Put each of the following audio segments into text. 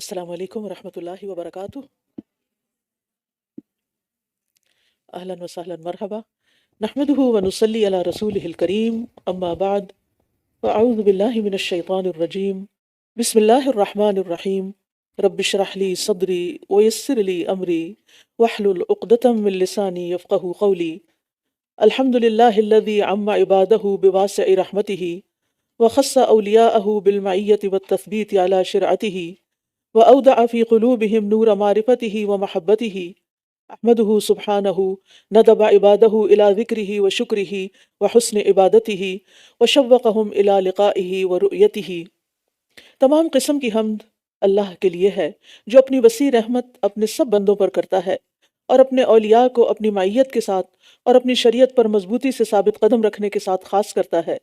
السلام علیکم ورحمۃ اللہ وبرکاتہ۔ اہلا وسہلا مرحبا، نحمده ونصلی علی رسولہ الکریم، اما بعد، فاعوذ باللہ من الشیطان الرجیم، بسم اللہ الرحمن الرحیم، رب اشرح لی صدری ویسر لی امری واحلل عقدۃ من لسانی یفقہوا قولی۔ الحمد للہ الذی عم عبادہ بواسع رحمتہ وخص اولیاءہ بالمعیۃ والتثبیت علی شرعتہ وأودع في قلوبهم نور معرفته ومحبته، أحمده سبحانه ندب عباده إلى ذكره وشكره وحسن عبادته وشوقهم إلى لقائه ورؤيته۔ تمام قسم کی حمد اللہ کے لیے ہے جو اپنی وسیع رحمت اپنے سب بندوں پر کرتا ہے اور اپنے اولیاء کو اپنی معیت کے ساتھ اور اپنی شریعت پر مضبوطی سے ثابت قدم رکھنے کے ساتھ خاص کرتا ہے،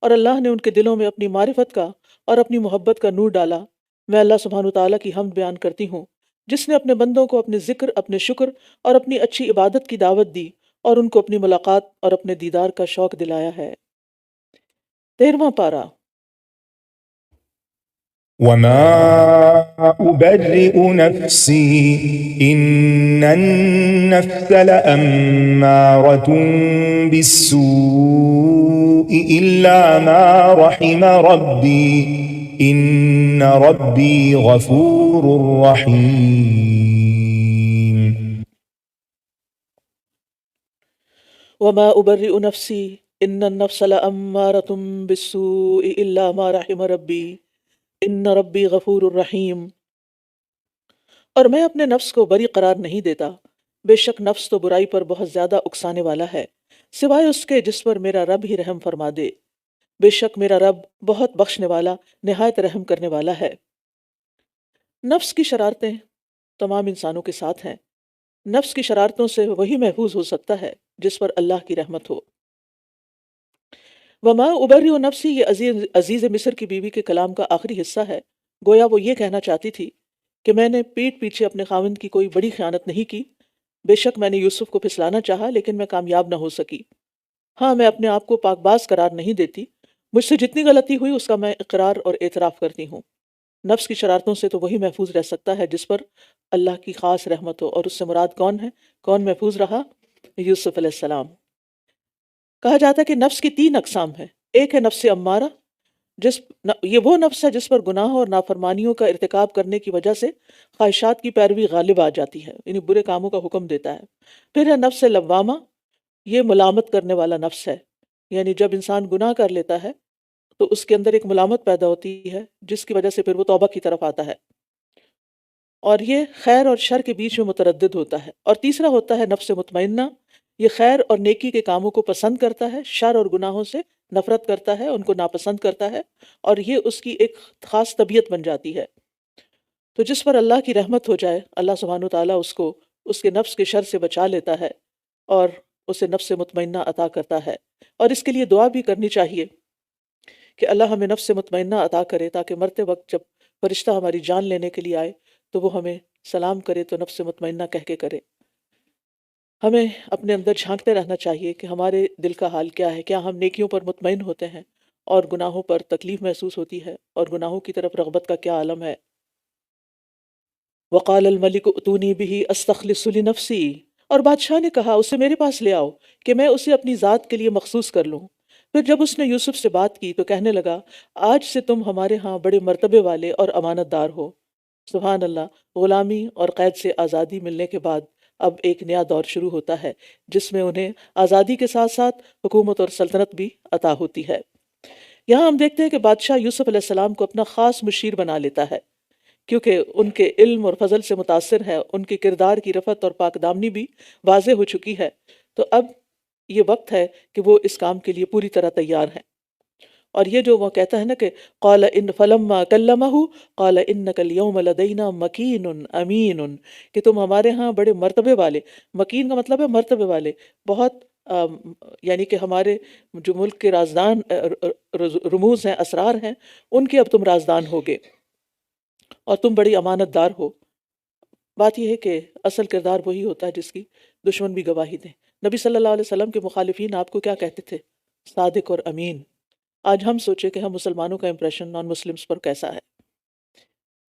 اور اللہ نے ان کے دلوں میں اپنی معرفت کا اور اپنی محبت کا نور ڈالا۔ میں اللہ سبحانہ وتعالیٰ کی حمد بیان کرتی ہوں جس نے اپنے بندوں کو اپنے ذکر، اپنے شکر اور اپنی اچھی عبادت کی دعوت دی اور ان کو اپنی ملاقات اور اپنے دیدار کا شوق دلایا ہے۔ 13واں پارہ۔ وما أبرئ نفسي إن النفس لأمارة بالسوء إلا ما رحم ربي إن ربي غفور رحيم۔ وما أبرئ نفسي إن النفس لأمارة بالسوء إلا ما رحم ربي ان ربی غفور الرحیم۔ اور میں اپنے نفس کو بری قرار نہیں دیتا، بے شک نفس تو برائی پر بہت زیادہ اکسانے والا ہے، سوائے اس کے جس پر میرا رب ہی رحم فرما دے۔ بے شک میرا رب بہت بخشنے والا، نہایت رحم کرنے والا ہے۔ نفس کی شرارتیں تمام انسانوں کے ساتھ ہیں۔ نفس کی شرارتوں سے وہی محفوظ ہو سکتا ہے جس پر اللہ کی رحمت ہو۔ وما ابرئ نفسی، یہ عزیز مصر کی بیوی کے کلام کا آخری حصہ ہے۔ گویا وہ یہ کہنا چاہتی تھی کہ میں نے پیٹھ پیچھے اپنے خاوند کی کوئی بڑی خیانت نہیں کی۔ بے شک میں نے یوسف کو پھسلانا چاہا لیکن میں کامیاب نہ ہو سکی۔ ہاں، میں اپنے آپ کو پاک باز قرار نہیں دیتی، مجھ سے جتنی غلطی ہوئی اس کا میں اقرار اور اعتراف کرتی ہوں۔ نفس کی شرارتوں سے تو وہی محفوظ رہ سکتا ہے جس پر اللہ کی خاص رحمت ہو، اور اس سے مراد کون ہے؟ کون محفوظ رہا؟ یوسف علیہ السلام۔ کہا جاتا ہے کہ نفس کی 3 اقسام ہیں۔ ایک ہے نفس امارہ، یہ وہ نفس ہے جس پر گناہ اور نافرمانیوں کا ارتکاب کرنے کی وجہ سے خواہشات کی پیروی غالب آ جاتی ہے، یعنی برے کاموں کا حکم دیتا ہے۔ پھر ہے نفس لوامہ، یہ ملامت کرنے والا نفس ہے، یعنی جب انسان گناہ کر لیتا ہے تو اس کے اندر ایک ملامت پیدا ہوتی ہے جس کی وجہ سے پھر وہ توبہ کی طرف آتا ہے، اور یہ خیر اور شر کے بیچ میں متردد ہوتا ہے۔ اور تیسرا ہوتا ہے نفس مطمئنہ، یہ خیر اور نیکی کے کاموں کو پسند کرتا ہے، شر اور گناہوں سے نفرت کرتا ہے، ان کو ناپسند کرتا ہے، اور یہ اس کی ایک خاص طبیعت بن جاتی ہے۔ تو جس پر اللہ کی رحمت ہو جائے، اللہ سبحانہ وتعالیٰ اس کو اس کے نفس کے شر سے بچا لیتا ہے اور اسے نفس مطمئنہ عطا کرتا ہے۔ اور اس کے لیے دعا بھی کرنی چاہیے کہ اللہ ہمیں نفس مطمئنہ عطا کرے، تاکہ مرتے وقت جب فرشتہ ہماری جان لینے کے لیے آئے تو وہ ہمیں سلام کرے تو نفس مطمئنہ کہہ کے کرے۔ ہمیں اپنے اندر جھانکتے رہنا چاہیے کہ ہمارے دل کا حال کیا ہے، کیا ہم نیکیوں پر مطمئن ہوتے ہیں اور گناہوں پر تکلیف محسوس ہوتی ہے، اور گناہوں کی طرف رغبت کا کیا عالم ہے۔ وقال الملک اتونی بہ استخلص لنفسی، اور بادشاہ نے کہا اسے میرے پاس لے آؤ کہ میں اسے اپنی ذات کے لیے مخصوص کر لوں۔ پھر جب اس نے یوسف سے بات کی تو کہنے لگا، آج سے تم ہمارے ہاں بڑے مرتبے والے اور امانت دار ہو۔ سبحان اللہ، غلامی اور قید سے آزادی ملنے کے بعد اب ایک نیا دور شروع ہوتا ہے جس میں انہیں آزادی کے ساتھ ساتھ حکومت اور سلطنت بھی عطا ہوتی ہے۔ یہاں ہم دیکھتے ہیں کہ بادشاہ یوسف علیہ السلام کو اپنا خاص مشیر بنا لیتا ہے، کیونکہ ان کے علم اور فضل سے متاثر ہے، ان کے کردار کی رفعت اور پاک دامنی بھی واضح ہو چکی ہے۔ تو اب یہ وقت ہے کہ وہ اس کام کے لیے پوری طرح تیار ہیں۔ اور یہ جو وہ کہتا ہے نا کہ قال ان فلما کلمہ قال انک اليوم لدینا مکین امین، کہ تم ہمارے ہاں بڑے مرتبے والے، مکین کا مطلب ہے مرتبے والے، بہت یعنی کہ ہمارے جو ملک کے رازدان رموز ہیں، اسرار ہیں، ان کے اب تم رازدان ہوگے اور تم بڑی امانت دار ہو۔ بات یہ ہے کہ اصل کردار وہی ہوتا ہے جس کی دشمن بھی گواہی دیں۔ نبی صلی اللہ علیہ وسلم کے مخالفین آپ کو کیا کہتے تھے؟ صادق اور امین۔ آج ہم سوچیں کہ ہم مسلمانوں کا امپریشن نان مسلمز پر کیسا ہے۔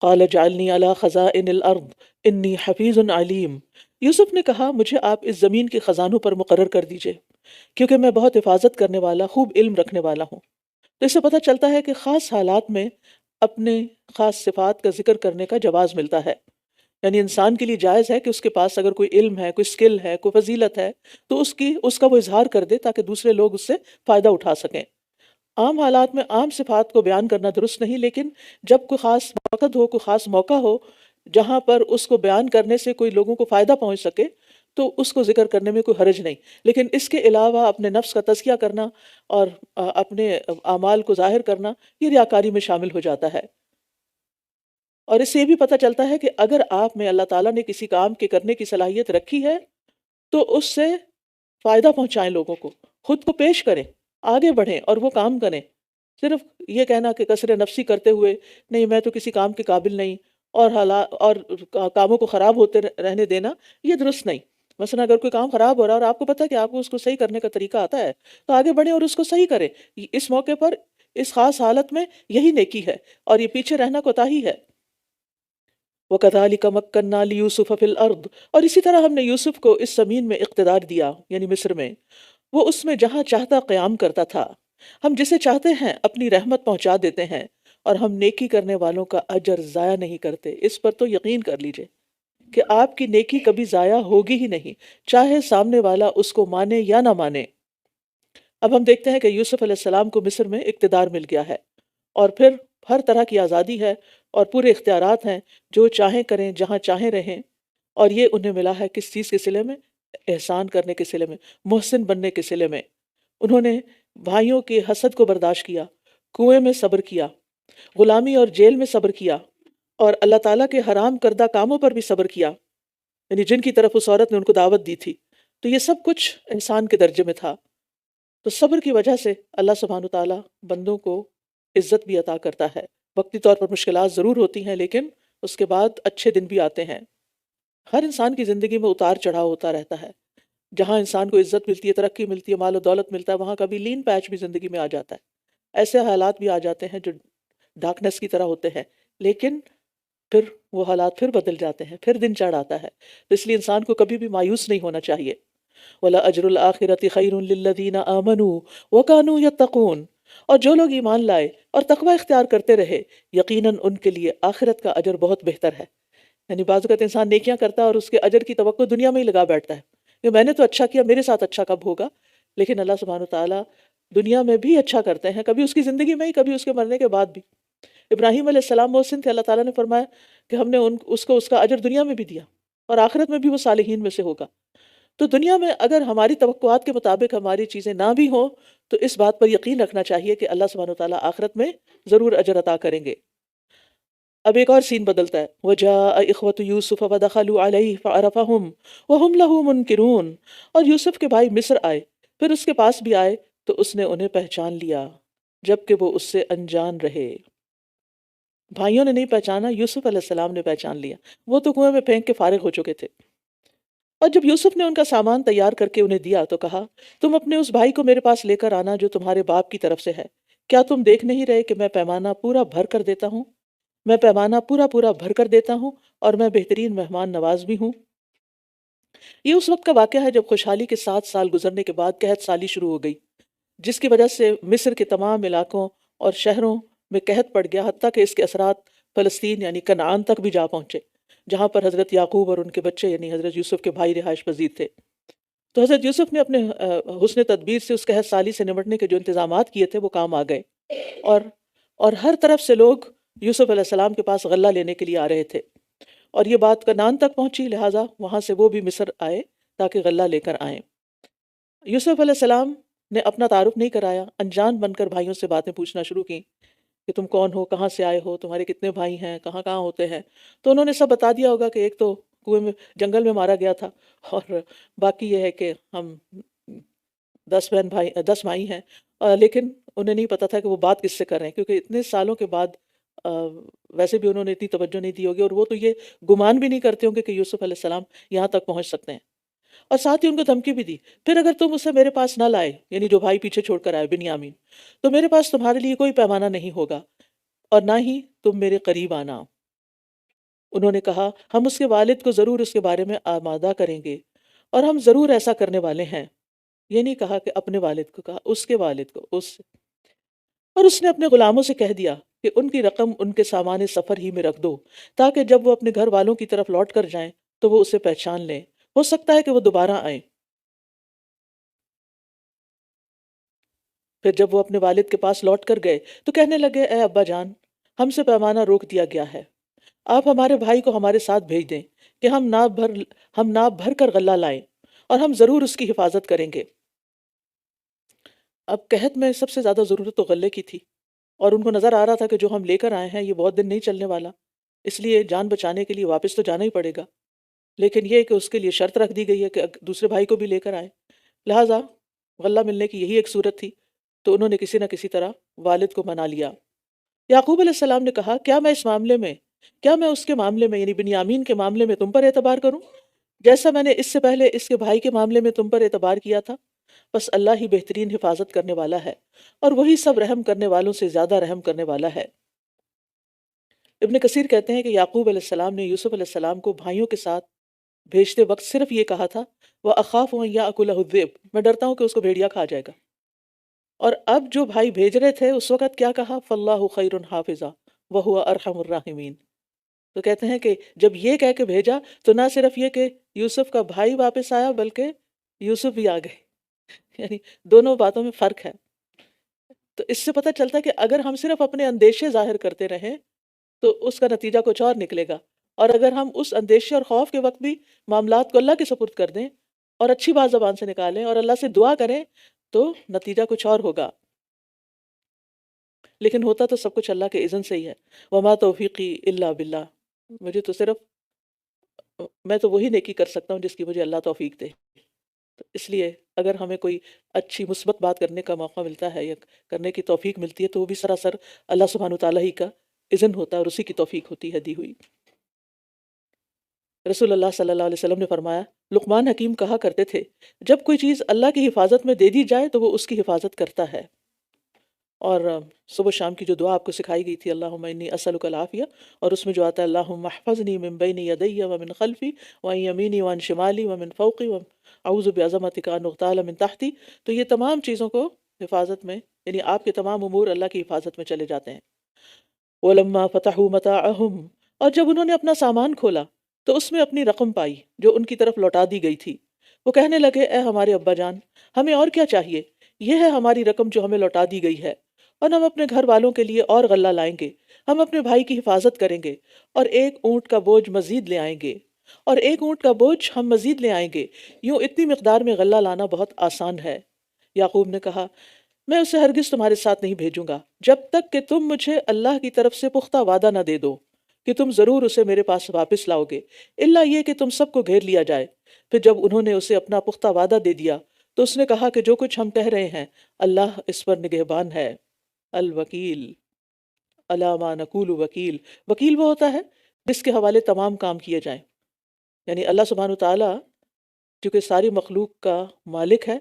قال جعلنی علی خزائن الارض انی حفیظ علیم۔ یوسف نے کہا مجھے آپ اس زمین کے خزانوں پر مقرر کر دیجئے کیونکہ میں بہت حفاظت کرنے والا، خوب علم رکھنے والا ہوں۔ تو اس سے پتہ چلتا ہے کہ خاص حالات میں اپنے خاص صفات کا ذکر کرنے کا جواز ملتا ہے، یعنی انسان کے لیے جائز ہے کہ اس کے پاس اگر کوئی علم ہے، کوئی سکل ہے، کوئی فضیلت ہے تو اس کا وہ اظہار کر دے تاکہ دوسرے لوگ اس سے فائدہ اٹھا سکیں۔ عام حالات میں عام صفات کو بیان کرنا درست نہیں، لیکن جب کوئی خاص وقت ہو، کوئی خاص موقع ہو جہاں پر اس کو بیان کرنے سے کوئی لوگوں کو فائدہ پہنچ سکے تو اس کو ذکر کرنے میں کوئی حرج نہیں۔ لیکن اس کے علاوہ اپنے نفس کا تزکیہ کرنا اور اپنے اعمال کو ظاہر کرنا یہ ریاکاری میں شامل ہو جاتا ہے۔ اور اس سے یہ بھی پتہ چلتا ہے کہ اگر آپ میں اللہ تعالیٰ نے کسی کام کے کرنے کی صلاحیت رکھی ہے تو اس سے فائدہ پہنچائیں، لوگوں کو خود کو پیش کریں، آگے بڑھیں اور وہ کام کریں۔ صرف یہ کہنا کہ کثر نفسی کرتے ہوئے نہیں میں تو کسی کام کے قابل نہیں اور کاموں کو خراب ہوتے رہنے دینا یہ درست نہیں۔ مثلا اگر کوئی کام خراب ہو رہا ہے اور آپ کو پتہ ہے کہ آپ کو اس کو صحیح کرنے کا طریقہ آتا ہے تو آگے بڑھیں اور اس کو صحیح کریں۔ اس موقع پر اس خاص حالت میں یہی نیکی ہے اور یہ پیچھے رہنا کوتاہی ہے۔ وَكَذَلِكَ مَكَّنَّا لِيُوسُفَ فِي الْأَرْضِ، اور اسی طرح ہم نے یوسف کو اس زمین میں اقتدار دیا، یعنی مصر میں، وہ اس میں جہاں چاہتا قیام کرتا تھا۔ ہم جسے چاہتے ہیں اپنی رحمت پہنچا دیتے ہیں اور ہم نیکی کرنے والوں کا اجر ضائع نہیں کرتے۔ اس پر تو یقین کر لیجئے کہ آپ کی نیکی کبھی ضائع ہوگی ہی نہیں، چاہے سامنے والا اس کو مانے یا نہ مانے۔ اب ہم دیکھتے ہیں کہ یوسف علیہ السلام کو مصر میں اقتدار مل گیا ہے اور پھر ہر طرح کی آزادی ہے اور پورے اختیارات ہیں، جو چاہیں کریں، جہاں چاہیں رہیں۔ اور یہ انہیں ملا ہے کس چیز کے صلے میں؟ احسان کرنے کے صلے میں، محسن بننے کے صلے میں۔ انہوں نے بھائیوں کے حسد کو برداشت کیا، کنویں میں صبر کیا، غلامی اور جیل میں صبر کیا، اور اللہ تعالیٰ کے حرام کردہ کاموں پر بھی صبر کیا، یعنی جن کی طرف اس عورت نے ان کو دعوت دی تھی۔ تو یہ سب کچھ احسان کے درجے میں تھا۔ تو صبر کی وجہ سے اللہ سبحانہ وتعالیٰ بندوں کو عزت بھی عطا کرتا ہے۔ وقتی طور پر مشکلات ضرور ہوتی ہیں لیکن اس کے بعد اچھے دن بھی آتے ہیں۔ ہر انسان کی زندگی میں اتار چڑھاؤ ہوتا رہتا ہے۔ جہاں انسان کو عزت ملتی ہے، ترقی ملتی ہے، مال و دولت ملتا ہے، وہاں کبھی لین پیچ بھی زندگی میں آ جاتا ہے۔ ایسے حالات بھی آ جاتے ہیں جو ڈارکنیس کی طرح ہوتے ہیں، لیکن پھر وہ حالات پھر بدل جاتے ہیں، پھر دن چڑھ آتا ہے۔ تو اس لیے انسان کو کبھی بھی مایوس نہیں ہونا چاہیے۔ وَلَأَجْرُ الْآخِرَةِ خَيْرٌ لِّلَّذِينَ آمَنُوا وَكَانُوا يَتَّقُونَ، اور جو لوگ ایمان لائے اور تقوی اختیار کرتے رہے، یقیناً ان کے لیے آخرت کا اجر بہت بہتر ہے۔ یعنی بعض اوقات انسان نیکیاں کرتا ہے اور اس کے اجر کی توقع دنیا میں ہی لگا بیٹھتا ہے کہ میں نے تو اچھا کیا، میرے ساتھ اچھا کب ہوگا؟ لیکن اللہ سبحانہ وتعالیٰ دنیا میں بھی اچھا کرتے ہیں، کبھی اس کی زندگی میں ہی، کبھی اس کے مرنے کے بعد بھی۔ ابراہیم علیہ السلام محسن تھے، اللہ تعالیٰ نے فرمایا کہ ہم نے اس کو اس کا اجر دنیا میں بھی دیا اور آخرت میں بھی وہ صالحین میں سے ہوگا۔ تو دنیا میں اگر ہماری توقعات کے مطابق ہماری چیزیں نہ بھی ہوں تو اس بات پر یقین رکھنا چاہیے کہ اللہ سبحانہ وتعالیٰ آخرت میں ضرور اجر عطا کریں گے۔ اب ایک اور سین بدلتا ہے، وَجَاءَ إِخْوَةُ يُوسُفَ فَدَخَلُوا عَلَيْهِ فَعَرَفَهُمْ وَهُمْ لَهُ مُنْكِرُونَ، اور یوسف کے بھائی مصر آئے، پھر اس کے پاس بھی آئے تو اس نے انہیں پہچان لیا جبکہ وہ اس سے انجان رہے۔ بھائیوں نے نہیں پہچانا، یوسف علیہ السلام نے پہچان لیا۔ وہ تو کنویں میں پھینک کے فارغ ہو چکے تھے۔ اور جب یوسف نے ان کا سامان تیار کر کے انہیں دیا تو کہا تم اپنے اس بھائی کو میرے پاس لے کر آنا جو تمہارے باپ کی طرف سے ہے۔ کیا تم دیکھ نہیں رہے کہ میں پیمانہ پورا بھر کر دیتا ہوں؟ میں پیمانہ پورا بھر کر دیتا ہوں اور میں بہترین مہمان نواز بھی ہوں۔ یہ اس وقت کا واقعہ ہے جب خوشحالی کے 7 سال گزرنے کے بعد قحط سالی شروع ہو گئی، جس کی وجہ سے مصر کے تمام علاقوں اور شہروں میں قحط پڑ گیا، حتیٰ کہ اس کے اثرات فلسطین یعنی کنعان تک بھی جا پہنچے، جہاں پر حضرت یعقوب اور ان کے بچے یعنی حضرت یوسف کے بھائی رہائش پذیر تھے۔ تو حضرت یوسف نے اپنے حسن تدبیر سے اس قحط سالی سے نمٹنے کے جو انتظامات کیے تھے وہ کام آ گئے، اور ہر طرف سے لوگ یوسف علیہ السلام کے پاس غلہ لینے کے لیے آ رہے تھے، اور یہ بات کنعان تک پہنچی، لہٰذا وہاں سے وہ بھی مصر آئے تاکہ غلہ لے کر آئیں۔ یوسف علیہ السلام نے اپنا تعارف نہیں کرایا، انجان بن کر بھائیوں سے باتیں پوچھنا شروع کی کہ تم کون ہو، کہاں سے آئے ہو، تمہارے کتنے بھائی ہیں، کہاں کہاں ہوتے ہیں۔ تو انہوں نے سب بتا دیا ہوگا کہ ایک تو کنویں میں جنگل میں مارا گیا تھا، اور باقی یہ ہے کہ ہم 10 بھائی ہیں، لیکن انہیں نہیں پتا تھا کہ وہ بات کس سے کر رہے ہیں، کیونکہ اتنے سالوں کے بعد ویسے بھی انہوں نے اتنی توجہ نہیں دی ہوگی، اور وہ تو یہ گمان بھی نہیں کرتے ہوں گے کہ یوسف علیہ السلام یہاں تک پہنچ سکتے ہیں۔ اور ساتھ ہی ان کو دھمکی بھی دی، پھر اگر تم اسے میرے پاس نہ لائے، یعنی جو بھائی پیچھے چھوڑ کر آئے بنیامین، تو میرے پاس تمہارے لیے کوئی پیمانہ نہیں ہوگا اور نہ ہی تم میرے قریب آنا۔ انہوں نے کہا ہم اس کے والد کو ضرور اس کے بارے میں آمادہ کریں گے، اور ہم ضرور ایسا کرنے والے ہیں۔ یہ نہیں کہا کہ اپنے والد کو، کہا اس کے والد کو، اور اس نے اپنے غلاموں سے کہہ دیا کہ ان کی رقم ان کے سامان سفر ہی میں رکھ دو، تاکہ جب وہ اپنے گھر والوں کی طرف لوٹ کر جائیں تو وہ اسے پہچان لیں، ہو سکتا ہے کہ وہ دوبارہ آئیں۔ پھر جب وہ اپنے والد کے پاس لوٹ کر گئے تو کہنے لگے اے ابا جان، ہم سے پیمانہ روک دیا گیا ہے، آپ ہمارے بھائی کو ہمارے ساتھ بھیج دیں کہ ہم ناپ بھر کر غلہ لائیں، اور ہم ضرور اس کی حفاظت کریں گے۔ اب قحط میں سب سے زیادہ ضرورت تو غلے کی تھی، اور ان کو نظر آ رہا تھا کہ جو ہم لے کر آئے ہیں یہ بہت دن نہیں چلنے والا، اس لیے جان بچانے کے لیے واپس تو جانا ہی پڑے گا۔ لیکن یہ کہ اس کے لیے شرط رکھ دی گئی ہے کہ دوسرے بھائی کو بھی لے کر آئے، لہٰذا غلہ ملنے کی یہی ایک صورت تھی، تو انہوں نے کسی نہ کسی طرح والد کو منا لیا۔ یعقوب علیہ السلام نے کہا کیا میں اس کے معاملے میں یعنی بنیامین کے معاملے میں تم پر اعتبار کروں جیسا میں نے اس سے پہلے اس کے بھائی کے معاملے میں تم پر اعتبار کیا تھا؟ بس اللہ ہی بہترین حفاظت کرنے والا ہے، اور وہی سب رحم کرنے والوں سے زیادہ رحم کرنے والا ہے۔ ابن کثیر کہتے ہیں کہ یعقوب علیہ السلام نے یوسف علیہ السلام کو بھائیوں کے ساتھ بھیجتے وقت صرف یہ کہا تھا وَأَخَافُ أَن يَأْكُلَهُ الذِّئْبُ، میں ڈرتا ہوں کہ اس کو بھیڑیا کھا جائے گا۔ اور اب جو بھائی بھیج رہے تھے اس وقت کیا کہا؟ فَاللَّهُ خَيْرٌ حَافِظًا وَهُوَ أَرْحَمُ الرَّاحِمِينَ۔ تو کہتے ہیں کہ جب یہ کہہ کے بھیجا تو نہ صرف یہ کہ یوسف کا بھائی واپس آیا بلکہ یوسف بھی آ گئے، یعنی دونوں باتوں میں فرق ہے۔ تو اس سے پتہ چلتا ہے کہ اگر ہم صرف اپنے اندیشے ظاہر کرتے رہیں تو اس کا نتیجہ کچھ اور نکلے گا، اور اگر ہم اس اندیشے اور خوف کے وقت بھی معاملات کو اللہ کے سپرد کر دیں اور اچھی بات زبان سے نکالیں اور اللہ سے دعا کریں تو نتیجہ کچھ اور ہوگا۔ لیکن ہوتا تو سب کچھ اللہ کے اذن سے ہی ہے۔ وما توفیقی الا باللہ، میں تو وہی نیکی کر سکتا ہوں جس کی مجھے اللہ توفیق دے۔ تو اس لیے اگر ہمیں کوئی اچھی مثبت بات کرنے کا موقع ملتا ہے یا کرنے کی توفیق ملتی ہے تو وہ بھی سراسر اللہ سبحانہ وتعالیٰ ہی کا اذن ہوتا ہے اور اسی کی توفیق ہوتی ہے دی ہوئی۔ رسول اللہ صلی اللہ علیہ وسلم نے فرمایا، لقمان حکیم کہا کرتے تھے جب کوئی چیز اللہ کی حفاظت میں دے دی جائے تو وہ اس کی حفاظت کرتا ہے۔ اور صبح شام کی جو دعا آپ کو سکھائی گئی تھی اللہم انی اسألک العافیہ، اور اس میں جو آتا ہے اللہم احفظنی من بین یدی ومن خلفی وعن یمینی وعن شمالی ومن فوقی اعوذ بعظمتک ان اغتال من تحتی، تو یہ تمام چیزوں کو حفاظت میں یعنی آپ کے تمام امور اللہ کی حفاظت میں چلے جاتے ہیں۔ وَلَمَّا فَتَحُوا مَتَاعَهُمْ، اور جب انہوں نے اپنا سامان کھولا تو اس میں اپنی رقم پائی جو ان کی طرف لوٹا دی گئی تھی، وہ کہنے لگے اے ہمارے ابا جان، ہمیں اور کیا چاہیے، یہ ہے ہماری رقم جو ہمیں لوٹا دی گئی ہے، اور ہم اپنے گھر والوں کے لیے اور غلہ لائیں گے، ہم اپنے بھائی کی حفاظت کریں گے، اور ایک اونٹ کا بوجھ مزید لے آئیں گے، اور ایک اونٹ کا بوجھ ہم مزید لے آئیں گے، یوں اتنی مقدار میں غلہ لانا بہت آسان ہے۔ یعقوب نے کہا میں اسے ہرگز تمہارے ساتھ نہیں بھیجوں گا جب تک کہ تم مجھے اللہ کی طرف سے پختہ وعدہ نہ دے دو کہ تم ضرور اسے میرے پاس واپس لاؤ گے، الا یہ کہ تم سب کو گھیر لیا جائے۔ پھر جب انہوں نے اسے اپنا پختہ وعدہ دے دیا تو اس نے کہا کہ جو کچھ ہم کہہ رہے ہیں اللہ اس پر نگہبان ہے۔ الوکیل علی ما نقول وکیل، وکیل وہ ہوتا ہے جس کے حوالے تمام کام کیے جائیں، یعنی اللہ سبحانہ تعالیٰ چونکہ ساری مخلوق کا مالک ہے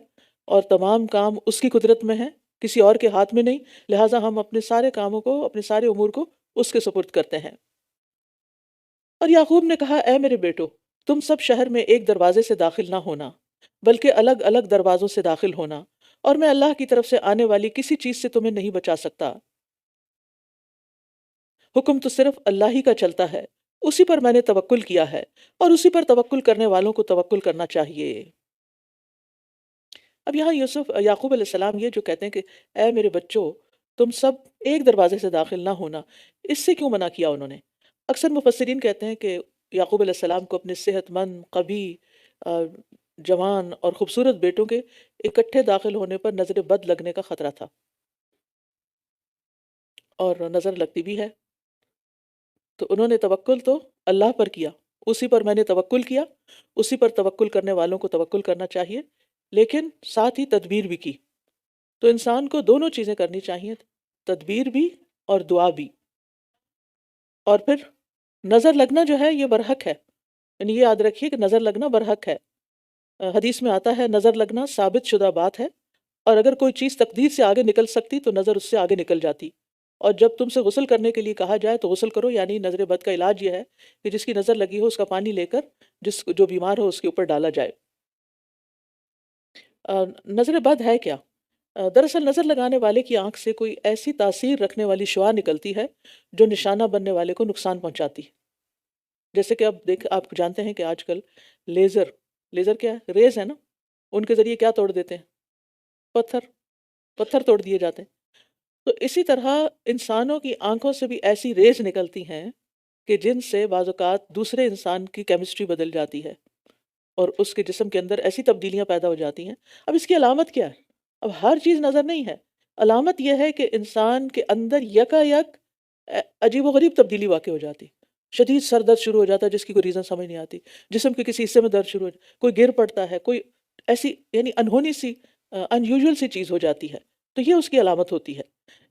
اور تمام کام اس کی قدرت میں ہیں، کسی اور کے ہاتھ میں نہیں، لہٰذا ہم اپنے سارے کاموں کو، اپنے سارے امور کو اس کے سپرد کرتے ہیں۔ اور یعقوب نے کہا اے میرے بیٹو، تم سب شہر میں ایک دروازے سے داخل نہ ہونا بلکہ الگ الگ دروازوں سے داخل ہونا، اور میں اللہ کی طرف سے آنے والی کسی چیز سے تمہیں نہیں بچا سکتا۔ حکم تو صرف اللہ ہی کا چلتا ہے، اسی پر میں نے توکل کیا ہے، اور اسی پر توکل کرنے والوں کو توکل کرنا چاہیے۔ اب یہاں یعقوب علیہ السلام یہ جو کہتے ہیں کہ اے میرے بچوں، تم سب ایک دروازے سے داخل نہ ہونا، اس سے کیوں منع کیا انہوں نے؟ اکثر مفسرین کہتے ہیں کہ یعقوب علیہ السلام کو اپنے صحت مند، قوی، جوان اور خوبصورت بیٹوں کے اکٹھے داخل ہونے پر نظر بد لگنے کا خطرہ تھا، اور نظر لگتی بھی ہے، تو انہوں نے توکل تو اللہ پر کیا، اسی پر میں نے توکل کیا، اسی پر توکل کرنے والوں کو توکل کرنا چاہیے، لیکن ساتھ ہی تدبیر بھی کی۔ تو انسان کو دونوں چیزیں کرنی چاہیے، تدبیر بھی اور دعا بھی۔ اور پھر نظر لگنا جو ہے یہ برحق ہے، یعنی یہ یاد رکھیے کہ نظر لگنا برحق ہے۔ حدیث میں آتا ہے نظر لگنا ثابت شدہ بات ہے، اور اگر کوئی چیز تقدیر سے آگے نکل سکتی تو نظر اس سے آگے نکل جاتی۔ اور جب تم سے غسل کرنے کے لیے کہا جائے تو غسل کرو، یعنی نظر بد کا علاج یہ ہے کہ جس کی نظر لگی ہو اس کا پانی لے کر جو بیمار ہو اس کے اوپر ڈالا جائے۔ نظر بد ہے کیا؟ دراصل نظر لگانے والے کی آنکھ سے کوئی ایسی تاثیر رکھنے والی شعاع نکلتی ہے جو نشانہ بننے والے کو نقصان پہنچاتی ہے۔ جیسے کہ اب آپ جانتے ہیں کہ آج کل لیزر کیا ہے؟ ریز ہے نا، ان کے ذریعے کیا توڑ دیتے ہیں؟ پتھر توڑ دیے جاتے ہیں۔ تو اسی طرح انسانوں کی آنکھوں سے بھی ایسی ریز نکلتی ہیں کہ جن سے بعض اوقات دوسرے انسان کی کیمسٹری بدل جاتی ہے اور اس کے جسم کے اندر ایسی تبدیلیاں پیدا ہو جاتی ہیں۔ اب اس کی علامت کیا ہے؟ اب ہر چیز نظر نہیں ہے، علامت یہ ہے کہ انسان کے اندر یکا یک عجیب و غریب تبدیلی واقع ہو جاتی، شدید سر درد شروع ہو جاتا ہے جس کی کوئی ریزن سمجھ نہیں آتی، جسم کے کسی حصے میں درد شروع ہو جاتا، کوئی گر پڑتا ہے، کوئی ایسی یعنی انہونی سی ان یوزول سی چیز ہو جاتی ہے، تو یہ اس کی علامت ہوتی ہے۔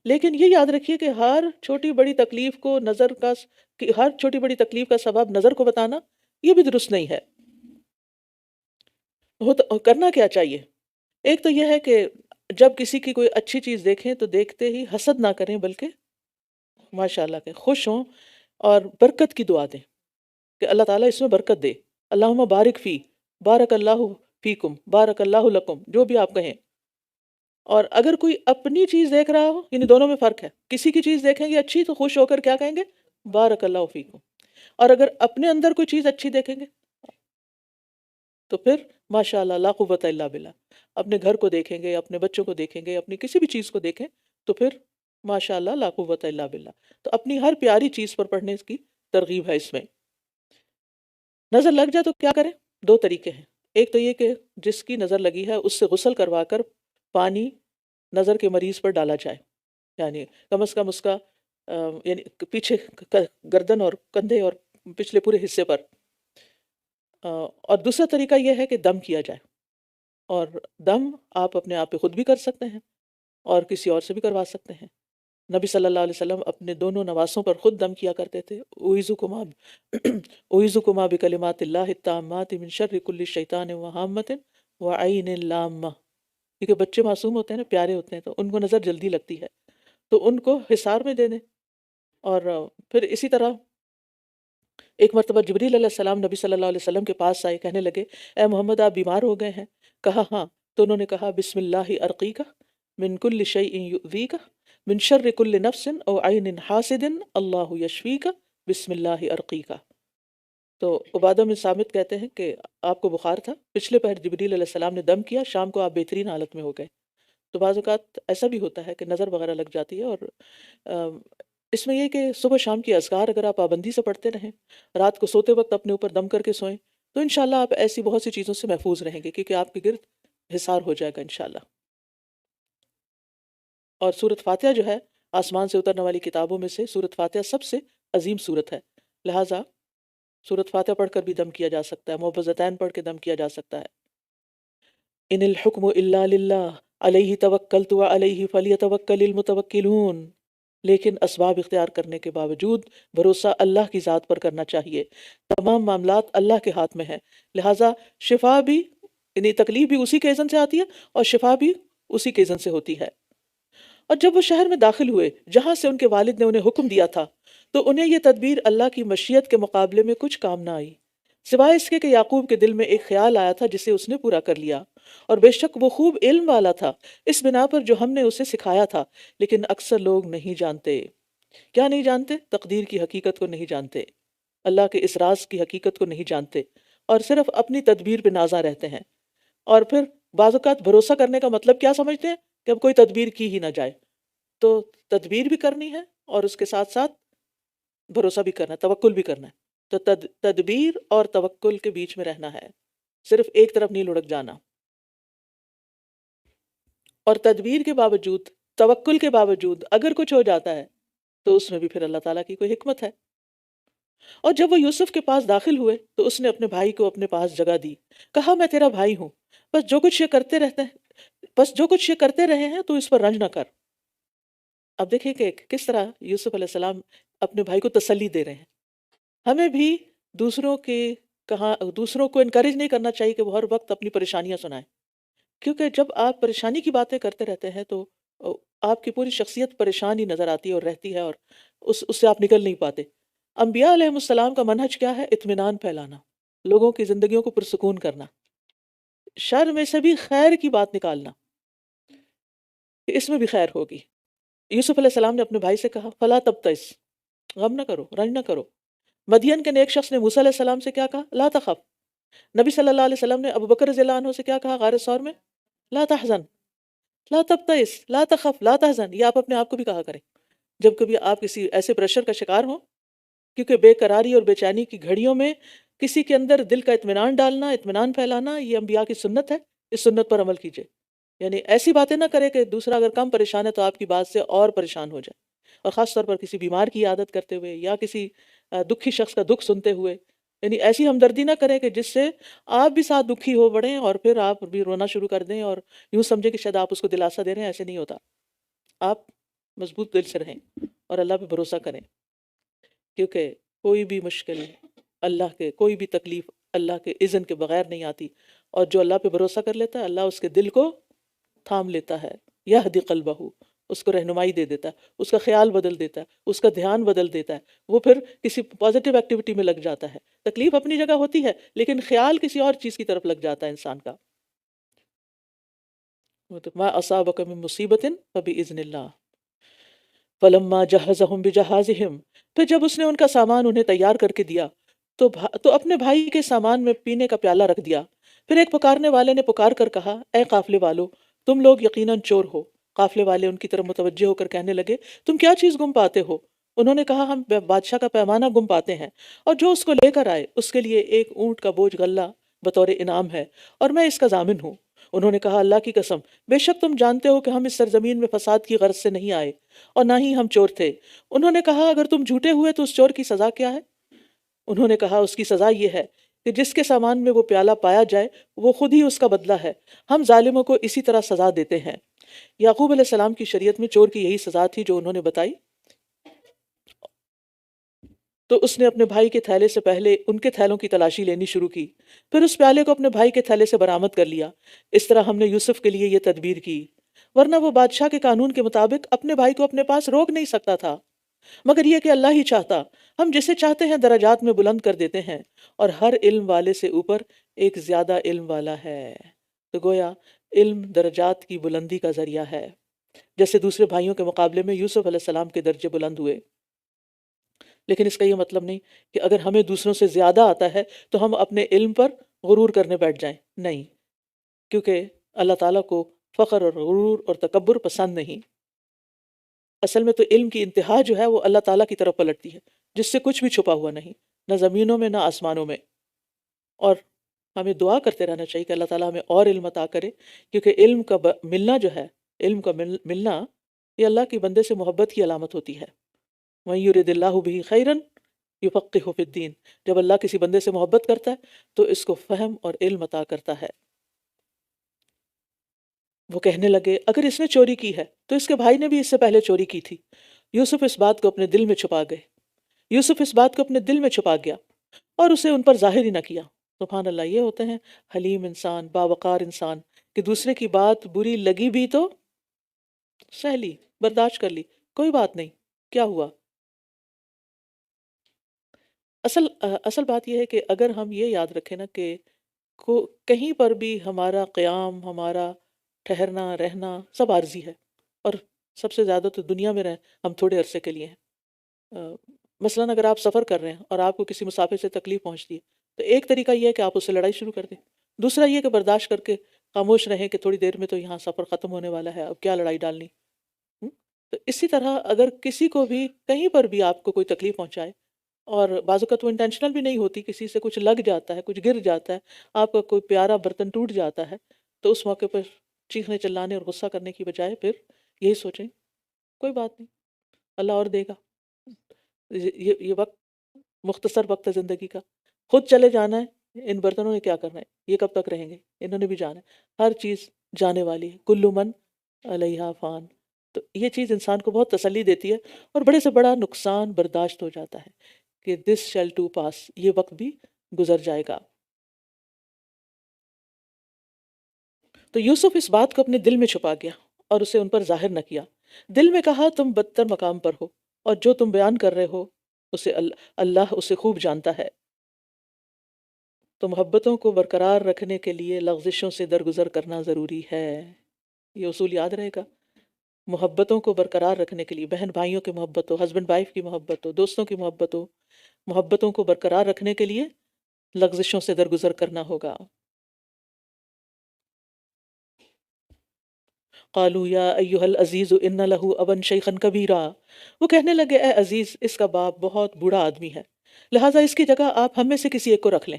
لیکن یہ یاد رکھیے کہ ہر چھوٹی بڑی تکلیف کو ہر چھوٹی بڑی تکلیف کا سبب نظر کو بتانا یہ بھی درست نہیں ہے۔ کرنا کیا چاہیے؟ ایک تو یہ ہے کہ جب کسی کی کوئی اچھی چیز دیکھیں تو دیکھتے ہی حسد نہ کریں، بلکہ ماشاءاللہ کہ خوش ہوں اور برکت کی دعا دیں کہ اللہ تعالیٰ اس میں برکت دے، اللہم بارک فی، بارک اللہ فیکم، بارک اللہ لکم، جو بھی آپ کہیں۔ اور اگر کوئی اپنی چیز دیکھ رہا ہو، یعنی دونوں میں فرق ہے، کسی کی چیز دیکھیں گے اچھی تو خوش ہو کر کیا کہیں گے؟ بارک اللہ فیکم۔ اور اگر اپنے اندر کوئی چیز اچھی دیکھیں گے تو پھر ماشاءاللہ لا قوت الا باللہ، اپنے گھر کو دیکھیں گے، اپنے بچوں کو دیکھیں گے، اپنی کسی بھی چیز کو دیکھیں تو پھر ماشاءاللہ لا قوت الا باللہ۔ تو اپنی ہر پیاری چیز پر پڑھنے کی ترغیب ہے اس میں۔ نظر لگ جائے تو کیا کریں؟ دو طریقے ہیں۔ ایک تو یہ کہ جس کی نظر لگی ہے اس سے غسل کروا کر پانی نظر کے مریض پر ڈالا جائے، یعنی کم از کم اس کا یعنی پیچھے گردن اور کندھے اور پچھلے پورے حصے پر۔ اور دوسرا طریقہ یہ ہے کہ دم کیا جائے، اور دم آپ اپنے آپ پہ خود بھی کر سکتے ہیں اور کسی اور سے بھی کروا سکتے ہیں۔ نبی صلی اللہ علیہ وسلم اپنے دونوں نواسوں پر خود دم کیا کرتے تھے۔ اعوذکما بکلمات اللہ التامات من شر کل شیطان وہامۃ وعین لامہ، کیونکہ بچے معصوم ہوتے ہیں نا، پیارے ہوتے ہیں، تو ان کو نظر جلدی لگتی ہے، تو ان کو حصار میں دے دیں۔ اور پھر اسی طرح ایک مرتبہ جبریل علیہ السلام نبی صلی اللہ علیہ وسلم کے پاس آئے، کہنے لگے اے محمد آپ بیمار ہو گئے ہیں؟ کہا ہاں، تو انہوں نے کہا بسم اللہ ارقیک من کل شیء یؤذیک من شر کل نفس او عین حاسد اللہ یشفیک بسم اللہ ارقیک۔ تو عبادہ بن صامت کہتے ہیں کہ آپ کو بخار تھا، پچھلے پہر جبریل علیہ السلام نے دم کیا، شام کو آپ بہترین حالت میں ہو گئے۔ تو بعض اوقات ایسا بھی ہوتا ہے کہ نظر وغیرہ لگ جاتی ہے، اور اس میں یہ کہ صبح شام کی اذکار اگر آپ پابندی سے پڑھتے رہیں، رات کو سوتے وقت اپنے اوپر دم کر کے سوئیں، تو انشاءاللہ آپ ایسی بہت سی چیزوں سے محفوظ رہیں گے، کیونکہ آپ کے گرد حصار ہو جائے گا انشاءاللہ۔ اور سورۃ فاتحہ جو ہے آسمان سے اترنے والی کتابوں میں سے سورۃ فاتحہ سب سے عظیم سورت ہے، لہٰذا سورۃ فاتحہ پڑھ کر بھی دم کیا جا سکتا ہے، معوذتین پڑھ کے دم کیا جا سکتا ہے۔ ان الحکم الا للہ علیہ توکلت وعلیہ فلیتوکل المتوکلون، لیکن اسباب اختیار کرنے کے باوجود بھروسہ اللہ کی ذات پر کرنا چاہیے۔ تمام معاملات اللہ کے ہاتھ میں ہیں، لہٰذا شفا بھی یعنی تکلیف بھی اسی کے اذن سے آتی ہے اور شفا بھی اسی کے اذن سے ہوتی ہے۔ اور جب وہ شہر میں داخل ہوئے جہاں سے ان کے والد نے انہیں حکم دیا تھا، تو انہیں یہ تدبیر اللہ کی مشیت کے مقابلے میں کچھ کام نہ آئی، سوائے اس کے کہ یعقوب کے دل میں ایک خیال آیا تھا جسے اس نے پورا کر لیا، اور بے شک وہ خوب علم والا تھا اس بنا پر جو ہم نے اسے سکھایا تھا، لیکن اکثر لوگ نہیں جانتے۔ کیا نہیں جانتے؟ تقدیر کی حقیقت کو نہیں جانتے، اللہ کے اس راز کی حقیقت کو نہیں جانتے، اور صرف اپنی تدبیر پہ نازاں رہتے ہیں۔ اور پھر بعض اوقات بھروسہ کرنے کا مطلب کیا سمجھتے ہیں؟ کہ اب کوئی تدبیر کی ہی نہ جائے، تو تدبیر بھی کرنی ہے اور اس کے ساتھ ساتھ بھروسہ بھی کرنا ہے، توکل بھی کرنا ہے۔ تو تدبیر اور توکل کے بیچ میں رہنا ہے، صرف ایک طرف نہیں لڑک جانا۔ اور تدبیر کے باوجود، توکل کے باوجود اگر کچھ ہو جاتا ہے تو اس میں بھی پھر اللہ تعالیٰ کی کوئی حکمت ہے۔ اور جب وہ یوسف کے پاس داخل ہوئے تو اس نے اپنے بھائی کو اپنے پاس جگہ دی، کہا میں تیرا بھائی ہوں، بس جو کچھ یہ کرتے رہے ہیں تو اس پر رنج نہ کر۔ اب دیکھیں کہ کس طرح یوسف علیہ السلام اپنے بھائی کو تسلی دے رہے ہیں۔ ہمیں بھی دوسروں کو انکریج نہیں کرنا چاہیے کہ وہ ہر وقت اپنی پریشانیاں سنائیں، کیونکہ جب آپ پریشانی کی باتیں کرتے رہتے ہیں تو آپ کی پوری شخصیت پریشان ہی نظر آتی ہے اور رہتی ہے، اور اس سے آپ نکل نہیں پاتے۔ انبیاء علیہ السلام کا منہج کیا ہے؟ اطمینان پھیلانا، لوگوں کی زندگیوں کو پرسکون کرنا، شر میں سے بھی خیر کی بات نکالنا کہ اس میں بھی خیر ہوگی۔ یوسف علیہ السلام نے اپنے بھائی سے کہا فلا تبتئس، غم نہ کرو، رنج نہ کرو۔ مدین کے نیک شخص نے موسیٰ علیہ السلام سے کیا کہا؟ لا تخف۔ نبی صلی اللہ علیہ وسلم نے ابو بکر رضی اللہ عنہ سے کیا کہا غار ثور میں؟ لا تحزن، لا تبتئس، لا تخف، لا تحزن۔ یہ آپ اپنے آپ کو بھی کہا کریں جب کبھی آپ کسی ایسے پریشر کا شکار ہوں، کیونکہ بے قراری اور بے چینی کی گھڑیوں میں کسی کے اندر دل کا اطمینان ڈالنا، اطمینان پھیلانا، یہ انبیاء کی سنت ہے۔ اس سنت پر عمل کیجئے، یعنی ایسی باتیں نہ کرے کہ دوسرا اگر کم پریشان ہے تو آپ کی بات سے اور پریشان ہو جائے، اور خاص طور پر کسی بیمار کی عادت کرتے ہوئے یا کسی دکھی شخص کا دکھ سنتے ہوئے، یعنی ایسی ہمدردی نہ کریں کہ جس سے آپ بھی ساتھ دکھی ہو پڑیں اور پھر آپ بھی رونا شروع کر دیں اور یوں سمجھے کہ شاید آپ اس کو دلاسا دے رہے ہیں۔ ایسے نہیں ہوتا۔ آپ مضبوط دل سے رہیں اور اللہ پہ بھروسہ کریں، کیونکہ کوئی بھی مشکل اللہ کے، کوئی بھی تکلیف اللہ کے اذن کے بغیر نہیں آتی، اور جو اللہ پہ بھروسہ کر لیتا ہے اللہ اس کے دل کو تھام لیتا ہے، یہدی قلبہ، اس کو رہنمائی دے دیتا ہے، اس کا خیال بدل دیتا ہے، اس کا دھیان بدل دیتا ہے، وہ پھر کسی پازیٹیو ایکٹیویٹی میں لگ جاتا ہے۔ تکلیف اپنی جگہ ہوتی ہے لیکن خیال کسی اور چیز کی طرف لگ جاتا ہے انسان کا۔ ما اصابک من مصیبت فباذن اللہ فلما جہزہم بجہازہم، پھر جب اس نے ان کا سامان انہیں تیار کر کے دیا تو اپنے بھائی کے سامان میں پینے کا پیالہ رکھ دیا۔ پھر ایک پکارنے والے نے پکار کر کہا اے قافلے والو، تم لوگ یقیناً چور ہو۔ قافلے والے ان کی طرف متوجہ ہو کر کہنے لگے تم کیا چیز گم پاتے ہو؟ انہوں نے کہا ہم بادشاہ کا پیمانہ گم پاتے ہیں، اور جو اس کو لے کر آئے اس کے لیے ایک اونٹ کا بوجھ غلہ بطور انعام ہے، اور میں اس کا ضامن ہوں۔ انہوں نے کہا اللہ کی قسم، بے شک تم جانتے ہو کہ ہم اس سرزمین میں فساد کی غرض سے نہیں آئے، اور نہ ہی ہم چور تھے۔ انہوں نے کہا اگر تم جھوٹے ہوئے تو اس چور کی سزا کیا ہے؟ انہوں نے کہا اس کی سزا یہ ہے کہ جس کے سامان میں وہ پیالہ پایا جائے وہ خود ہی اس کا بدلہ ہے، ہم ظالموں کو اسی طرح سزا دیتے ہیں۔ یعقوب علیہ السلام کی شریعت میں چور کی یہی سزا تھی جو انہوں نے بتائی۔ تو اس نے اپنے بھائی کے تھیلے سے پہلے ان کے تھیلوں کی تلاشی لینی شروع کی، پھر اس پیالے کو اپنے بھائی کے تھیلے سے برآمد کر لیا۔ اس طرح ہم نے یوسف کے لیے یہ تدبیر کی، ورنہ وہ بادشاہ کے قانون کے مطابق اپنے بھائی کو اپنے پاس روک نہیں سکتا تھا، مگر یہ کہ اللہ ہی چاہتا، ہم جسے چاہتے ہیں درجات میں بلند کر دیتے ہیں، اور ہر علم والے سے اوپر ایک زیادہ علم والا ہے۔ تو گویا علم درجات کی بلندی کا ذریعہ ہے، جیسے دوسرے بھائیوں کے مقابلے میں یوسف علیہ السلام کے درجے بلند ہوئے۔ لیکن اس کا یہ مطلب نہیں کہ اگر ہمیں دوسروں سے زیادہ آتا ہے تو ہم اپنے علم پر غرور کرنے بیٹھ جائیں، نہیں، کیونکہ اللہ تعالیٰ کو فخر اور غرور اور تکبر پسند نہیں۔ اصل میں تو علم کی انتہا جو ہے وہ اللہ تعالیٰ کی طرف پلٹتی ہے، جس سے کچھ بھی چھپا ہوا نہیں، نہ زمینوں میں نہ آسمانوں میں۔ اور ہمیں دعا کرتے رہنا چاہیے کہ اللہ تعالیٰ ہمیں اور علم عطا کرے، کیونکہ علم کا ملنا جو ہے، علم کا ملنا یہ اللہ کی بندے سے محبت کی علامت ہوتی ہے۔ وَمَن يُرِدِ اللَّهُ بِهِ خَيْرًا يُفَقِّهُ فِي الدِّينِ، جب اللہ کسی بندے سے محبت کرتا ہے تو اس کو فہم اور علم عطا کرتا ہے۔ وہ کہنے لگے اگر اس نے چوری کی ہے تو اس کے بھائی نے بھی اس سے پہلے چوری کی تھی۔ یوسف اس بات کو اپنے دل میں چھپا گئے، یوسف اس بات کو اپنے دل میں چھپا گیا اور اسے ان پر ظاہر ہی نہ کیا۔ سبحان اللہ، یہ ہوتے ہیں حلیم انسان، باوقار انسان، کہ دوسرے کی بات بری لگی بھی تو سہ لی، برداشت کر لی، کوئی بات نہیں، کیا ہوا۔ اصل بات یہ ہے کہ اگر ہم یہ یاد رکھیں نا کہ کہیں پر بھی ہمارا قیام، ہمارا ٹھہرنا، رہنا سب عارضی ہے، اور سب سے زیادہ تو دنیا میں ہم تھوڑے عرصے کے لیے ہیں۔ مثلاً اگر آپ سفر کر رہے ہیں اور آپ کو کسی مسافر سے تکلیف پہنچتی ہے تو ایک طریقہ یہ ہے کہ آپ اس سے لڑائی شروع کر دیں، دوسرا یہ کہ برداشت کر کے خاموش رہیں کہ تھوڑی دیر میں تو یہاں سفر ختم ہونے والا ہے، اب کیا لڑائی ڈالنی۔ تو اسی طرح اگر کسی کو بھی کہیں پر بھی آپ کو کوئی تکلیف پہنچائے، اور بعض اوقات وہ انٹینشنل بھی نہیں ہوتی، کسی سے کچھ لگ جاتا ہے، کچھ گر جاتا ہے، آپ کا کوئی پیارا برتن ٹوٹ جاتا ہے، تو اس موقع پر چیخنے چلانے اور غصہ کرنے کی بجائے پھر یہی سوچیں کوئی بات نہیں، اللہ اور دے گا۔ یہ وقت مختصر وقت ہے زندگی کا، خود چلے جانا ہے، ان برتنوں نے کیا کرنا ہے، یہ کب تک رہیں گے، انہوں نے بھی جانا ہے، ہر چیز جانے والی ہے، کل من علیہا فان۔ تو یہ چیز انسان کو بہت تسلی دیتی ہے، اور بڑے سے بڑا نقصان برداشت ہو جاتا ہے کہ دس شیل ٹو پاس، یہ وقت بھی گزر جائے گا۔ تو یوسف اس بات کو اپنے دل میں چھپا گیا اور اسے ان پر ظاہر نہ کیا۔ دل میں کہا تم بدتر مقام پر ہو، اور جو تم بیان کر رہے ہو اسے اللہ اسے خوب جانتا ہے۔ تو محبتوں کو برقرار رکھنے کے لیے لغزشوں سے درگزر کرنا ضروری ہے۔ یہ اصول یاد رہے گا۔ محبتوں کو برقرار رکھنے کے لیے، بہن بھائیوں کی محبت ہو، ہسبینڈ وائف کی محبت ہو، دوستوں کی محبت ہو، محبتوں کو برقرار رکھنے کے لیے لغزشوں سے درگزر کرنا ہوگا۔ قالوا یا ایھا العزیز ان لہ ابا شیخا کبیرا، وہ کہنے لگے اے عزیز، اس کا باپ بہت بوڑھا آدمی ہے، لہٰذا اس کی جگہ آپ ہم میں سے کسی ایک کو رکھ لیں،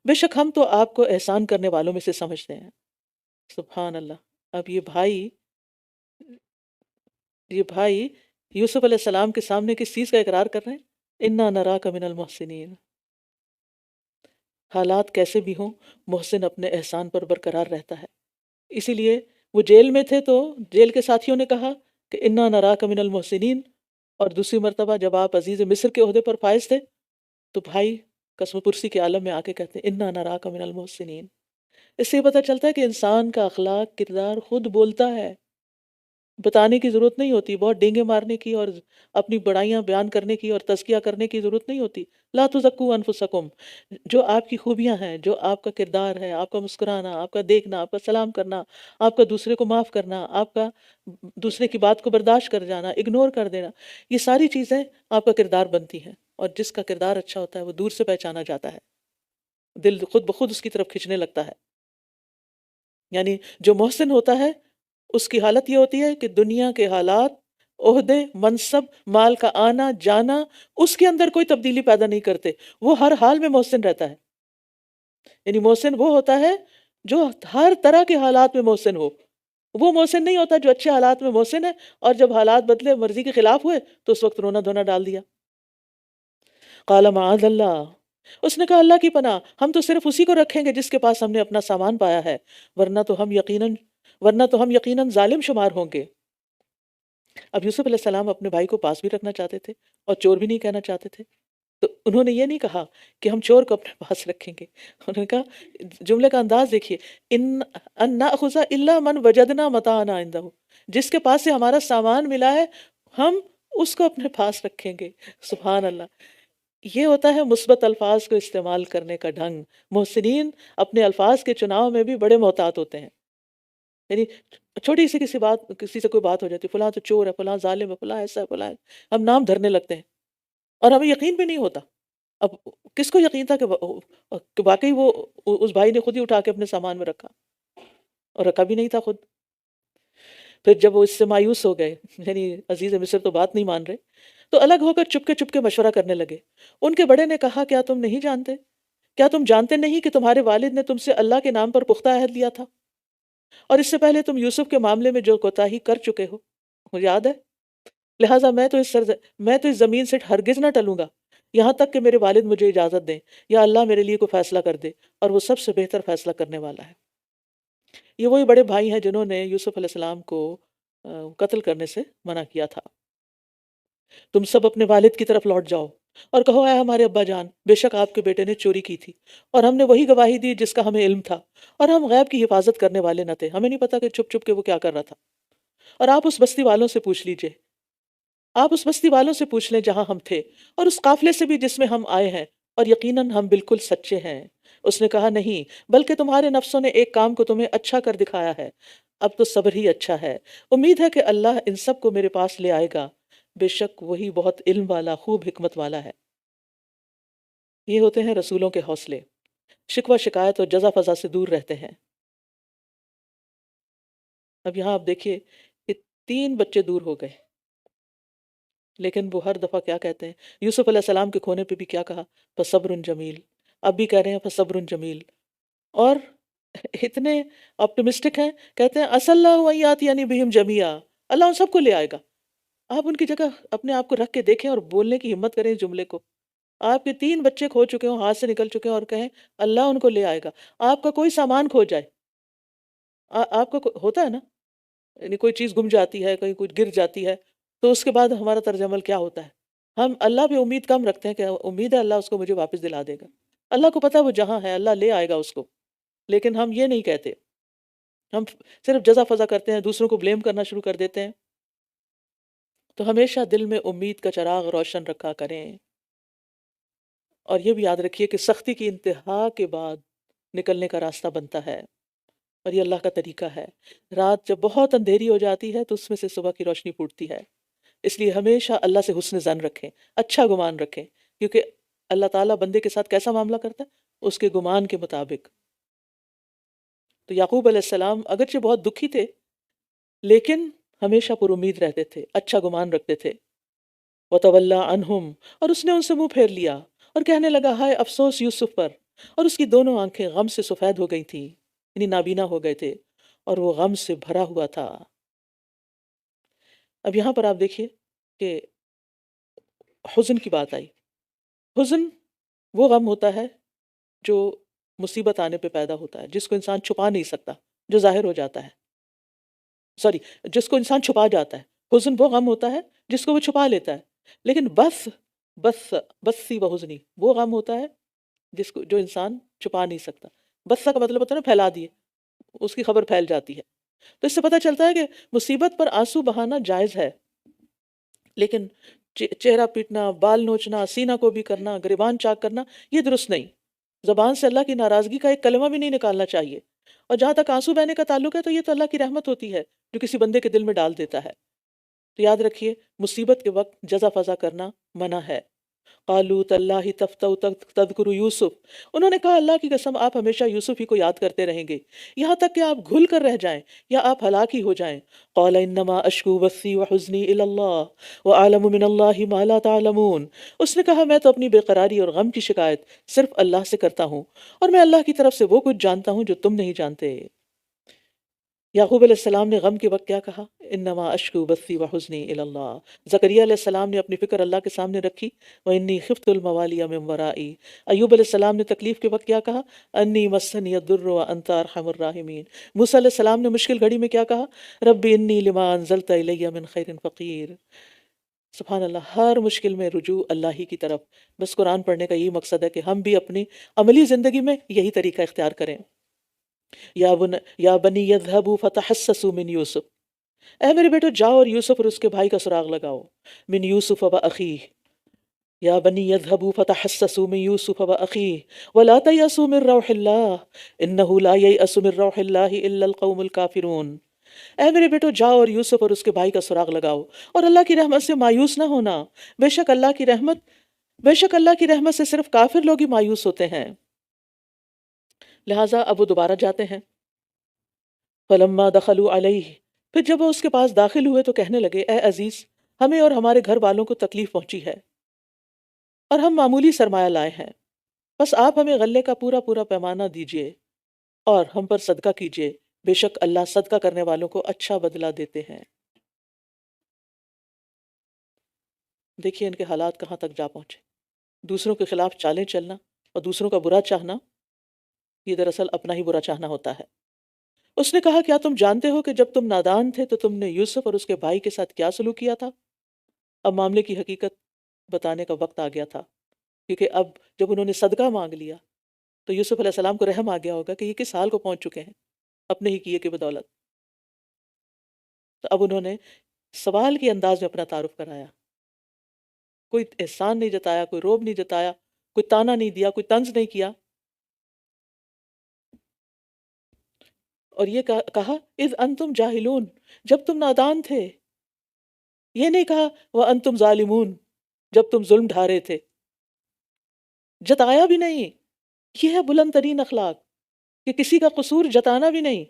بے شک ہم تو آپ کو احسان کرنے والوں میں سے سمجھتے ہیں۔ سبحان اللہ۔ اب یہ بھائی یوسف علیہ السلام کے سامنے کس چیز کا اقرار کر رہے ہیں؟ انا نراک من المحسنین۔ حالات کیسے بھی ہوں، محسن اپنے احسان پر برقرار رہتا ہے۔ اسی لیے وہ جیل میں تھے تو جیل کے ساتھیوں نے کہا کہ انا نراک من المحسنین، اور دوسری مرتبہ جب آپ عزیز مصر کے عہدے پر فائز تھے تو بھائی قسم پرسی کے عالم میں آ کے کہتے ہیں انا نراک من المحسنین۔ اس سے یہ پتہ چلتا ہے کہ انسان کا اخلاق کردار خود بولتا ہے، بتانے کی ضرورت نہیں ہوتی، بہت ڈینگے مارنے کی اور اپنی بڑائیاں بیان کرنے کی اور تزکیہ کرنے کی ضرورت نہیں ہوتی۔ لا تزکوا انفسکم، جو آپ کی خوبیاں ہیں، جو آپ کا کردار ہے، آپ کا مسکرانا، آپ کا دیکھنا، آپ کا سلام کرنا، آپ کا دوسرے کو معاف کرنا، آپ کا دوسرے کی بات کو برداشت کر جانا، اگنور کر دینا، یہ ساری چیزیں آپ کا کردار بنتی ہیں، اور جس کا کردار اچھا ہوتا ہے وہ دور سے پہچانا جاتا ہے، دل خود بخود اس کی طرف کھنچنے لگتا ہے۔ یعنی جو محسن ہوتا ہے اس کی حالت یہ ہوتی ہے کہ دنیا کے حالات، عہدے، منصب، مال کا آنا جانا اس کے اندر کوئی تبدیلی پیدا نہیں کرتے، وہ ہر حال میں محسن رہتا ہے۔ یعنی محسن وہ ہوتا ہے جو ہر طرح کے حالات میں محسن ہو۔ وہ محسن نہیں ہوتا جو اچھے حالات میں محسن ہے اور جب حالات بدلے، مرضی کے خلاف ہوئے تو اس وقت رونا دھونا ڈال دیا۔ قال معاذ اللہ، اس نے کہا اللہ کی پناہ، ہم تو صرف اسی کو رکھیں گے جس کے پاس ہم نے اپنا سامان پایا ہے، ورنہ تو ہم یقیناً ظالم شمار ہوں گے۔ اب یوسف علیہ السلام اپنے بھائی کو پاس بھی رکھنا چاہتے تھے اور چور بھی نہیں کہنا چاہتے تھے، تو انہوں نے یہ نہیں کہا کہ ہم چور کو اپنے پاس رکھیں گے، انہوں نے کہا، جملے کا انداز دیکھیے، ان ناخذ الا من وجدنا متاعنا عنده، جس کے پاس سے ہمارا سامان ملا ہے ہم اس کو اپنے پاس رکھیں گے۔ سبحان اللہ۔ یہ ہوتا ہے مثبت الفاظ کو استعمال کرنے کا ڈھنگ۔ محسنین اپنے الفاظ کے چناؤ میں بھی بڑے محتاط ہوتے ہیں۔ یعنی چھوٹی سی کسی سے کوئی بات ہو جاتی ہے، فلاں تو چور ہے، فلاں ظالم ہے، فلاں ایسا ہے، فلاں ہے، ہم نام دھرنے لگتے ہیں اور ہمیں یقین بھی نہیں ہوتا۔ اب کس کو یقین تھا کہ واقعی وہ اس بھائی نے خود ہی اٹھا کے اپنے سامان میں رکھا، اور رکھا بھی نہیں تھا خود۔ پھر جب وہ اس سے مایوس ہو گئے، یعنی عزیز مصر تو بات نہیں مان رہے، تو الگ ہو کر چپ کے مشورہ کرنے لگے۔ ان کے بڑے نے کہا کیا تم نہیں جانتے، کیا تم جانتے نہیں کہ تمہارے والد نے تم سے اللہ کے نام پر پختہ عہد لیا تھا، اور اس سے پہلے تم یوسف کے معاملے میں جو کوتاہی کر چکے ہو مجھے یاد ہے، لہٰذا میں تو اس زمین سے ہرگز نہ ٹلوں گا یہاں تک کہ میرے والد مجھے اجازت دیں یا اللہ میرے لیے کوئی فیصلہ کر دے، اور وہ سب سے بہتر فیصلہ کرنے والا ہے۔ یہ وہی بڑے بھائی ہیں جنہوں نے یوسف علیہ السلام کو قتل کرنے سے منع کیا تھا۔ تم سب اپنے والد کی طرف لوٹ جاؤ اور کہو اے ہمارے ابا جان، بے شک آپ کے بیٹے نے چوری کی تھی اور ہم نے وہی گواہی دی جس کا ہمیں علم تھا، اور ہم غیب کی حفاظت کرنے والے نہ تھے، ہمیں نہیں پتا کہ چھپ کے وہ کیا کر رہا تھا، اور آپ اس بستی والوں سے پوچھ لیجئے، آپ اس بستی والوں سے پوچھ لیں جہاں ہم تھے، اور اس قافلے سے بھی جس میں ہم آئے ہیں، اور یقیناً ہم بالکل سچے ہیں۔ اس نے کہا نہیں، بلکہ تمہارے نفسوں نے ایک کام کو تمہیں اچھا کر دکھایا ہے، اب تو صبر ہی اچھا ہے، امید ہے کہ اللہ ان سب کو میرے پاس لے آئے گا، بے شک وہی بہت علم والا، خوب حکمت والا ہے۔ یہ ہوتے ہیں رسولوں کے حوصلے، شکوہ شکایت اور جزا فضا سے دور رہتے ہیں۔ اب یہاں آپ دیکھیے کہ 3 بچے دور ہو گئے، لیکن وہ ہر دفعہ کیا کہتے ہیں؟ یوسف علیہ السلام کے کھونے پہ بھی کیا کہا؟ فصبر جمیل، اب بھی کہہ رہے ہیں فصبر جمیل، اور اتنے آپٹمسٹک ہیں، کہتے ہیں اصل اللہ ویات یعنی بہم جميعا، اللہ ان سب کو لے آئے گا۔ آپ ان کی جگہ اپنے آپ کو رکھ کے دیکھیں اور بولنے کی ہمت کریں اس جملے کو۔ آپ کے 3 بچے کھو چکے ہوں، ہاتھ سے نکل چکے ہیں، اور کہیں اللہ ان کو لے آئے گا۔ آپ کا کوئی سامان کھو جائے، آپ کا ہوتا ہے نا، یعنی کوئی چیز گم جاتی ہے، کہیں کچھ گر جاتی ہے، تو اس کے بعد ہمارا طرز عمل کیا ہوتا ہے؟ ہم اللہ پہ امید کم رکھتے ہیں کہ امید ہے اللہ اس کو مجھے واپس دلا دے گا۔ اللہ کو پتہ ہے وہ جہاں ہے اللہ لے آئے گا اس کو، لیکن ہم یہ نہیں کہتے۔ ہم صرف جزا فضا کرتے ہیں، دوسروں کو بلیم کرنا شروع کر دیتے ہیں۔ تو ہمیشہ دل میں امید کا چراغ روشن رکھا کریں، اور یہ بھی یاد رکھیے کہ سختی کی انتہا کے بعد نکلنے کا راستہ بنتا ہے، اور یہ اللہ کا طریقہ ہے۔ رات جب بہت اندھیری ہو جاتی ہے تو اس میں سے صبح کی روشنی پھوٹتی ہے۔ اس لیے ہمیشہ اللہ سے حسن ظن رکھیں، اچھا گمان رکھیں، کیونکہ اللہ تعالیٰ بندے کے ساتھ کیسا معاملہ کرتا ہے؟ اس کے گمان کے مطابق۔ تو یعقوب علیہ السلام اگرچہ بہت دکھی تھے، لیکن ہمیشہ پر امید رہتے تھے، اچھا گمان رکھتے تھے۔ وَتَوَلَّى عَنْهُمْ، اور اس نے ان سے منہ پھیر لیا اور کہنے لگا ہائے افسوس یوسف پر، اور اس کی دونوں آنکھیں غم سے سفید ہو گئی تھیں، یعنی نابینا ہو گئے تھے، اور وہ غم سے بھرا ہوا تھا۔ اب یہاں پر آپ دیکھیے کہ حزن کی بات آئی۔ حزن وہ غم ہوتا ہے جو مصیبت آنے پہ پیدا ہوتا ہے، جس کو انسان چھپا نہیں سکتا، جو ظاہر ہو جاتا ہے، سوری، جس کو انسان چھپا جاتا ہے۔ حزن وہ غم ہوتا ہے جس کو وہ چھپا لیتا ہے، لیکن بسی و حزنی وہ غم ہوتا ہے جو انسان چھپا نہیں سکتا۔ بسا کا مطلب ہوتا ہے نا پھیلا دیے، اس کی خبر پھیل جاتی ہے۔ تو اس سے پتہ چلتا ہے کہ مصیبت پر آنسو بہانا جائز ہے، لیکن چہرہ پیٹنا، بال نوچنا، سینہ کو بھی کرنا، گریبان چاک کرنا، یہ درست نہیں۔ زبان سے اللہ کی ناراضگی کا ایک کلمہ بھی نہیں نکالنا چاہیے۔ اور جہاں تک آنسو بہنے کا تعلق ہے تو یہ تو اللہ کی رحمت ہوتی ہے جو کسی بندے کے دل میں ڈال دیتا ہے۔ تو یاد رکھیے مصیبت کے وقت جزا فضا کرنا منع ہے۔ قالوا تاللہ تفتؤ تذکر یوسف، انہوں نے کہا اللہ کی قسم آپ ہمیشہ یوسف ہی کو یاد کرتے رہیں گے، یہاں تک کہ آپ گھل کر رہ جائیں یا آپ ہلاک ہی ہو جائیں۔ قال انما اشکو بثی وحزنی الی اللہ واعلم من اللہ ما لا تعلمون، اس نے کہا میں تو اپنی بے قراری اور غم کی شکایت صرف اللہ سے کرتا ہوں، اور میں اللہ کی طرف سے وہ کچھ جانتا ہوں جو تم نہیں جانتے۔ یعقوب علیہ السلام نے غم کے وقت کیا کہا؟ انما اشکو بثی وحزنی الی اللہ۔ زکریا علیہ السلام نے اپنی فکر اللہ کے سامنے رکھی، وانی خفت الموالی من ورائی۔ ایوب علیہ السلام نے تکلیف کے وقت کیا کہا؟ انی مسنی الضر وانت ارحم الراحمین۔ موسیٰ علیہ السلام نے مشکل گھڑی میں کیا کہا؟ ربی انی لما انزلت الی من خیر فقیر۔ سبحان اللہ، ہر مشکل میں رجوع اللہ ہی کی طرف۔ بس قرآن پڑھنے کا یہی مقصد ہے کہ ہم بھی اپنی عملی زندگی میں یہی طریقہ اختیار کریں۔ یا بنی یذہبوا فتحسسوا من یوسف، اے میرے بیٹو جاؤ اور یوسف اور اس کے بھائی کا سراغ لگاؤ۔ من یوسف و اخیہ، یا بنی یذہبوا فتحسسوا من یوسف و اخیہ ولا تیأسوا من روح اللہ انہ لا ییأس من روح اللہ الا القوم الکافرون۔ اے میرے بیٹو جاؤ اور یوسف اور اس کے بھائی کا سراغ لگاؤ، اور اللہ کی رحمت سے مایوس نہ ہونا، بے شک اللہ کی رحمت سے صرف کافر لوگ ہی مایوس ہوتے ہیں۔ لہٰذا اب وہ دوبارہ جاتے ہیں۔ فلما دخلوا علیہ، پھر جب وہ اس کے پاس داخل ہوئے تو کہنے لگے اے عزیز، ہمیں اور ہمارے گھر والوں کو تکلیف پہنچی ہے اور ہم معمولی سرمایہ لائے ہیں، بس آپ ہمیں غلے کا پورا پورا پیمانہ دیجئے اور ہم پر صدقہ کیجئے، بے شک اللہ صدقہ کرنے والوں کو اچھا بدلہ دیتے ہیں۔ دیکھیے ان کے حالات کہاں تک جا پہنچے۔ دوسروں کے خلاف چالیں چلنا اور دوسروں کا برا چاہنا، یہ دراصل اپنا ہی برا چاہنا ہوتا ہے۔ اس نے کہا کیا تم جانتے ہو کہ جب تم نادان تھے تو تم نے یوسف اور اس کے بھائی کے ساتھ کیا سلوک کیا تھا؟ اب معاملے کی حقیقت بتانے کا وقت آ گیا تھا، کیونکہ اب جب انہوں نے صدقہ مانگ لیا تو یوسف علیہ السلام کو رحم آ گیا ہوگا کہ یہ کس حال کو پہنچ چکے ہیں اپنے ہی کیے کی بدولت۔ تو اب انہوں نے سوال کے انداز میں اپنا تعارف کرایا، کوئی احسان نہیں جتایا، کوئی روب نہیں جتایا، کوئی تانا نہیں دیا، کوئی طنز نہیں کیا، اور یہ کہا اذ انتم جاہلون، جب تم نادان تھے۔ یہ نہیں کہا وانتم ظالمون، جب تم ظلم ڈھا رہے تھے، جتایا بھی نہیں۔ یہ ہے بلند ترین اخلاق کہ کسی کا قصور جتانا بھی نہیں۔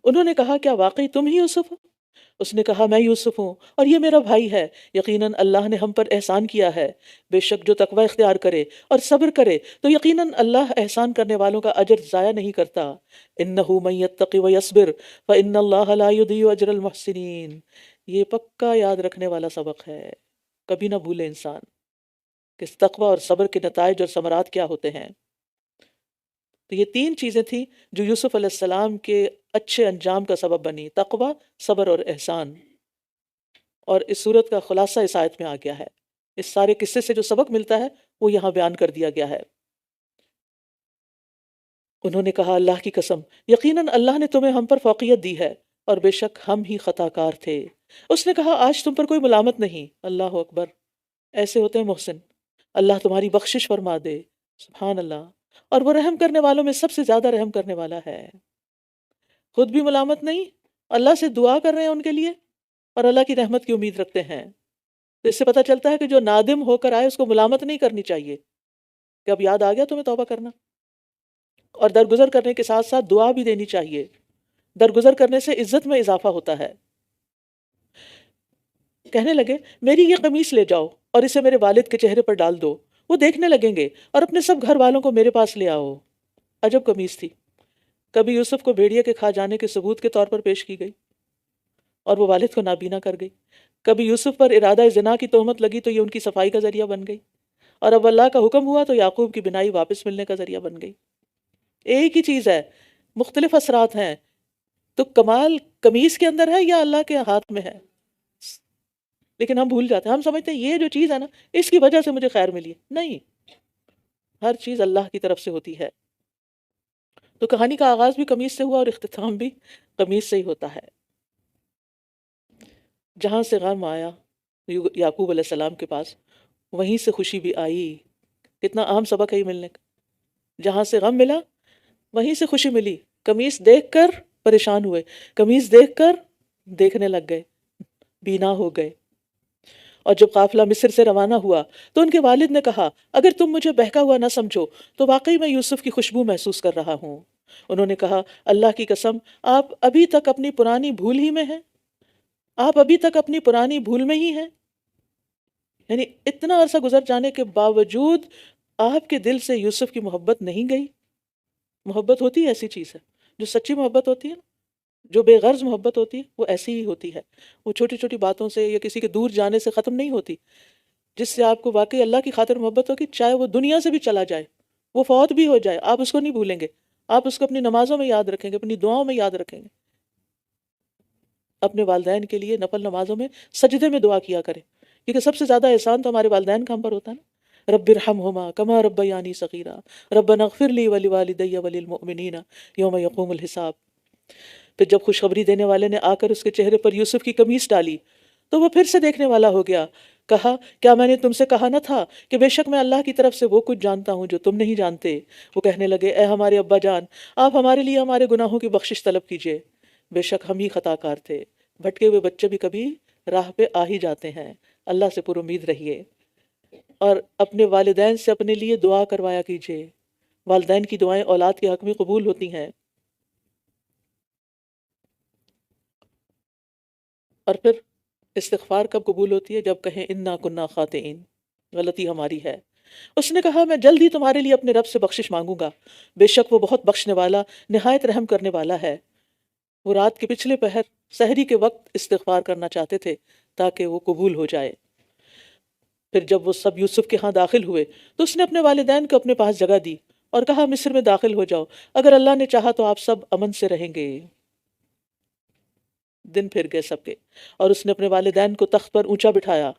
انہوں نے کہا کیا واقعی تم ہی یوسف ہو؟ اس نے کہا میں یوسف ہوں اور یہ میرا بھائی ہے، یقیناً اللہ نے ہم پر احسان کیا ہے، بے شک جو تقوی اختیار کرے اور صبر کرے تو یقیناً اللہ احسان کرنے والوں کا اجر ضائع نہیں کرتا۔ انہ من یتق ویصبر فان اللہ لا یضیع اجر المحسنین، یہ پکا یاد رکھنے والا سبق ہے، کبھی نہ بھولے انسان کہ تقوی اور صبر کے نتائج اور ثمرات کیا ہوتے ہیں۔ تو یہ تین چیزیں تھیں جو یوسف علیہ السلام کے اچھے انجام کا سبب بنی، تقوی، صبر اور احسان۔ اور اس صورت کا خلاصہ اس آیت میں آ گیا ہے۔ اس سارے قصے سے جو سبق ملتا ہے وہ یہاں بیان کر دیا گیا ہے۔ انہوں نے کہا اللہ کی قسم یقیناً اللہ نے تمہیں ہم پر فوقیت دی ہے اور بے شک ہم ہی خطا کار تھے۔ اس نے کہا آج تم پر کوئی ملامت نہیں۔ اللہ اکبر، ایسے ہوتے ہیں محسن، اللہ تمہاری بخشش فرما دے۔ سبحان اللہ، اور وہ رحم کرنے والوں میں سب سے زیادہ رحم کرنے والا ہے۔ خود بھی ملامت نہیں، اللہ سے دعا کر رہے ہیں ان کے لیے، اور اللہ کی رحمت کی امید رکھتے ہیں۔ تو اس سے پتہ چلتا ہے کہ جو نادم ہو کر آئے اس کو ملامت نہیں کرنی چاہیے کہ اب یاد آ گیا تمہیں توبہ کرنا، اور درگزر کرنے کے ساتھ ساتھ دعا بھی دینی چاہیے۔ درگزر کرنے سے عزت میں اضافہ ہوتا ہے۔ کہنے لگے میری یہ قمیص لے جاؤ اور اسے میرے والد کے چہرے پر ڈال دو، وہ دیکھنے لگیں گے، اور اپنے سب گھر والوں کو میرے پاس لے آؤ۔ عجب قمیص تھی، کبھی یوسف کو بھیڑیے کے کھا جانے کے ثبوت کے طور پر پیش کی گئی اور وہ والد کو نابینا کر گئی، کبھی یوسف پر ارادہ زنا کی تہمت لگی تو یہ ان کی صفائی کا ذریعہ بن گئی، اور اب اللہ کا حکم ہوا تو یعقوب کی بینائی واپس ملنے کا ذریعہ بن گئی۔ ایک ہی چیز ہے، مختلف اثرات ہیں، تو کمال قمیص کے اندر ہے یا اللہ کے ہاتھ میں ہے؟ لیکن ہم بھول جاتے ہیں، ہم سمجھتے ہیں یہ جو چیز ہے نا اس کی وجہ سے مجھے خیر ملی ہے۔ نہیں، ہر چیز اللہ کی طرف سے ہوتی ہے۔ تو کہانی کا آغاز بھی قمیص سے ہوا اور اختتام بھی قمیص سے ہی ہوتا ہے۔ جہاں سے غم آیا یعقوب علیہ السلام کے پاس، وہیں سے خوشی بھی آئی۔ کتنا اہم سبق ہے یہ ملنے کا۔ جہاں سے غم ملا وہیں سے خوشی ملی۔ قمیص دیکھ کر پریشان ہوئے، قمیص دیکھ کر دیکھنے لگ گئے، بینا ہو گئے۔ اور جب قافلہ مصر سے روانہ ہوا تو ان کے والد نے کہا اگر تم مجھے بہکا ہوا نہ سمجھو تو واقعی میں یوسف کی خوشبو محسوس کر رہا ہوں۔ انہوں نے کہا اللہ کی قسم آپ ابھی تک اپنی پرانی بھول ہی میں ہیں، آپ ابھی تک اپنی پرانی بھول میں ہی ہیں۔ یعنی اتنا عرصہ گزر جانے کے باوجود آپ کے دل سے یوسف کی محبت نہیں گئی۔ محبت ہوتی ہے ایسی چیز ہے، جو سچی محبت ہوتی ہے نا، جو بے غرض محبت ہوتی ہے وہ ایسی ہی ہوتی ہے۔ وہ چھوٹی چھوٹی باتوں سے یا کسی کے دور جانے سے ختم نہیں ہوتی۔ جس سے آپ کو واقعی اللہ کی خاطر محبت ہوگی، چاہے وہ دنیا سے بھی چلا جائے، وہ فوت بھی ہو جائے، آپ اس کو نہیں بھولیں گے، آپ اس کو اپنی نمازوں میں یاد رکھیں گے، اپنی دعاؤں میں یاد رکھیں گے۔ اپنے والدین کے لیے نفل نمازوں میں سجدے میں دعا کیا کریں، کیونکہ سب سے زیادہ احسان تو ہمارے والدین کا ہم پر ہوتا ہے نا۔ رب ارحمہما کما ربیانی صغیرا ربنا اغفر لی ولوالدی وللمؤمنین یوم یقوم الحساب۔ پھر جب خوشخبری دینے والے نے آ کر اس کے چہرے پر یوسف کی قمیص ڈالی تو وہ پھر سے دیکھنے والا ہو گیا۔ کہا کیا میں نے تم سے کہا نہ تھا کہ بے شک میں اللہ کی طرف سے وہ کچھ جانتا ہوں جو تم نہیں جانتے۔ وہ کہنے لگے اے ہمارے ابا جان، آپ ہمارے لیے ہمارے گناہوں کی بخشش طلب کیجئے، بے شک ہم ہی خطا کار تھے۔ بھٹکے ہوئے بچے بھی کبھی راہ پہ آ ہی جاتے ہیں۔ اللہ سے پر امید رہیے اور اپنے والدین سے اپنے لیے دعا کروایا کیجئے۔ والدین کی دعائیں اولاد کے حق میں قبول ہوتی ہیں۔ اور پھر استغفار کب قبول ہوتی ہے؟ جب کہیں انا کنا خاطئین، غلطی ہماری ہے۔ اس نے کہا میں جلد ہی تمہارے لیے اپنے رب سے بخشش مانگوں گا، بے شک وہ بہت بخشنے والا نہایت رحم کرنے والا ہے۔ وہ رات کے پچھلے پہر سحری کے وقت استغفار کرنا چاہتے تھے تاکہ وہ قبول ہو جائے۔ پھر جب وہ سب یوسف کے ہاں داخل ہوئے تو اس نے اپنے والدین کو اپنے پاس جگہ دی اور کہا مصر میں داخل ہو جاؤ، اگر اللہ نے چاہا تو آپ سب امن سے رہیں گے۔ دن پھر گئے سب کے، اور اس نے اپنے والدین کو تخت پر اونچا بٹھایا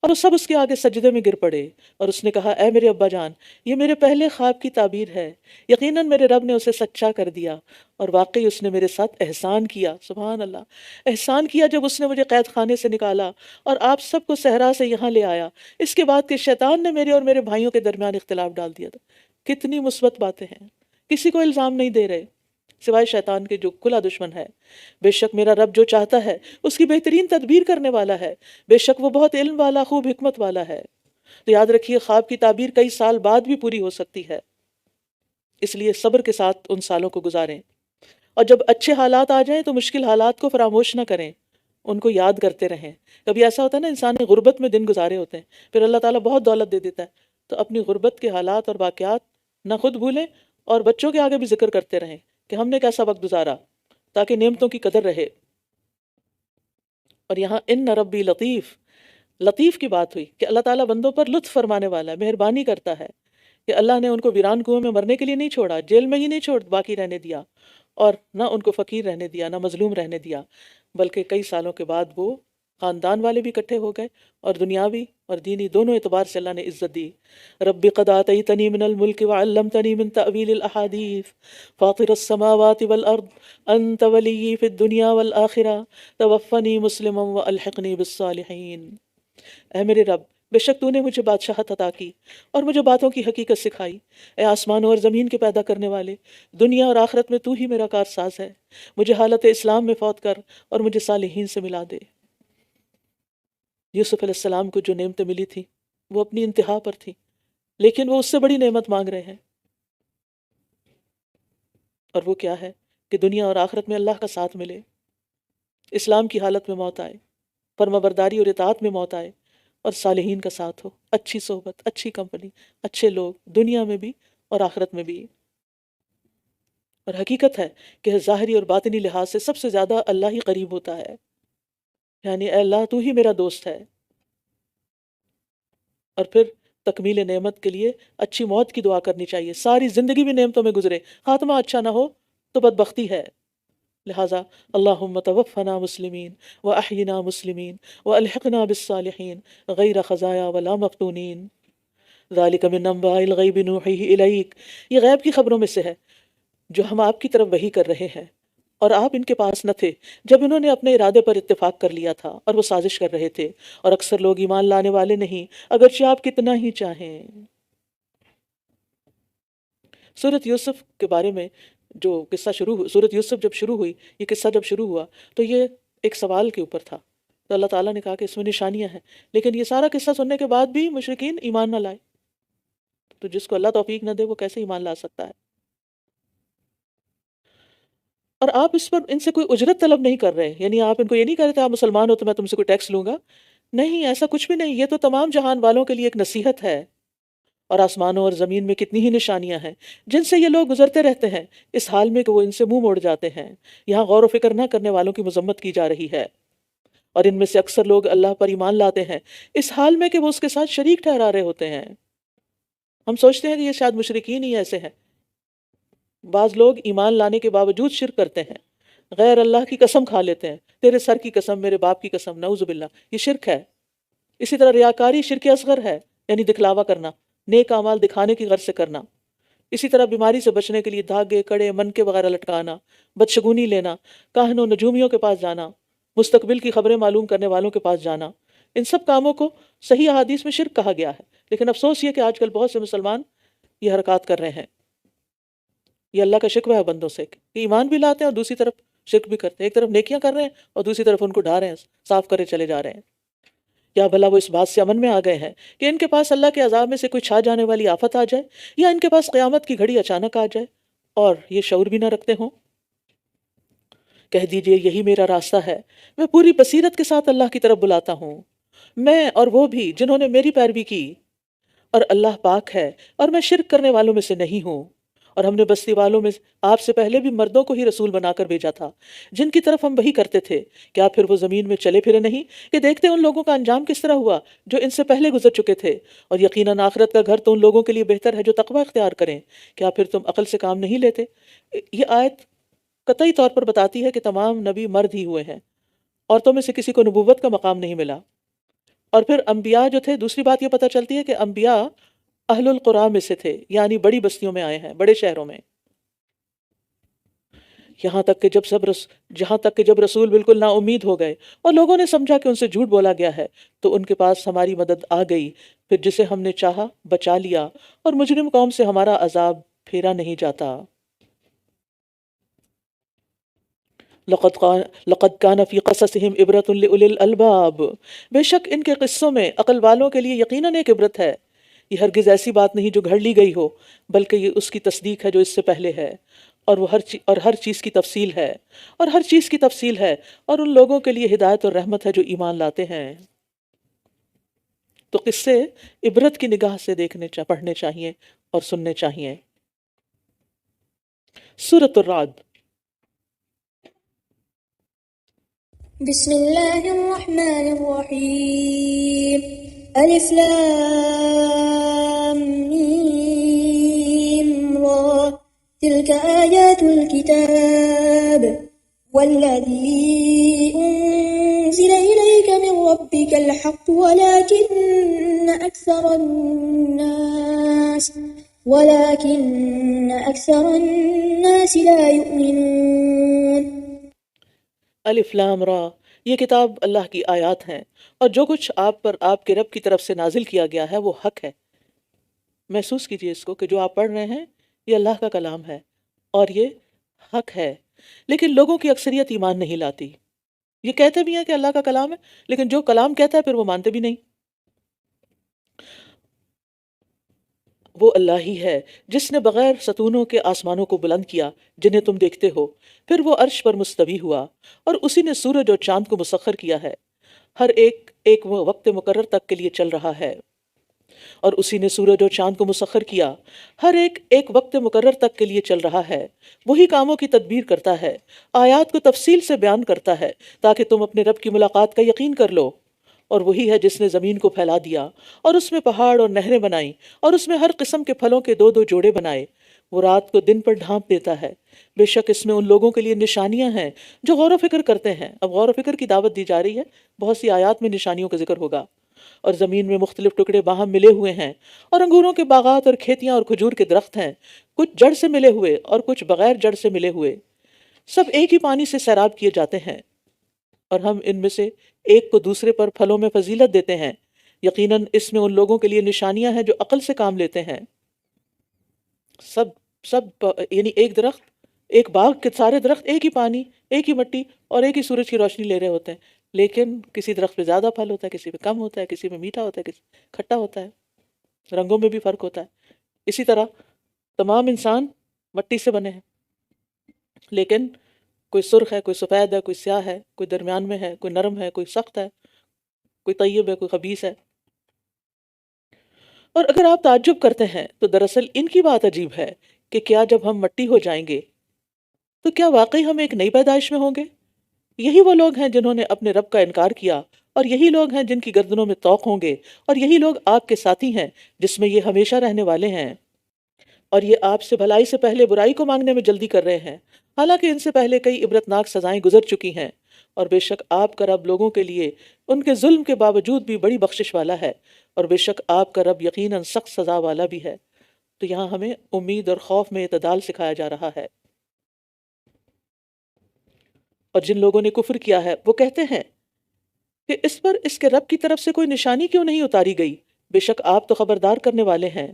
اور وہ سب اس کے آگے سجدے میں گر پڑے، اور اس نے کہا اے میرے ابا جان، یہ میرے پہلے خواب کی تعبیر ہے، یقیناً میرے رب نے اسے سچا کر دیا، اور واقعی اس نے میرے ساتھ احسان کیا۔ سبحان اللہ، احسان کیا جب اس نے مجھے قید خانے سے نکالا اور آپ سب کو صحرا سے یہاں لے آیا، اس کے بعد کہ شیطان نے میرے اور میرے بھائیوں کے درمیان اختلاف ڈال دیا تھا۔ کتنی مثبت باتیں ہیں، کسی کو الزام نہیں دے رہے سوائے شیطان کے جو کھلا دشمن ہے۔ بے شک میرا رب جو چاہتا ہے اس کی بہترین تدبیر کرنے والا ہے، بے شک وہ بہت علم والا خوب حکمت والا ہے۔ تو یاد رکھیے خواب کی تعبیر کئی سال بعد بھی پوری ہو سکتی ہے، اس لیے صبر کے ساتھ ان سالوں کو گزاریں، اور جب اچھے حالات آ جائیں تو مشکل حالات کو فراموش نہ کریں، ان کو یاد کرتے رہیں۔ کبھی ایسا ہوتا ہے نا انسان نے غربت میں دن گزارے ہوتے ہیں، پھر اللہ تعالیٰ بہت دولت دے دیتا ہے، تو اپنی غربت کے حالات اور واقعات نہ خود بھولیں اور بچوں کے آگے بھی ذکر کرتے رہیں کہ ہم نے کیسا وقت گزارا، تاکہ نعمتوں کی قدر رہے۔ اور یہاں ان ربی لطیف، لطیف کی بات ہوئی کہ اللہ تعالیٰ بندوں پر لطف فرمانے والا ہے، مہربانی کرتا ہے، کہ اللہ نے ان کو ویران کنویں میں مرنے کے لیے نہیں چھوڑا، جیل میں ہی نہیں چھوڑ باقی رہنے دیا، اور نہ ان کو فقیر رہنے دیا، نہ مظلوم رہنے دیا، بلکہ کئی سالوں کے بعد وہ خاندان والے بھی اکٹھے ہو گئے اور دنیاوی اور دینی دونوں اعتبار سے اللہ نے عزت دی. رب قد آتیتنی من الملک وعلمتنی من تأویل الاحادیث فاطر السماوات والارض انت ولی فی الدنیا والآخرہ توفنی مسلما والحقنی بالصالحین. اے میرے رب، بے شک تو نے مجھے بادشاہت عطا کی اور مجھے باتوں کی حقیقت سکھائی. اے آسمانوں اور زمین کے پیدا کرنے والے، دنیا اور آخرت میں تو ہی میرا کارساز ہے. مجھے حالت اسلام میں فوت کر اور مجھے صالحین سے ملا دے. یوسف علیہ السلام کو جو نعمتیں ملی تھیں وہ اپنی انتہا پر تھیں، لیکن وہ اس سے بڑی نعمت مانگ رہے ہیں. اور وہ کیا ہے کہ دنیا اور آخرت میں اللہ کا ساتھ ملے، اسلام کی حالت میں موت آئے، فرما برداری اور اطاعت میں موت آئے، اور صالحین کا ساتھ ہو، اچھی صحبت، اچھی کمپنی، اچھے لوگ، دنیا میں بھی اور آخرت میں بھی. اور حقیقت ہے کہ ظاہری اور باطنی لحاظ سے سب سے زیادہ اللہ ہی قریب ہوتا ہے. یعنی اے اللہ تو ہی میرا دوست ہے. اور پھر تکمیل نعمت کے لیے اچھی موت کی دعا کرنی چاہیے. ساری زندگی بھی نعمتوں میں گزرے، خاتمہ اچھا نہ ہو تو بدبختی ہے. لہٰذا اللہم توفنا مسلمین واحینا مسلمین والحقنا بالصالحین غیر خزایا ولا مفتونین. ذالک من انباء الغیب نوحیہ الیک، یہ غیب کی خبروں میں سے ہے جو ہم آپ کی طرف وحی کر رہے ہیں، اور آپ ان کے پاس نہ تھے جب انہوں نے اپنے ارادے پر اتفاق کر لیا تھا اور وہ سازش کر رہے تھے، اور اکثر لوگ ایمان لانے والے نہیں اگرچہ آپ کتنا ہی چاہیں. سورۃ یوسف کے بارے میں جو قصہ سورۃ یوسف جب شروع ہوئی، یہ قصہ جب شروع ہوا تو یہ ایک سوال کے اوپر تھا. تو اللہ تعالیٰ نے کہا کہ اس میں نشانیاں ہیں، لیکن یہ سارا قصہ سننے کے بعد بھی مشرکین ایمان نہ لائے. تو جس کو اللہ توفیق نہ دے وہ کیسے ایمان لا سکتا ہے؟ اور آپ اس پر ان سے کوئی اجرت طلب نہیں کر رہے، یعنی آپ ان کو یہ نہیں کہہ رہے تھے آپ مسلمان ہو تو میں تم سے کوئی ٹیکس لوں گا. نہیں، ایسا کچھ بھی نہیں. یہ تو تمام جہان والوں کے لیے ایک نصیحت ہے. اور آسمانوں اور زمین میں کتنی ہی نشانیاں ہیں جن سے یہ لوگ گزرتے رہتے ہیں، اس حال میں کہ وہ ان سے منہ موڑ جاتے ہیں. یہاں غور و فکر نہ کرنے والوں کی مذمت کی جا رہی ہے. اور ان میں سے اکثر لوگ اللہ پر ایمان لاتے ہیں اس حال میں کہ وہ اس کے ساتھ شریک ٹھہرا رہے ہوتے ہیں. ہم سوچتے ہیں کہ یہ شاید مشرکین ہی ایسے ہیں. بعض لوگ ایمان لانے کے باوجود شرک کرتے ہیں، غیر اللہ کی قسم کھا لیتے ہیں. تیرے سر کی قسم، میرے باپ کی قسم، نعوذ باللہ، یہ شرک ہے. اسی طرح ریاکاری شرک اصغر ہے، یعنی دکھلاوا کرنا، نیک اعمال دکھانے کی غرض سے کرنا. اسی طرح بیماری سے بچنے کے لیے دھاگے، کڑے، منکے وغیرہ لٹکانا، بدشگونی لینا، کاہنوں نجومیوں کے پاس جانا، مستقبل کی خبریں معلوم کرنے والوں کے پاس جانا، ان سب کاموں کو صحیح احادیث میں شرک کہا گیا ہے. لیکن افسوس یہ کہ آج کل بہت سے مسلمان یہ حرکات کر رہے ہیں. یہ اللہ کا شکوہ ہے بندوں سے کہ ایمان بھی لاتے ہیں اور دوسری طرف شرک بھی کرتے ہیں. ایک طرف نیکیاں کر رہے ہیں اور دوسری طرف ان کو ڈھا رہے ہیں، صاف کرے چلے جا رہے ہیں. یا بھلا وہ اس بات سے امن میں آ گئے ہیں کہ ان کے پاس اللہ کے عذاب میں سے کوئی چھا جانے والی آفت آ جائے، یا ان کے پاس قیامت کی گھڑی اچانک آ جائے اور یہ شعور بھی نہ رکھتے ہوں؟ کہہ دیجئے یہی میرا راستہ ہے، میں پوری بصیرت کے ساتھ اللہ کی طرف بلاتا ہوں، میں اور وہ بھی جنہوں نے میری پیروی کی. اور اللہ پاک ہے اور میں شرک کرنے والوں میں سے نہیں ہوں. اور ہم نے بستی والوں میں آپ سے پہلے بھی مردوں کو ہی رسول بنا کر بھیجا تھا جن کی طرف ہم وحی کرتے تھے. کیا پھر وہ زمین میں چلے پھرے نہیں کہ دیکھتے ان لوگوں کا انجام کس طرح ہوا جو ان سے پہلے گزر چکے تھے؟ اور یقیناً آخرت کا گھر تو ان لوگوں کے لیے بہتر ہے جو تقوی اختیار کریں. کیا پھر تم عقل سے کام نہیں لیتے؟ یہ آیت قطعی طور پر بتاتی ہے کہ تمام نبی مرد ہی ہوئے ہیں، عورتوں میں سے کسی کو نبوت کا مقام نہیں ملا. اور پھر انبیاء جو تھے، دوسری بات یہ پتہ چلتی ہے کہ انبیاء اہل القرآن میں سے تھے، یعنی بڑی بستیوں میں آئے ہیں، بڑے شہروں میں. جہاں تک کہ جب رسول بالکل نا امید ہو گئے اور لوگوں نے سمجھا کہ ان سے جھوٹ بولا گیا ہے تو ان کے پاس ہماری مدد آ گئی، پھر جسے ہم نے چاہا بچا لیا، اور مجرم قوم سے ہمارا عذاب پھیرا نہیں جاتا. لقد كان في قصصهم عبرة لأولي الألباب، بے شک ان کے قصوں میں عقل والوں کے لیے یقیناً ایک عبرت ہے. یہ ہرگز ایسی بات نہیں جو گھڑ لی گئی ہو، بلکہ یہ اس کی تصدیق ہے جو اس سے پہلے ہے، اور وہ ہر چیز کی تفصیل ہے، اور ہر چیز کی تفصیل ہے، اور ان لوگوں کے لیے ہدایت اور رحمت ہے جو ایمان لاتے ہیں. تو قصے عبرت کی نگاہ سے پڑھنے چاہیے اور سننے چاہیے. سورۃ الرعد. بسم اللہ الرحمن الرحیم. الف لام میم را تلك آیات الكتاب والذی انزل الیک من ربک الحق ولكن أكثر الناس لا يؤمنون۔ الف لام را، یہ کتاب اللہ کی آیات ہیں، اور جو کچھ آپ پر آپ کے رب کی طرف سے نازل کیا گیا ہے وہ حق ہے۔ محسوس کیجئے اس کو کہ جو آپ پڑھ رہے ہیں یہ اللہ کا کلام ہے اور یہ حق ہے، لیکن لوگوں کی اکثریت ایمان نہیں لاتی۔ یہ کہتے بھی ہیں کہ اللہ کا کلام ہے، لیکن جو کلام کہتا ہے پھر وہ مانتے بھی نہیں۔ وہ اللہ ہی ہے جس نے بغیر ستونوں کے آسمانوں کو بلند کیا جنہیں تم دیکھتے ہو، پھر وہ عرش پر مستوی ہوا، اور اسی نے سورج اور چاند کو مسخر کیا ہے، ہر ایک ایک وقت مقرر تک کے لیے چل رہا ہے۔ اور اسی نے سورج اور چاند کو مسخر کیا، ہر ایک ایک وقت مقرر تک کے لیے چل رہا ہے۔ وہی کاموں کی تدبیر کرتا ہے، آیات کو تفصیل سے بیان کرتا ہے تاکہ تم اپنے رب کی ملاقات کا یقین کر لو۔ اور وہی ہے جس نے زمین کو پھیلا دیا اور اس میں پہاڑ اور نہریں بنائیں، اور اس میں ہر قسم کے پھلوں کے دو دو جوڑے بنائے۔ وہ رات کو دن پر ڈھانپ دیتا ہے، بے شک اس میں ان لوگوں کے لیے نشانیاں ہیں جو غور و فکر کرتے ہیں۔ اب غور و فکر کی دعوت دی جا رہی ہے، بہت سی آیات میں نشانیوں کا ذکر ہوگا۔ اور زمین میں مختلف ٹکڑے باہم ملے ہوئے ہیں، اور انگوروں کے باغات اور کھیتیاں اور کھجور کے درخت ہیں، کچھ جڑ سے ملے ہوئے اور کچھ بغیر جڑ سے ملے ہوئے، سب ایک ہی پانی سے سیراب کیے جاتے ہیں، اور ہم ان میں سے ایک کو دوسرے پر پھلوں میں فضیلت دیتے ہیں۔ یقیناً اس میں ان لوگوں کے لیے نشانیاں ہیں جو عقل سے کام لیتے ہیں۔ سب یعنی ایک درخت، ایک باغ کے سارے درخت ایک ہی پانی، ایک ہی مٹی اور ایک ہی سورج کی روشنی لے رہے ہوتے ہیں، لیکن کسی درخت پہ زیادہ پھل ہوتا ہے، کسی پہ کم ہوتا ہے، کسی میں میٹھا ہوتا ہے، کسی کھٹا ہوتا ہے، رنگوں میں بھی فرق ہوتا ہے۔ اسی طرح تمام انسان مٹی سے بنے ہیں، لیکن کوئی سرخ ہے، کوئی سفید ہے، کوئی سیاہ ہے، کوئی درمیان میں ہے، کوئی نرم ہے، کوئی سخت ہے، کوئی طیب ہے، کوئی خبیث ہے۔ اور اگر آپ تعجب کرتے ہیں تو دراصل ان کی بات عجیب ہے کہ کیا جب ہم مٹی ہو جائیں گے تو کیا واقعی ہم ایک نئی پیدائش میں ہوں گے؟ یہی وہ لوگ ہیں جنہوں نے اپنے رب کا انکار کیا، اور یہی لوگ ہیں جن کی گردنوں میں طوق ہوں گے، اور یہی لوگ آگ کے ساتھی ہیں جس میں یہ ہمیشہ رہنے والے ہیں۔ اور یہ آپ سے بھلائی سے پہلے برائی کو مانگنے میں جلدی کر رہے ہیں، حالانکہ ان سے پہلے کئی عبرتناک سزائیں گزر چکی ہیں۔ اور بے شک آپ کا رب لوگوں کے لیے ان کے ظلم کے باوجود بھی بڑی بخشش والا ہے، اور بے شک آپ کا رب یقیناً سخت سزا والا بھی ہے۔ تو یہاں ہمیں امید اور خوف میں اعتدال سکھایا جا رہا ہے۔ اور جن لوگوں نے کفر کیا ہے وہ کہتے ہیں کہ اس پر اس کے رب کی طرف سے کوئی نشانی کیوں نہیں اتاری گئی؟ بے شک آپ تو خبردار کرنے والے ہیں۔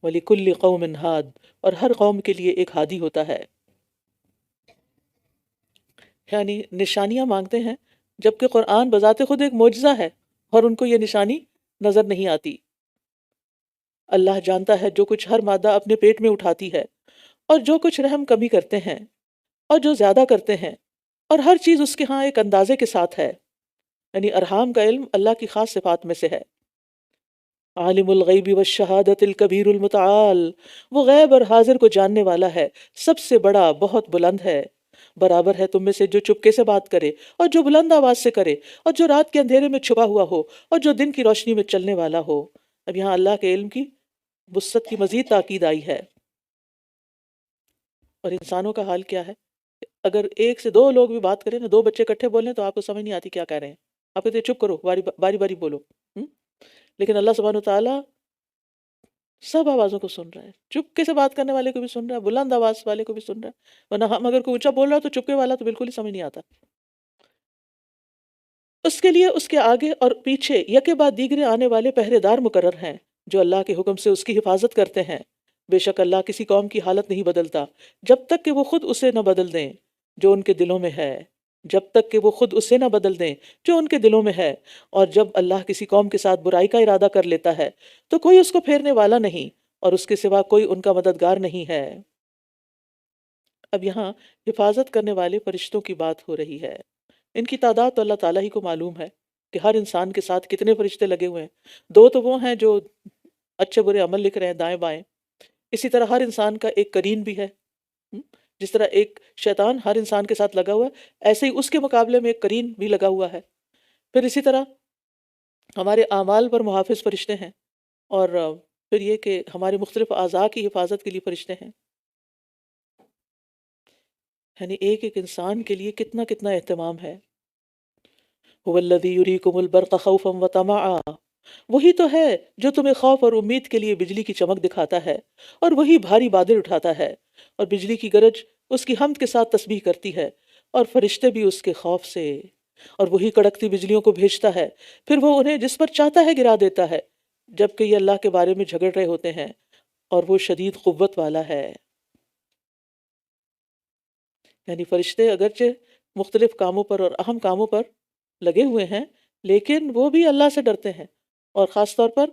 وَلِكُلِّ قَوْمٍ ہاد، اور ہر قوم کے لیے ایک ہادی ہوتا ہے۔ یعنی نشانیاں مانگتے ہیں جبکہ قرآن بذات خود ایک معجزہ ہے، اور ان کو یہ نشانی نظر نہیں آتی۔ اللہ جانتا ہے جو کچھ ہر مادہ اپنے پیٹ میں اٹھاتی ہے، اور جو کچھ رحم کمی کرتے ہیں اور جو زیادہ کرتے ہیں، اور ہر چیز اس کے ہاں ایک اندازے کے ساتھ ہے۔ یعنی ارحام کا علم اللہ کی خاص صفات میں سے ہے۔ عالم الغیب والشہادت الکبیر المتعال، وہ غیب اور حاضر کو جاننے والا ہے، سب سے بڑا، بہت بلند ہے۔ برابر ہے تم میں سے جو چپکے سے بات کرے اور جو بلند آواز سے کرے، اور جو رات کے اندھیرے میں چھپا ہوا ہو اور جو دن کی روشنی میں چلنے والا ہو۔ اب یہاں اللہ کے علم کی وسعت کی مزید تاکید آئی ہے۔ اور انسانوں کا حال کیا ہے؟ اگر ایک سے دو لوگ بھی بات کریں نا، دو بچے اکٹھے بولیں تو آپ کو سمجھ نہیں آتی کیا کہہ رہے ہیں، آپ کہتے ہیں چپ کرو، باری باری بولو۔ لیکن اللہ سبحانہ وتعالیٰ سب آوازوں کو سن رہا ہے، چپکے سے بات کرنے والے کو بھی سن رہا ہے، بلند آواز والے کو بھی سن رہا ہے، ورنہ ہم اگر کوئی اونچا بول رہا ہو تو چپکے والا تو بالکل ہی سمجھ نہیں آتا۔ اس کے لیے اس کے آگے اور پیچھے یکے بعد دیگرے آنے والے پہرے دار مقرر ہیں جو اللہ کے حکم سے اس کی حفاظت کرتے ہیں۔ بے شک اللہ کسی قوم کی حالت نہیں بدلتا جب تک کہ وہ خود اسے نہ بدل دیں جو ان کے دلوں میں ہے، جب تک کہ وہ خود اسے نہ بدل دیں جو ان کے دلوں میں ہے۔ اور جب اللہ کسی قوم کے ساتھ برائی کا ارادہ کر لیتا ہے تو کوئی اس کو پھیرنے والا نہیں، اور اس کے سوا کوئی ان کا مددگار نہیں ہے۔ اب یہاں حفاظت کرنے والے فرشتوں کی بات ہو رہی ہے۔ ان کی تعداد تو اللہ تعالیٰ ہی کو معلوم ہے کہ ہر انسان کے ساتھ کتنے فرشتے لگے ہوئے ہیں۔ دو تو وہ ہیں جو اچھے برے عمل لکھ رہے ہیں دائیں بائیں، اسی طرح ہر انسان کا ایک قرین بھی ہے۔ جس طرح ایک شیطان ہر انسان کے ساتھ لگا ہوا ہے، ایسے ہی اس کے مقابلے میں ایک قرین بھی لگا ہوا ہے۔ پھر اسی طرح ہمارے اعمال پر محافظ فرشتے ہیں، اور پھر یہ کہ ہمارے مختلف اعضاء کی حفاظت کے لیے فرشتے ہیں۔ یعنی ایک ایک انسان کے لیے کتنا کتنا اہتمام ہے۔ هو الذی یریکم البرق خوفا وطمعا، وہی تو ہے جو تمہیں خوف اور امید کے لیے بجلی کی چمک دکھاتا ہے، اور وہی بھاری بادل اٹھاتا ہے، اور بجلی کی گرج اس کی حمد کے ساتھ تسبیح کرتی ہے، اور فرشتے بھی اس کے خوف سے، اور وہی کڑکتی بجلیوں کو بھیجتا ہے، پھر وہ انہیں جس پر چاہتا ہے گرا دیتا ہے، جبکہ یہ اللہ کے بارے میں جھگڑ رہے ہوتے ہیں، اور وہ شدید قوت والا ہے۔ یعنی فرشتے اگرچہ مختلف کاموں پر اور اہم کاموں پر لگے ہوئے ہیں، لیکن وہ بھی اللہ سے ڈرتے ہیں، اور خاص طور پر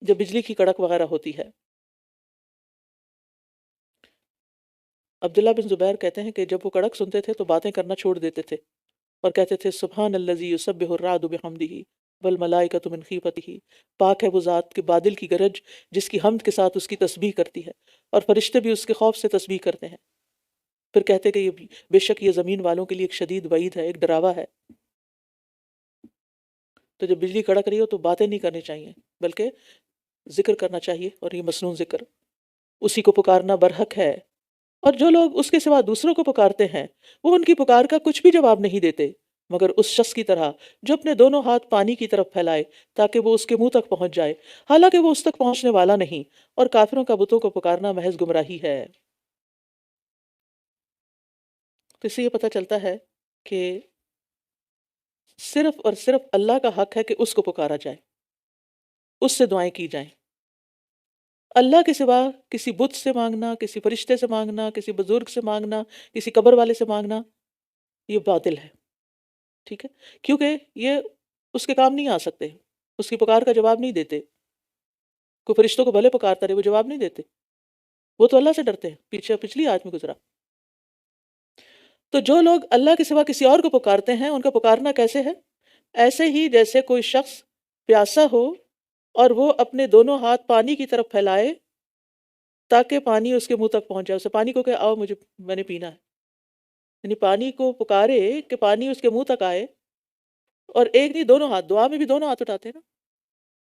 جب بجلی کی کڑک وغیرہ ہوتی ہے۔ عبداللہ بن زبیر کہتے ہیں کہ جب وہ کڑک سنتے تھے تو باتیں کرنا چھوڑ دیتے تھے اور کہتے تھے سبحان الذی یسبح الرعد بحمدہ والملائکۃ من خیفتہ، پاک ہے وہ ذات کے بادل کی گرج جس کی حمد کے ساتھ اس کی تسبیح کرتی ہے، اور فرشتے بھی اس کے خوف سے تسبیح کرتے ہیں۔ پھر کہتے کہ یہ بے شک یہ زمین والوں کے لیے ایک شدید وعید ہے، ایک ڈراوا ہے۔ تو جب بجلی کڑک رہی ہو تو باتیں نہیں کرنی چاہیے، بلکہ ذکر کرنا چاہیے، اور یہ مسنون ذکر، اسی کو پکارنا برحق ہے۔ اور جو لوگ اس کے سوا دوسروں کو پکارتے ہیں وہ ان کی پکار کا کچھ بھی جواب نہیں دیتے، مگر اس شخص کی طرح جو اپنے دونوں ہاتھ پانی کی طرف پھیلائے تاکہ وہ اس کے منہ تک پہنچ جائے، حالانکہ وہ اس تک پہنچنے والا نہیں، اور کافروں کا بتوں کو پکارنا محض گمراہی ہے۔ تو اس سے یہ پتہ چلتا ہے کہ صرف اور صرف اللہ کا حق ہے کہ اس کو پکارا جائے، اس سے دعائیں کی جائیں۔ اللہ کے سوا کسی بت سے مانگنا، کسی فرشتے سے مانگنا، کسی بزرگ سے مانگنا، کسی قبر والے سے مانگنا، یہ باطل ہے، ٹھیک ہے؟ کیونکہ یہ اس کے کام نہیں آ سکتے، اس کی پکار کا جواب نہیں دیتے۔ کوئی فرشتوں کو بھلے پکارتا رہے، وہ جواب نہیں دیتے، وہ تو اللہ سے ڈرتے ہیں، پچھلی آیت میں گزرا۔ تو جو لوگ اللہ کے سوا کسی اور کو پکارتے ہیں، ان کا پکارنا کیسے ہے؟ ایسے ہی جیسے کوئی شخص پیاسا ہو اور وہ اپنے دونوں ہاتھ پانی کی طرف پھیلائے تاکہ پانی اس کے منہ تک پہنچ جائے، اسے پانی کو کہ آؤ میں نے پینا ہے، یعنی پانی کو پکارے کہ پانی اس کے منہ تک آئے، اور ایک نہیں دونوں ہاتھ، دعا میں بھی دونوں ہاتھ اٹھاتے ہیں نا،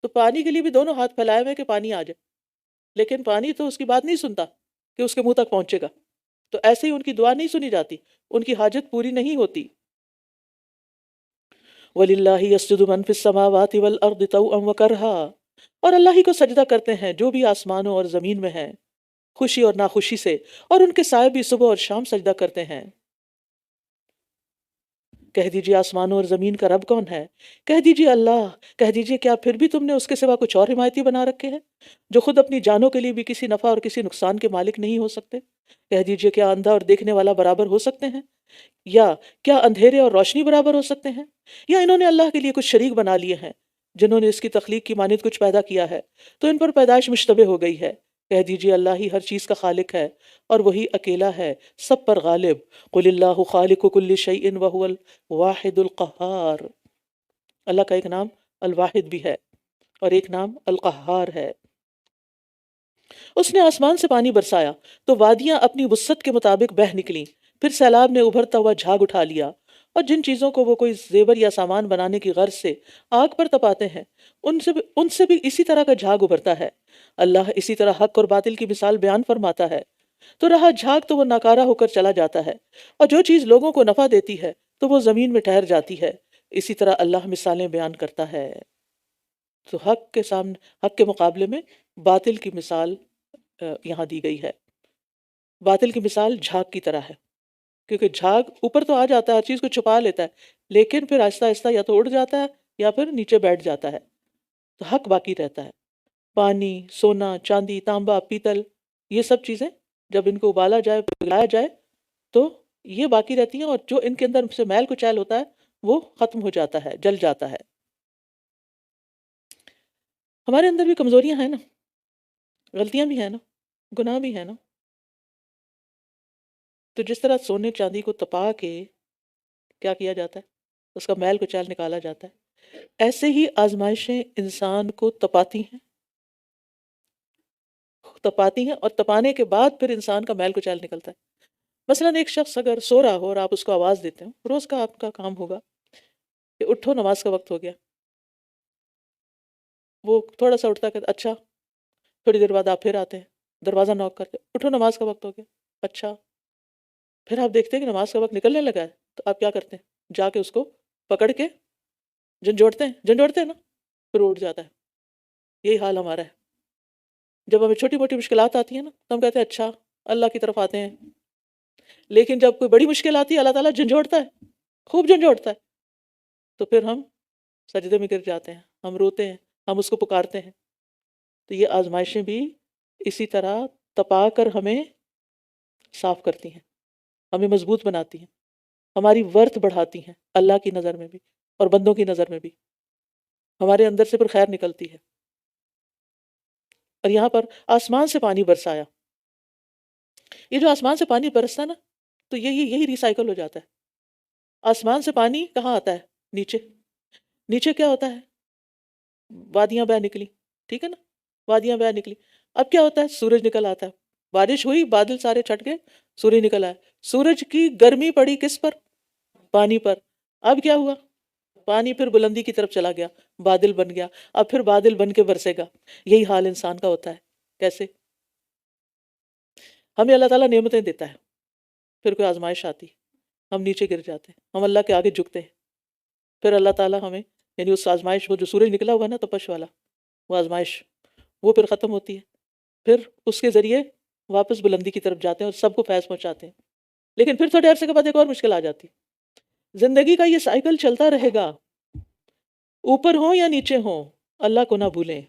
تو پانی کے لیے بھی دونوں ہاتھ پھیلائے ہوئے کہ پانی آ جائے، لیکن پانی تو اس کی بات نہیں سنتا کہ اس کے منہ تک پہنچے گا، تو ایسے ہی ان کی دعا نہیں سنی جاتی، ان کی حاجت پوری نہیں ہوتی۔ وَلِلَّهِ يَسْجُدُ مَن فِي السَّمَاوَاتِ وَالْأَرْضِ طَوْعًا وَكَرْهًا، اور اللہ ہی کو سجدہ کرتے ہیں جو بھی آسمانوں اور زمین میں ہیں، خوشی اور ناخوشی سے، اور ان کے سائے بھی صبح اور شام سجدہ کرتے ہیں۔ کہہ دیجئے آسمانوں اور زمین کا رب کون ہے؟ کہہ دیجئے اللہ۔ کہہ دیجئے کیا پھر بھی تم نے اس کے سوا کچھ اور حمایتی بنا رکھے ہیں جو خود اپنی جانوں کے لیے بھی کسی نفع اور کسی نقصان کے مالک نہیں ہو سکتے؟ کہہ دیجئے کیا اندھا اور دیکھنے والا برابر ہو سکتے ہیں؟ یا کیا اندھیرے اور روشنی برابر ہو سکتے ہیں؟ یا انہوں نے اللہ کے لیے کچھ شریک بنا لیے ہیں جنہوں نے اس کی تخلیق کی مانند کچھ پیدا کیا ہے، تو ان پر پیدائش مشتبہ ہو گئی ہے۔ کہہ دیجئے اللہ ہی ہر چیز کا خالق ہے اور وہی اکیلا ہے سب پر غالب۔ قل اللہ خالق کل شیء وہو الواحد القہار۔ اللہ کا ایک نام الواحد بھی ہے اور ایک نام القہار ہے۔ اس نے آسمان سے پانی برسایا تو وادیاں اپنی وسعت کے مطابق بہہ نکلیں، پھر سیلاب نے ابھرتا ہوا جھاگ اٹھا لیا، اور جن چیزوں کو وہ کوئی زیور یا سامان بنانے کی غرض سے آگ پر تپاتے ہیں ان سے بھی اسی طرح کا جھاگ ابھرتا ہے۔ اللہ اسی طرح حق اور باطل کی مثال بیان فرماتا ہے۔ تو رہا جھاگ تو وہ ناکارہ ہو کر چلا جاتا ہے، اور جو چیز لوگوں کو نفع دیتی ہے تو وہ زمین میں ٹھہر جاتی ہے۔ اسی طرح اللہ مثالیں بیان کرتا ہے۔ تو حق کے مقابلے میں باطل کی مثال یہاں دی گئی ہے۔ باطل کی مثال جھاگ کی طرح ہے، کیونکہ جھاگ اوپر تو آ جاتا ہے، ہر چیز کو چھپا لیتا ہے، لیکن پھر آہستہ آہستہ یا تو اڑ جاتا ہے یا پھر نیچے بیٹھ جاتا ہے، تو حق باقی رہتا ہے۔ پانی، سونا، چاندی، تانبا، پیتل، یہ سب چیزیں جب ان کو ابالا جائے، پگھلایا جائے تو یہ باقی رہتی ہیں، اور جو ان کے اندر سے میل کچیل ہوتا ہے وہ ختم ہو جاتا ہے، جل جاتا ہے۔ ہمارے اندر بھی کمزوریاں ہیں نا، غلطیاں بھی ہیں نا، گناہ بھی ہیں نا۔ تو جس طرح سونے چاندی کو تپا کے کیا کیا جاتا ہے، اس کا میل کچیل نکالا جاتا ہے، ایسے ہی آزمائشیں انسان کو تپاتی ہیں اور تپانے کے بعد پھر انسان کا میل کچیل نکلتا ہے۔ مثلا ایک شخص اگر سو رہا ہو اور آپ اس کو آواز دیتے ہو، روز کا آپ کا کام ہوگا کہ اٹھو نماز کا وقت ہو گیا، وہ تھوڑا سا اٹھتا ہے کہ اچھا، تھوڑی دیر بعد آپ پھر آتے ہیں، دروازہ نوک کرتے، اٹھو نماز کا وقت ہو گیا، اچھا، پھر آپ دیکھتے ہیں کہ نماز کا وقت نکلنے لگا ہے، تو آپ کیا کرتے ہیں؟ جا کے اس کو پکڑ کے جھنجھوڑتے ہیں نا، پھر اٹھ جاتا ہے. یہی حال ہمارا ہے. جب ہمیں چھوٹی موٹی مشکلات آتی ہیں نا تو ہم کہتے ہیں اچھا اللہ کی طرف آتے ہیں. لیکن جب کوئی بڑی مشکل آتی ہے اللہ تعالیٰ جھنجھوڑتا ہے، خوب جھنجھوڑتا ہے، تو پھر ہم سجدے میں گر جاتے ہیں، ہم روتے ہیں، ہم اس کو پکارتے ہیں. تو یہ آزمائشیں بھی اسی طرح تپا کر ہمیں صاف کرتی ہیں، ہمیں مضبوط بناتی ہیں، ہماری ورث بڑھاتی ہیں اللہ کی نظر میں بھی اور بندوں کی نظر میں بھی. ہمارے اندر سے پھر خیر نکلتی ہے. اور یہاں پر آسمان سے پانی برسایا، یہ جو آسمان سے پانی برستا نا تو یہی ریسائیکل ہو جاتا ہے. آسمان سے پانی کہاں آتا ہے؟ نیچے. نیچے کیا ہوتا ہے؟ وادیاں بہہ نکلی، ٹھیک ہے نا، وادیاں بہہ نکلی. اب کیا ہوتا ہے؟ سورج نکل آتا ہے. بارش ہوئی، بادل سارے چھٹ گئے، سورج نکل آیا. سورج کی گرمی پڑی کس پر؟ پانی پر. اب کیا ہوا؟ پانی پھر بلندی کی طرف چلا گیا، بادل بن گیا. اب پھر بادل بن کے برسے گا. یہی حال انسان کا ہوتا ہے. کیسے؟ ہمیں اللہ تعالیٰ نعمتیں دیتا ہے، پھر کوئی آزمائش آتی، ہم نیچے گر جاتے ہیں، ہم اللہ کے آگے جھکتے ہیں. پھر اللہ تعالیٰ ہمیں، یعنی اس آزمائش، وہ جو سورج نکلا ہوا نا تپش والا، وہ آزمائش وہ پھر ختم ہوتی ہے. پھر اس کے ذریعے واپس بلندی کی طرف جاتے ہیں اور سب کو فیض پہنچاتے ہیں. لیکن پھر تھوڑے عرصے کے بعد ایک اور مشکل آ جاتی. زندگی کا یہ سائیکل چلتا رہے گا، اوپر ہوں یا نیچے ہوں، اللہ کو نہ بھولیں،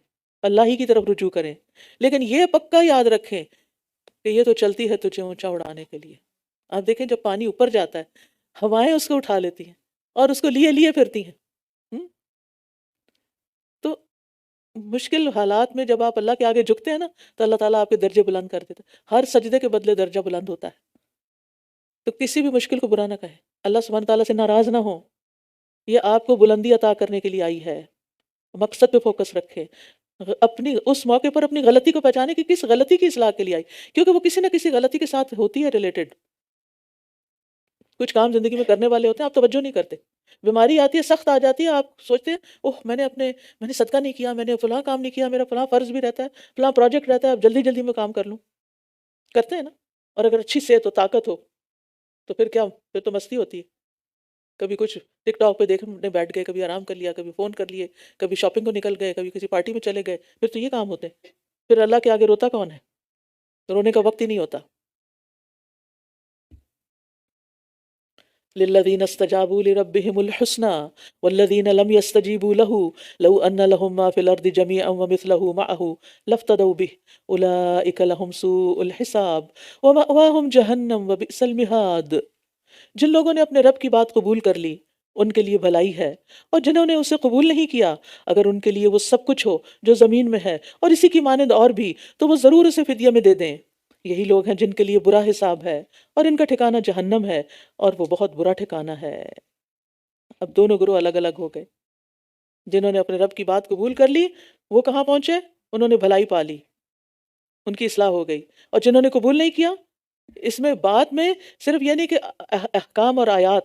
اللہ ہی کی طرف رجوع کریں. لیکن یہ پکا یاد رکھیں کہ یہ تو چلتی ہے تجھے اونچا اڑانے کے لیے. آپ دیکھیں جب پانی اوپر جاتا ہے، ہوائیں اس کو اٹھا لیتی ہیں اور اس کو لیے پھرتی ہیں. تو مشکل حالات میں جب آپ اللہ کے آگے جھکتے ہیں نا تو اللہ تعالیٰ آپ کے درجے بلند کر دیتا ہے. ہر سجدے کے بدلے درجہ بلند ہوتا ہے. تو کسی بھی مشکل کو برا نہ کہیں، اللہ سبحانہ تعالیٰ سے ناراض نہ ہو. یہ آپ کو بلندی عطا کرنے کے لیے آئی ہے. مقصد پہ فوکس رکھے. اپنی اس موقع پر اپنی غلطی کو پہچانے کہ کس غلطی کی اصلاح کے لیے آئی، کیونکہ وہ کسی نہ کسی غلطی کے ساتھ ہوتی ہے ریلیٹڈ. کچھ کام زندگی میں کرنے والے ہوتے ہیں، آپ توجہ نہیں کرتے. بیماری آتی ہے، سخت آ جاتی ہے، آپ سوچتے ہیں اوہ میں نے صدقہ نہیں کیا، میں نے فلاں کام نہیں کیا، میرا فلاں فرض بھی رہتا ہے، فلاں پروجیکٹ رہتا ہے، اب جلدی جلدی میں کام کر لوں. کرتے ہیں نا. اور اگر اچھی صحت ہو، طاقت ہو، تو پھر کیا؟ پھر تو مستی ہوتی ہے. کبھی کچھ ٹک ٹاک پہ دیکھنے بیٹھ گئے، کبھی آرام کر لیا، کبھی فون کر لیے، کبھی شاپنگ کو نکل گئے، کبھی کسی پارٹی میں چلے گئے. پھر تو یہ کام ہوتے ہیں. پھر اللہ کے آگے روتا کون ہے؟ رونے کا وقت ہی نہیں ہوتا. للذین استجابوا لربهم الحسنى والذین لم يستجیبوا له لو ان لهم ما في الارض جميعا ومثله معه لافتدوا به اولئک لهم سوء الحساب ومأواهم جہنم وبئس المہاد. جن لوگوں نے اپنے رب کی بات قبول کر لی ان کے لیے بھلائی ہے، اور جنہوں نے اسے قبول نہیں کیا، اگر ان کے لیے وہ سب کچھ ہو جو زمین میں ہے اور اسی کی مانند اور بھی، تو وہ ضرور اسے فدیہ میں دے دیں. یہی لوگ ہیں جن کے لیے برا حساب ہے اور ان کا ٹھکانہ جہنم ہے، اور وہ بہت برا ٹھکانہ ہے. اب دونوں گروہ الگ الگ ہو گئے. جنہوں نے اپنے رب کی بات قبول کر لی وہ کہاں پہنچے؟ انہوں نے بھلائی پا لی، ان کی اصلاح ہو گئی. اور جنہوں نے قبول نہیں کیا، اس میں بات میں صرف یہ نہیں کہ احکام اور آیات،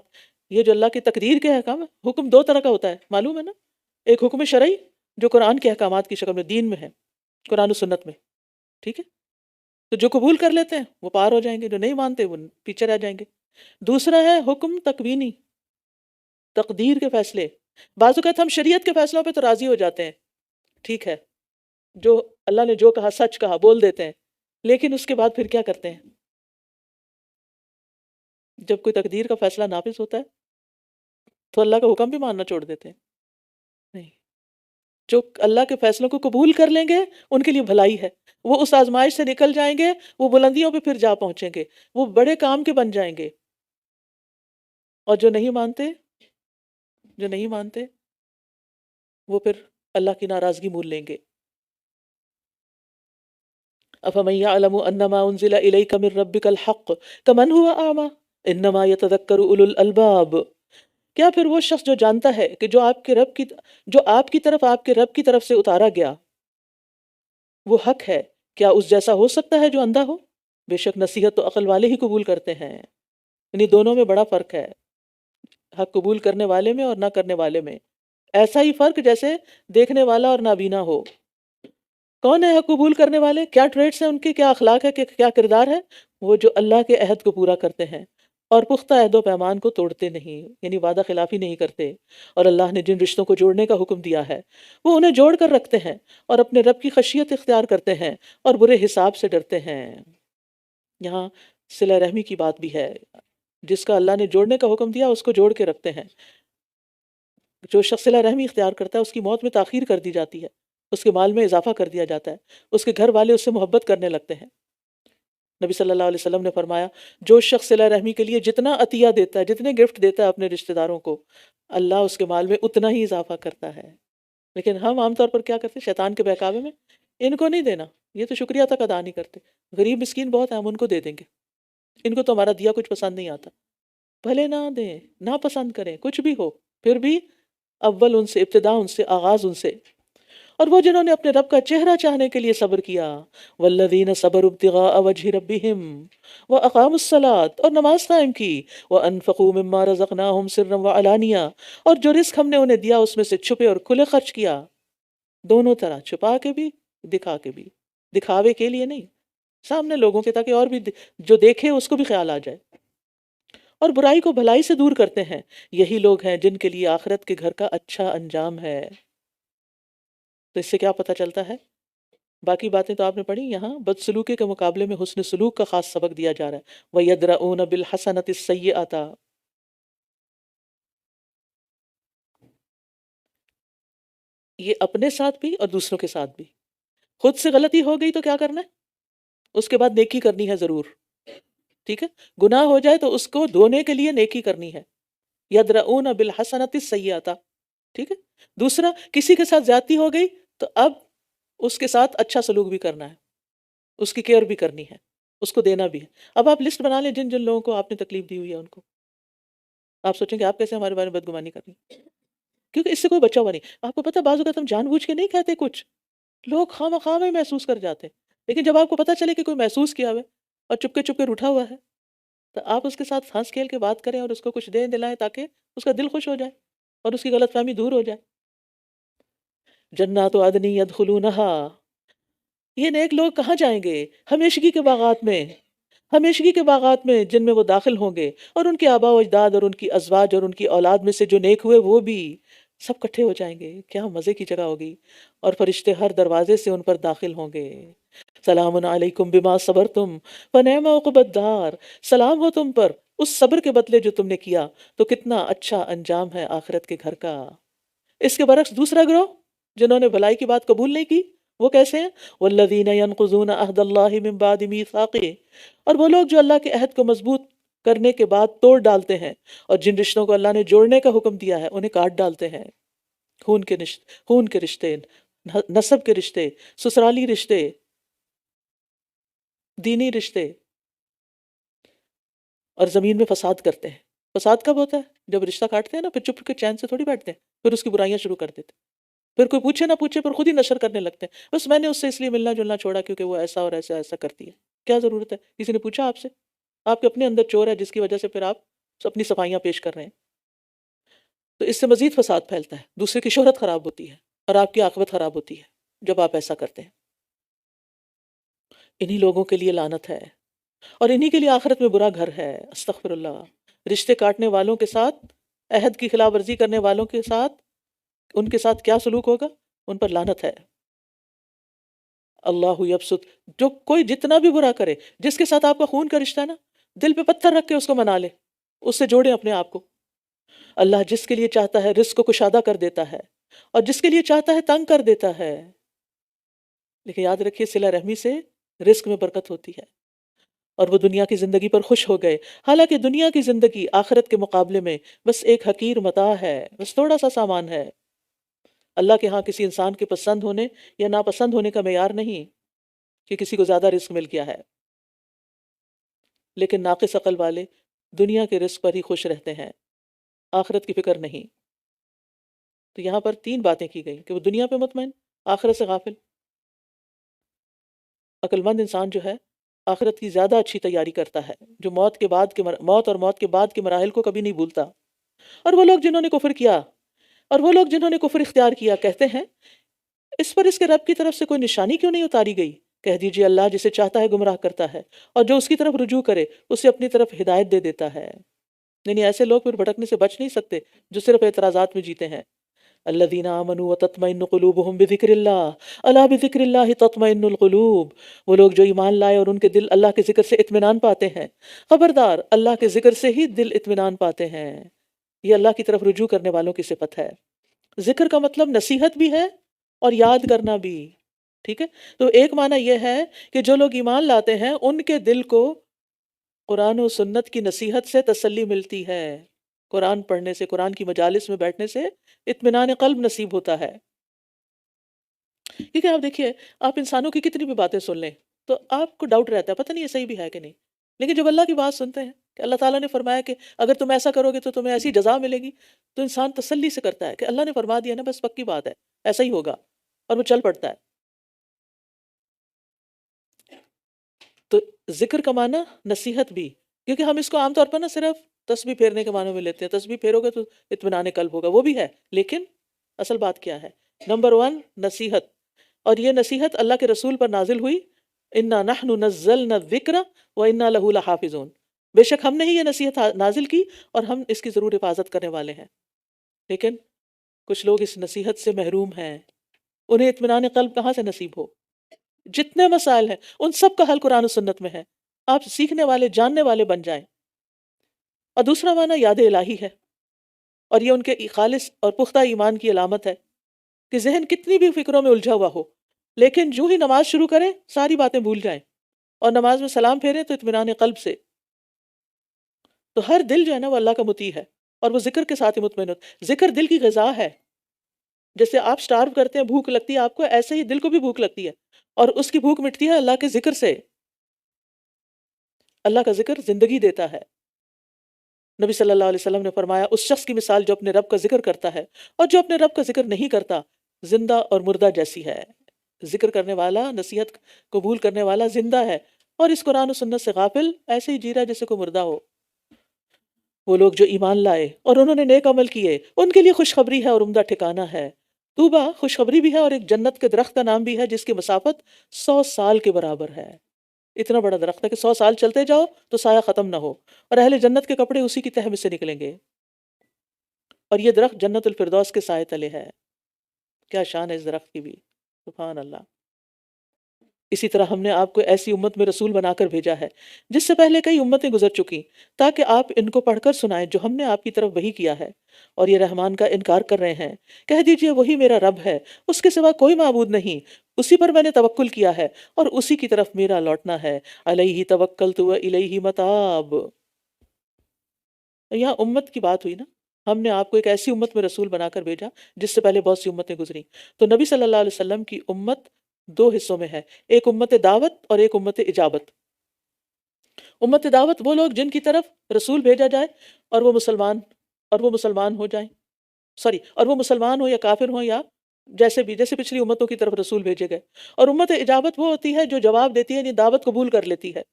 یہ جو اللہ کی تقدیر کے احکام ہے، حکم دو طرح کا ہوتا ہے، معلوم ہے نا. ایک حکم شرعی جو قرآن کے احکامات کی شکل میں دین میں ہے، قرآن و سنت میں، ٹھیک ہے، تو جو قبول کر لیتے ہیں وہ پار ہو جائیں گے، جو نہیں مانتے وہ پیچھے رہ جائیں گے. دوسرا ہے حکم تکوینی، تقدیر کے فیصلے. بعض اوقات ہم شریعت کے فیصلوں پہ تو راضی ہو جاتے ہیں، ٹھیک ہے، جو اللہ نے جو کہا سچ کہا بول دیتے ہیں، لیکن اس کے بعد پھر کیا کرتے ہیں؟ جب کوئی تقدیر کا فیصلہ نافذ ہوتا ہے تو اللہ کا حکم بھی ماننا چھوڑ دیتے ہیں. نہیں، جو اللہ کے فیصلوں کو قبول کر لیں گے ان کے لیے بھلائی ہے. وہ اس آزمائش سے نکل جائیں گے، وہ بلندیوں پہ پھر جا پہنچیں گے، وہ بڑے کام کے بن جائیں گے. اور جو نہیں مانتے وہ پھر اللہ کی ناراضگی مول لیں گے. افمن یعلم انما انزل الیک من ربک الحق کمن هو اعمی انما یتذکر اولو الالباب. کیا پھر وہ شخص جو جانتا ہے کہ جو آپ کی رب کی طرف سے اتارا گیا وہ حق ہے، کیا اس جیسا ہو سکتا ہے جو اندھا ہو؟ بے شک نصیحت تو عقل والے ہی قبول کرتے ہیں. یعنی دونوں میں بڑا فرق ہے، حق قبول کرنے والے میں اور نہ کرنے والے میں. ایسا ہی فرق جیسے دیکھنے والا اور نابینا ہو. کون ہے حق قبول کرنے والے؟ کیا ٹریٹس ہیں ان کے، کیا اخلاق ہے، کیا کردار ہے؟ وہ جو اللہ کے عہد کو پورا کرتے ہیں، اور پختہ عہد و پیمان کو توڑتے نہیں، یعنی وعدہ خلافی نہیں کرتے، اور اللہ نے جن رشتوں کو جوڑنے کا حکم دیا ہے وہ انہیں جوڑ کر رکھتے ہیں، اور اپنے رب کی خشیت اختیار کرتے ہیں اور برے حساب سے ڈرتے ہیں۔ یہاں صلہ رحمی کی بات بھی ہے، جس کا اللہ نے جوڑنے کا حکم دیا اس کو جوڑ کے رکھتے ہیں۔ جو شخص صلہ رحمی اختیار کرتا ہے اس کی موت میں تاخیر کر دی جاتی ہے، اس کے مال میں اضافہ کر دیا جاتا ہے، اس کے گھر والے اس سے محبت کرنے لگتے ہیں۔ نبی صلی اللہ علیہ وسلم نے فرمایا جو شخص صلہ رحمی کے لیے جتنا عطیہ دیتا ہے، جتنے گفٹ دیتا ہے اپنے رشتہ داروں کو، اللہ اس کے مال میں اتنا ہی اضافہ کرتا ہے۔ لیکن ہم عام طور پر کیا کرتے ہیں شیطان کے بہکاوے میں، ان کو نہیں دینا، یہ تو شکریہ تک ادا نہیں کرتے، غریب مسکین بہت ہیں ہم ان کو دے دیں گے، ان کو تو ہمارا دیا کچھ پسند نہیں آتا، بھلے نہ دیں، نہ پسند کریں، کچھ بھی ہو، پھر بھی اول ان سے، ابتدا ان سے، آغاز ان سے۔ اور وہ جنہوں نے اپنے رب کا چہرہ چاہنے کے لیے صبر کیا، والذین صبروا ابتغاء وجہ ربہم واقاموا الصلاۃ، اور نماز قائم کی، وانفقوا مما رزقناہم سرا وعلانیہ، اور جو رزق ہم نے انہیں دیا اس میں سے چھپے اور کھلے خرچ کیا، دونوں طرح، چھپا کے بھی، دکھا کے بھی، دکھاوے کے لیے نہیں، سامنے لوگوں کے، تاکہ اور بھی جو دیکھے اس کو بھی خیال آ جائے، اور برائی کو بھلائی سے دور کرتے ہیں، یہی لوگ ہیں جن کے لیے آخرت کے گھر کا اچھا انجام ہے۔ تو اس سے کیا پتہ چلتا ہے؟ باقی باتیں تو آپ نے پڑھی، یہاں بدسلوکی کے مقابلے میں حسن سلوک کا خاص سبق دیا جا رہا ہے۔ وَيَدْرَؤُونَ بِالْحَسَنَةِ السَّيِّئَةَ، یہ اپنے ساتھ بھی اور دوسروں کے ساتھ بھی۔ خود سے غلطی ہو گئی تو کیا کرنا ہے؟ اس کے بعد نیکی کرنی ہے ضرور، ٹھیک ہے؟ گناہ ہو جائے تو اس کو دھونے کے لیے نیکی کرنی ہے۔ یدرؤون بالحسنۃ السیئۃ، ٹھیک ہے؟ دوسرا، کسی کے ساتھ زیادتی ہو گئی تو اب اس کے ساتھ اچھا سلوک بھی کرنا ہے، اس کی کیئر بھی کرنی ہے، اس کو دینا بھی ہے۔ اب آپ لسٹ بنا لیں جن جن لوگوں کو آپ نے تکلیف دی ہوئی ہے ان کو۔ آپ سوچیں کہ آپ کیسے ہمارے بارے میں بدگمانی کر رہی ہیں، کیونکہ اس سے کوئی بچا ہوا نہیں۔ آپ کو پتہ ہے بعض اوقات ہم جان بوجھ کے نہیں کہتے کچھ، لوگ خواہ میں محسوس کر جاتے ہیں، لیکن جب آپ کو پتہ چلے کہ کوئی محسوس کیا ہوا ہے اور چپ کے روٹھا ہوا ہے، تو آپ اس کے ساتھ ہنس کھیل کے بات کریں اور اس کو کچھ دے دلائیں تاکہ اس کا دل خوش ہو جائے اور اس کی غلط فہمی دور ہو جائے۔ جنات عدن یدخلونہا، یہ نیک لوگ کہاں جائیں گے؟ ہمیشگی کے باغات میں، ہمیشگی کے باغات میں جن میں وہ داخل ہوں گے، اور ان کے آباء و اجداد اور ان کی ازواج اور ان کی اولاد میں سے جو نیک ہوئے وہ بھی سب کٹھے ہو جائیں گے۔ کیا مزے کی جگہ ہوگی، اور فرشتے ہر دروازے سے ان پر داخل ہوں گے۔ سلام علیکم بما صبرتم فنعم عقبی الدار، سلام ہو تم پر اس صبر کے بدلے جو تم نے کیا، تو کتنا اچھا انجام ہے آخرت کے گھر کا۔ اس کے برعکس دوسرا گروہ جنہوں نے بھلائی کی بات قبول نہیں کی، وہ کیسے ہیں؟ والذین ینقضون عہد اللہ من بعد میثاقہ، اور وہ لوگ جو اللہ کے عہد کو مضبوط کرنے کے بعد توڑ ڈالتے ہیں، اور جن رشتوں کو اللہ نے جوڑنے کا حکم دیا ہے انہیں کاٹ ڈالتے ہیں۔ خون کے رشتے، نسب کے رشتے، سسرالی رشتے، دینی رشتے، اور زمین میں فساد کرتے ہیں۔ فساد کب ہوتا ہے؟ جب رشتہ کاٹتے ہیں نا، پھر چپ کے چین سے تھوڑی بیٹھتے ہیں، پھر اس کی برائیاں شروع کر دیتے ہیں، پھر کوئی پوچھے نہ پوچھے پر خود ہی نشر کرنے لگتے ہیں، بس میں نے اس سے اس لیے ملنا جلنا چھوڑا کیونکہ وہ ایسا اور ایسا ایسا کرتی ہے۔ کیا ضرورت ہے؟ کسی نے پوچھا آپ سے؟ آپ کے اپنے اندر چور ہے جس کی وجہ سے پھر آپ اپنی صفائیاں پیش کر رہے ہیں۔ تو اس سے مزید فساد پھیلتا ہے، دوسرے کی شہرت خراب ہوتی ہے اور آپ کی عاقبت خراب ہوتی ہے جب آپ ایسا کرتے ہیں۔ انہی لوگوں کے لیے لعنت ہے، اور انہی کے لیے آخرت میں برا گھر ہے۔ استغفر اللہ۔ رشتے کاٹنے والوں کے ساتھ، عہد کی خلاف ورزی کرنے والوں کے ساتھ، ان کے ساتھ کیا سلوک ہوگا؟ ان پر لعنت ہے۔ اللہ یبسط، جو کوئی جتنا بھی برا کرے، جس کے ساتھ آپ کا خون کا رشتہ ہے نا، دل پہ پتھر رکھ کے اس کو منا لے، اس سے جوڑیں اپنے آپ کو۔ اللہ جس کے لیے چاہتا ہے رزق کو کشادہ کر دیتا ہے، اور جس کے لیے چاہتا ہے تنگ کر دیتا ہے۔ لیکن یاد رکھیے صلہ رحمی سے رزق میں برکت ہوتی ہے، اور وہ دنیا کی زندگی پر خوش ہو گئے، حالانکہ دنیا کی زندگی آخرت کے مقابلے میں بس ایک حقیر متاع ہے، بس تھوڑا سا سامان ہے۔ اللہ کے ہاں کسی انسان کے پسند ہونے یا ناپسند ہونے کا معیار نہیں کہ کسی کو زیادہ رزق مل گیا ہے، لیکن ناقص عقل والے دنیا کے رزق پر ہی خوش رہتے ہیں، آخرت کی فکر نہیں۔ تو یہاں پر 3 باتیں کی گئی کہ وہ دنیا پہ مطمئن، آخرت سے غافل۔ عقل مند انسان جو ہے آخرت کی زیادہ اچھی تیاری کرتا ہے، جو موت اور موت کے بعد کے مراحل کو کبھی نہیں بھولتا۔ اور وہ لوگ جنہوں نے کفر کیا، اور وہ لوگ جنہوں نے کفر اختیار کیا، کہتے ہیں اس پر اس کے رب کی طرف سے کوئی نشانی کیوں نہیں اتاری گئی؟ کہہ دیجئے اللہ جسے چاہتا ہے گمراہ کرتا ہے، اور جو اس کی طرف رجوع کرے اسے اپنی طرف ہدایت دے دیتا ہے۔ یعنی ایسے لوگ پھر بھٹکنے سے بچ نہیں سکتے جو صرف اعتراضات میں جیتے ہیں۔ الذین آمنوا وتطمئن قلوبهم بذکر اللہ الا بذکر اللہ تطمئن القلوب، وہ لوگ جو ایمان لائے اور ان کے دل اللہ کے ذکر سے اطمینان پاتے ہیں، خبردار اللہ کے ذکر سے ہی دل اطمینان پاتے ہیں۔ یہ اللہ کی طرف رجوع کرنے والوں کی صفت ہے۔ ذکر کا مطلب نصیحت بھی ہے اور یاد کرنا بھی، ٹھیک ہے؟ تو ایک معنی یہ ہے کہ جو لوگ ایمان لاتے ہیں ان کے دل کو قرآن و سنت کی نصیحت سے تسلی ملتی ہے، قرآن پڑھنے سے، قرآن کی مجالس میں بیٹھنے سے اطمینان قلب نصیب ہوتا ہے۔ کیونکہ آپ دیکھیے، آپ انسانوں کی کتنی بھی باتیں سن لیں تو آپ کو ڈاؤٹ رہتا ہے، پتہ نہیں یہ صحیح بھی ہے کہ نہیں، لیکن جب اللہ کی بات سنتے ہیں کہ اللہ تعالیٰ نے فرمایا کہ اگر تم ایسا کرو گے تو تمہیں ایسی جزا ملے گی، تو انسان تسلی سے کرتا ہے کہ اللہ نے فرما دیا نا، بس پکی بات ہے، ایسا ہی ہوگا، اور وہ چل پڑتا ہے۔ تو ذکر کا معنی نصیحت بھی، کیونکہ ہم اس کو عام طور پر نا صرف تسبیح پھیرنے کے معنی میں لیتے ہیں، تسبیح پھیرو گے تو اطمینان قلب ہوگا، وہ بھی ہے، لیکن اصل بات کیا ہے؟ نمبر 1 نصیحت، اور یہ نصیحت اللہ کے رسول پر نازل ہوئی، انا نحن نزلنا الذکر وانا لہ لحافظون، بے شک ہم نے ہی یہ نصیحت نازل کی اور ہم اس کی ضرور حفاظت کرنے والے ہیں۔ لیکن کچھ لوگ اس نصیحت سے محروم ہیں، انہیں اطمینان قلب کہاں سے نصیب ہو؟ جتنے مسائل ہیں ان سب کا حل قرآن و سنت میں ہے، آپ سیکھنے والے، جاننے والے بن جائیں۔ اور دوسرا معنی یاد الہی ہے، اور یہ ان کے خالص اور پختہ ایمان کی علامت ہے کہ ذہن کتنی بھی فکروں میں الجھا ہوا ہو، لیکن جو ہی نماز شروع کریں ساری باتیں بھول جائیں، اور نماز میں سلام پھیریں تو اطمینان قلب سے۔ تو ہر دل جو ہے نا وہ اللہ کا مطیع ہے، اور وہ ذکر کے ساتھ ہی مطمئن ہوتا ہے۔ ذکر دل کی غذا ہے، جیسے آپ سٹارو کرتے ہیں، بھوک لگتی ہے آپ کو، ایسے ہی دل کو بھی بھوک لگتی ہے، اور اس کی بھوک مٹتی ہے اللہ کے ذکر سے۔ اللہ کا ذکر زندگی دیتا ہے۔ نبی صلی اللہ علیہ وسلم نے فرمایا، اس شخص کی مثال جو اپنے رب کا ذکر کرتا ہے اور جو اپنے رب کا ذکر نہیں کرتا، زندہ اور مردہ جیسی ہے۔ ذکر کرنے والا، نصیحت قبول کرنے والا زندہ ہے، اور اس قرآن و سنت سے غافل ایسے ہی جی رہا ہے جیسے کوئی مردہ ہو۔ وہ لوگ جو ایمان لائے اور انہوں نے نیک عمل کیے، ان کے لیے خوشخبری ہے اور عمدہ ٹھکانہ ہے۔ طوبیٰ خوشخبری بھی ہے، اور ایک جنت کے درخت کا نام بھی ہے جس کی مسافت 100 سال کے برابر ہے۔ اتنا بڑا درخت ہے کہ 100 سال چلتے جاؤ تو سایہ ختم نہ ہو، اور اہل جنت کے کپڑے اسی کی تہ میں سے نکلیں گے، اور یہ درخت جنت الفردوس کے سائے تلے ہے۔ کیا شان ہے اس درخت کی بھی، سبحان اللہ۔ اسی طرح ہم نے آپ کو ایسی امت میں رسول بنا کر بھیجا ہے جس سے پہلے کئی امتیں گزر چکی، تاکہ آپ ان کو پڑھ کر سنائیں جو ہم نے آپ کی طرف وحی کیا ہے، اور یہ رحمان کا انکار کر رہے ہیں۔ کہہ دیجئے وہی میرا رب ہے، اس کے سوا کوئی معبود نہیں، اسی پر میں نے توکل کیا ہے اور اسی کی طرف میرا لوٹنا ہے، علیہ توکلت و الیہ متاب۔ یہاں امت کی بات ہوئی نا، ہم نے آپ کو ایک ایسی امت میں رسول بنا کر بھیجا جس سے پہلے بہت سی امتیں گزری۔ تو نبی صلی اللہ علیہ وسلم کی امت 2 حصوں میں ہے، ایک امت دعوت اور ایک امت اجابت۔ امت دعوت وہ لوگ جن کی طرف رسول بھیجا جائے اور وہ مسلمان ہو جائیں، اور وہ مسلمان ہو یا کافر ہو، یا جیسے پچھلی امتوں کی طرف رسول بھیجے گئے۔ اور امت اجابت وہ ہوتی ہے جو جواب دیتی ہے، یعنی دعوت قبول کر لیتی ہے۔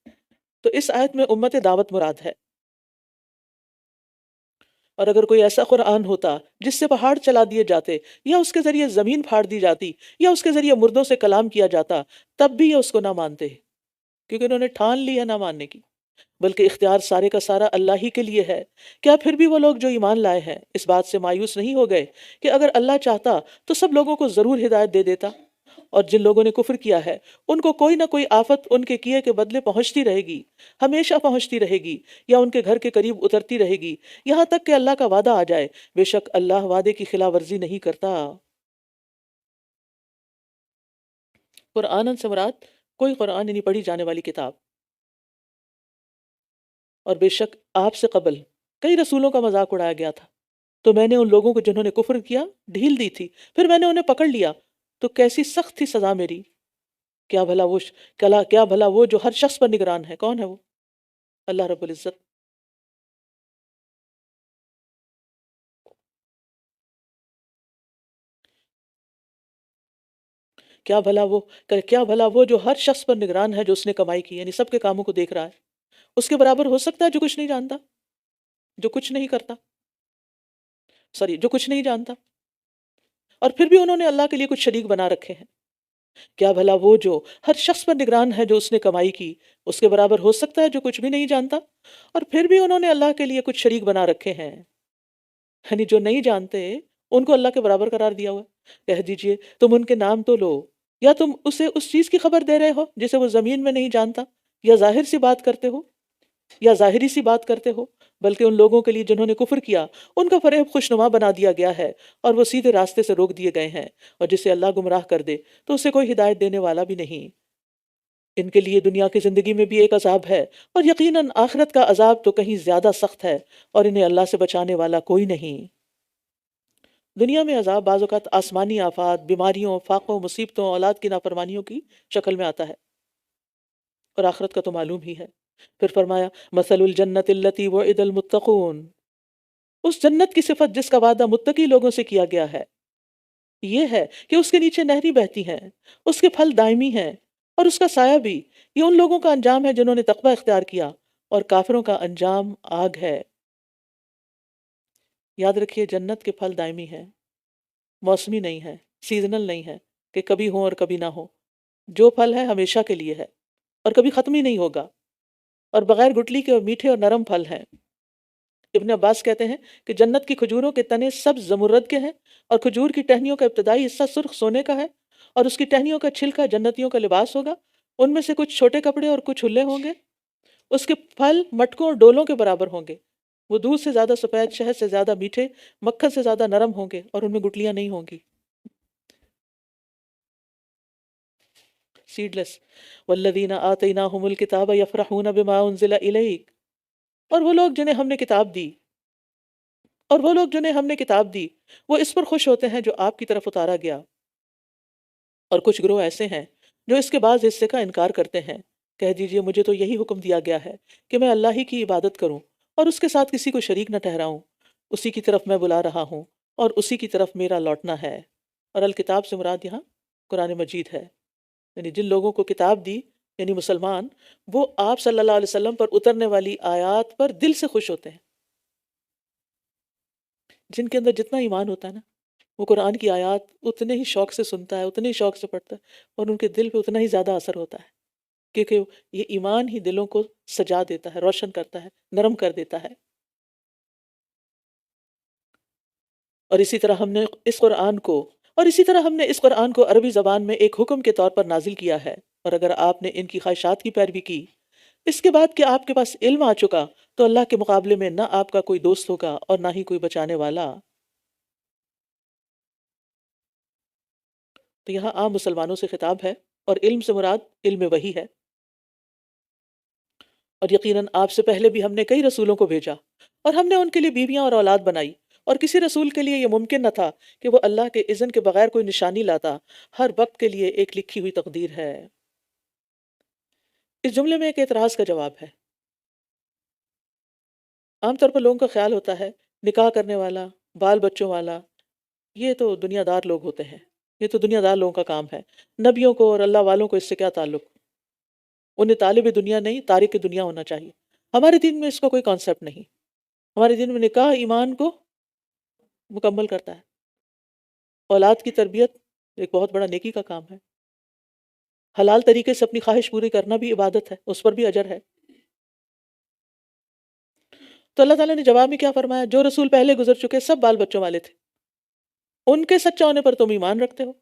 تو اس آیت میں امت دعوت مراد ہے۔ اور اگر کوئی ایسا قرآن ہوتا جس سے پہاڑ چلا دیے جاتے، یا اس کے ذریعے زمین پھاڑ دی جاتی، یا اس کے ذریعے مردوں سے کلام کیا جاتا، تب بھی یہ اس کو نہ مانتے، کیونکہ انہوں نے ٹھان لی ہے نہ ماننے کی۔ بلکہ اختیار سارے کا سارا اللہ ہی کے لیے ہے۔ کیا پھر بھی وہ لوگ جو ایمان لائے ہیں اس بات سے مایوس نہیں ہو گئے کہ اگر اللہ چاہتا تو سب لوگوں کو ضرور ہدایت دے دیتا؟ اور جن لوگوں نے کفر کیا ہے ان کو کوئی نہ کوئی آفت ان کے کیے کے بدلے پہنچتی رہے گی، ہمیشہ پہنچتی رہے گی، یا ان کے گھر کے قریب اترتی رہے گی، یہاں تک کہ اللہ کا وعدہ آ جائے۔ بے شک اللہ وعدے کی خلاف ورزی نہیں کرتا۔ قرآن سے مراد کوئی قرآن یعنی پڑھی جانے والی کتاب۔ اور بے شک آپ سے قبل کئی رسولوں کا مذاق اڑایا گیا تھا، تو میں نے ان لوگوں کو جنہوں نے کفر کیا ڈھیل دی تھی، پھر میں نے انہیں پکڑ لیا تو کیسی سخت تھی سزا میری۔ کیا بھلا وہ جو ہر شخص پر نگران ہے، کون ہے وہ؟ اللہ رب العزت۔ کیا بھلا وہ جو ہر شخص پر نگران ہے جو اس نے کمائی کی، یعنی سب کے کاموں کو دیکھ رہا ہے، اس کے برابر ہو سکتا ہے جو کچھ نہیں جانتا، جو کچھ نہیں کرتا، جو کچھ نہیں جانتا؟ اور پھر بھی انہوں نے اللہ کے لیے کچھ شریک بنا رکھے ہیں۔ کیا بھلا وہ جو ہر شخص پر نگران ہے جو اس نے کمائی کی، اس کے برابر ہو سکتا ہے جو کچھ بھی نہیں جانتا؟ اور پھر بھی انہوں نے اللہ کے لیے کچھ شریک بنا رکھے ہیں، یعنی جو نہیں جانتے ان کو اللہ کے برابر قرار دیا ہوا ہے۔ کہہ دیجئے تم ان کے نام تو لو، یا تم اسے اس چیز کی خبر دے رہے ہو جسے وہ زمین میں نہیں جانتا، یا ظاہر سی بات کرتے ہو، یا ظاہری سی بات کرتے ہو، بلکہ ان لوگوں کے لیے جنہوں نے کفر کیا ان کا فریب خوشنما بنا دیا گیا ہے، اور وہ سیدھے راستے سے روک دیے گئے ہیں، اور جسے اللہ گمراہ کر دے تو اسے کوئی ہدایت دینے والا بھی نہیں۔ ان کے لیے دنیا کی زندگی میں بھی ایک عذاب ہے، اور یقیناً آخرت کا عذاب تو کہیں زیادہ سخت ہے، اور انہیں اللہ سے بچانے والا کوئی نہیں۔ دنیا میں عذاب بعض اوقات آسمانی آفات، بیماریوں، فاقوں، مصیبتوں، اولاد کی نافرمانیوں کی شکل میں آتا ہے، اور آخرت کا تو معلوم ہی ہے۔ پھر فرمایا مثل الجنت التی وعد المتقون، اس جنت کی صفت جس کا وعدہ متقی لوگوں سے کیا گیا ہے یہ ہے کہ اس کے نیچے نہری بہتی ہیں، اس کے پھل دائمی ہیں، اور اس کا سایہ بھی۔ یہ ان لوگوں کا انجام ہے جنہوں نے تقوی اختیار کیا، اور کافروں کا انجام آگ ہے۔ یاد رکھیے جنت کے پھل دائمی ہیں، موسمی نہیں ہے، سیزنل نہیں ہے کہ کبھی ہوں اور کبھی نہ ہو۔ جو پھل ہے ہمیشہ کے لیے ہے، اور کبھی ختم ہی نہیں ہوگا، اور بغیر گٹلی کے اور میٹھے اور نرم پھل ہیں۔ ابن عباس کہتے ہیں کہ جنت کی کھجوروں کے تنے سبز زمرد کے ہیں، اور کھجور کی ٹہنیوں کا ابتدائی حصہ سرخ سونے کا ہے، اور اس کی ٹہنیوں کا چھلکا جنتیوں کا لباس ہوگا۔ ان میں سے کچھ چھوٹے کپڑے اور کچھ ہلے ہوں گے۔ اس کے پھل مٹکوں اور ڈولوں کے برابر ہوں گے۔ وہ دودھ سے زیادہ سفید، شہد سے زیادہ میٹھے، مکھن سے زیادہ نرم ہوں گے، اور ان میں گٹلیاں نہیں ہوں گی۔ سیڈ لیس والذین آتیناہم الکتاب یفرحون بما انزل الیک، اور وہ لوگ جنہیں ہم نے کتاب دی، وہ اس پر خوش ہوتے ہیں جو آپ کی طرف اتارا گیا۔ اور کچھ گروہ ایسے ہیں جو اس کے بعض حصے کا انکار کرتے ہیں۔ کہہ دیجئے مجھے تو یہی حکم دیا گیا ہے کہ میں اللہ ہی کی عبادت کروں اور اس کے ساتھ کسی کو شریک نہ ٹھہراؤں۔ اسی کی طرف میں بلا رہا ہوں، اور اسی کی طرف میرا لوٹنا ہے۔ اور الکتاب سے مراد یہاں قرآن مجید ہے، یعنی جن لوگوں کو کتاب دی، یعنی مسلمان، وہ آپ صلی اللہ علیہ وسلم پر اترنے والی آیات پر دل سے خوش ہوتے ہیں۔ جن کے اندر جتنا ایمان ہوتا ہے نا، وہ قرآن کی آیات اتنے ہی شوق سے سنتا ہے، اتنے ہی شوق سے پڑھتا ہے، اور ان کے دل پہ اتنا ہی زیادہ اثر ہوتا ہے، کیونکہ یہ ایمان ہی دلوں کو سجا دیتا ہے، روشن کرتا ہے، نرم کر دیتا ہے۔ اور اسی طرح ہم نے اس قرآن کو عربی زبان میں ایک حکم کے طور پر نازل کیا ہے، اور اگر آپ نے ان کی خواہشات کی پیروی کی اس کے بعد کہ آپ کے پاس علم آ چکا، تو اللہ کے مقابلے میں نہ آپ کا کوئی دوست ہوگا اور نہ ہی کوئی بچانے والا۔ تو یہاں عام مسلمانوں سے خطاب ہے، اور علم سے مراد علم وحی ہے۔ اور یقیناً آپ سے پہلے بھی ہم نے کئی رسولوں کو بھیجا، اور ہم نے ان کے لیے بیویاں اور اولاد بنائی، اور کسی رسول کے لیے یہ ممکن نہ تھا کہ وہ اللہ کے اذن کے بغیر کوئی نشانی لاتا۔ ہر وقت کے لیے ایک لکھی ہوئی تقدیر ہے۔ اس جملے میں ایک اعتراض کا جواب ہے۔ عام طور پر لوگوں کا خیال ہوتا ہے نکاح کرنے والا، بال بچوں والا، یہ تو دنیا دار لوگ ہوتے ہیں، یہ تو دنیا دار لوگوں کا کام ہے۔ نبیوں کو اور اللہ والوں کو اس سے کیا تعلق؟ انہیں طالب دنیا نہیں، تارک دنیا ہونا چاہیے۔ ہمارے دین میں اس کا کوئی کانسیپٹ نہیں۔ ہمارے دین میں نکاح ایمان کو مکمل کرتا ہے۔ اولاد کی تربیت ایک بہت بڑا نیکی کا کام ہے۔ حلال طریقے سے اپنی خواہش پوری کرنا بھی عبادت ہے، اس پر بھی اجر ہے۔ تو اللہ تعالیٰ نے جواب میں کیا فرمایا؟ جو رسول پہلے گزر چکے سب بال بچوں والے تھے، ان کے سچا ہونے پر تم ایمان رکھتے ہو،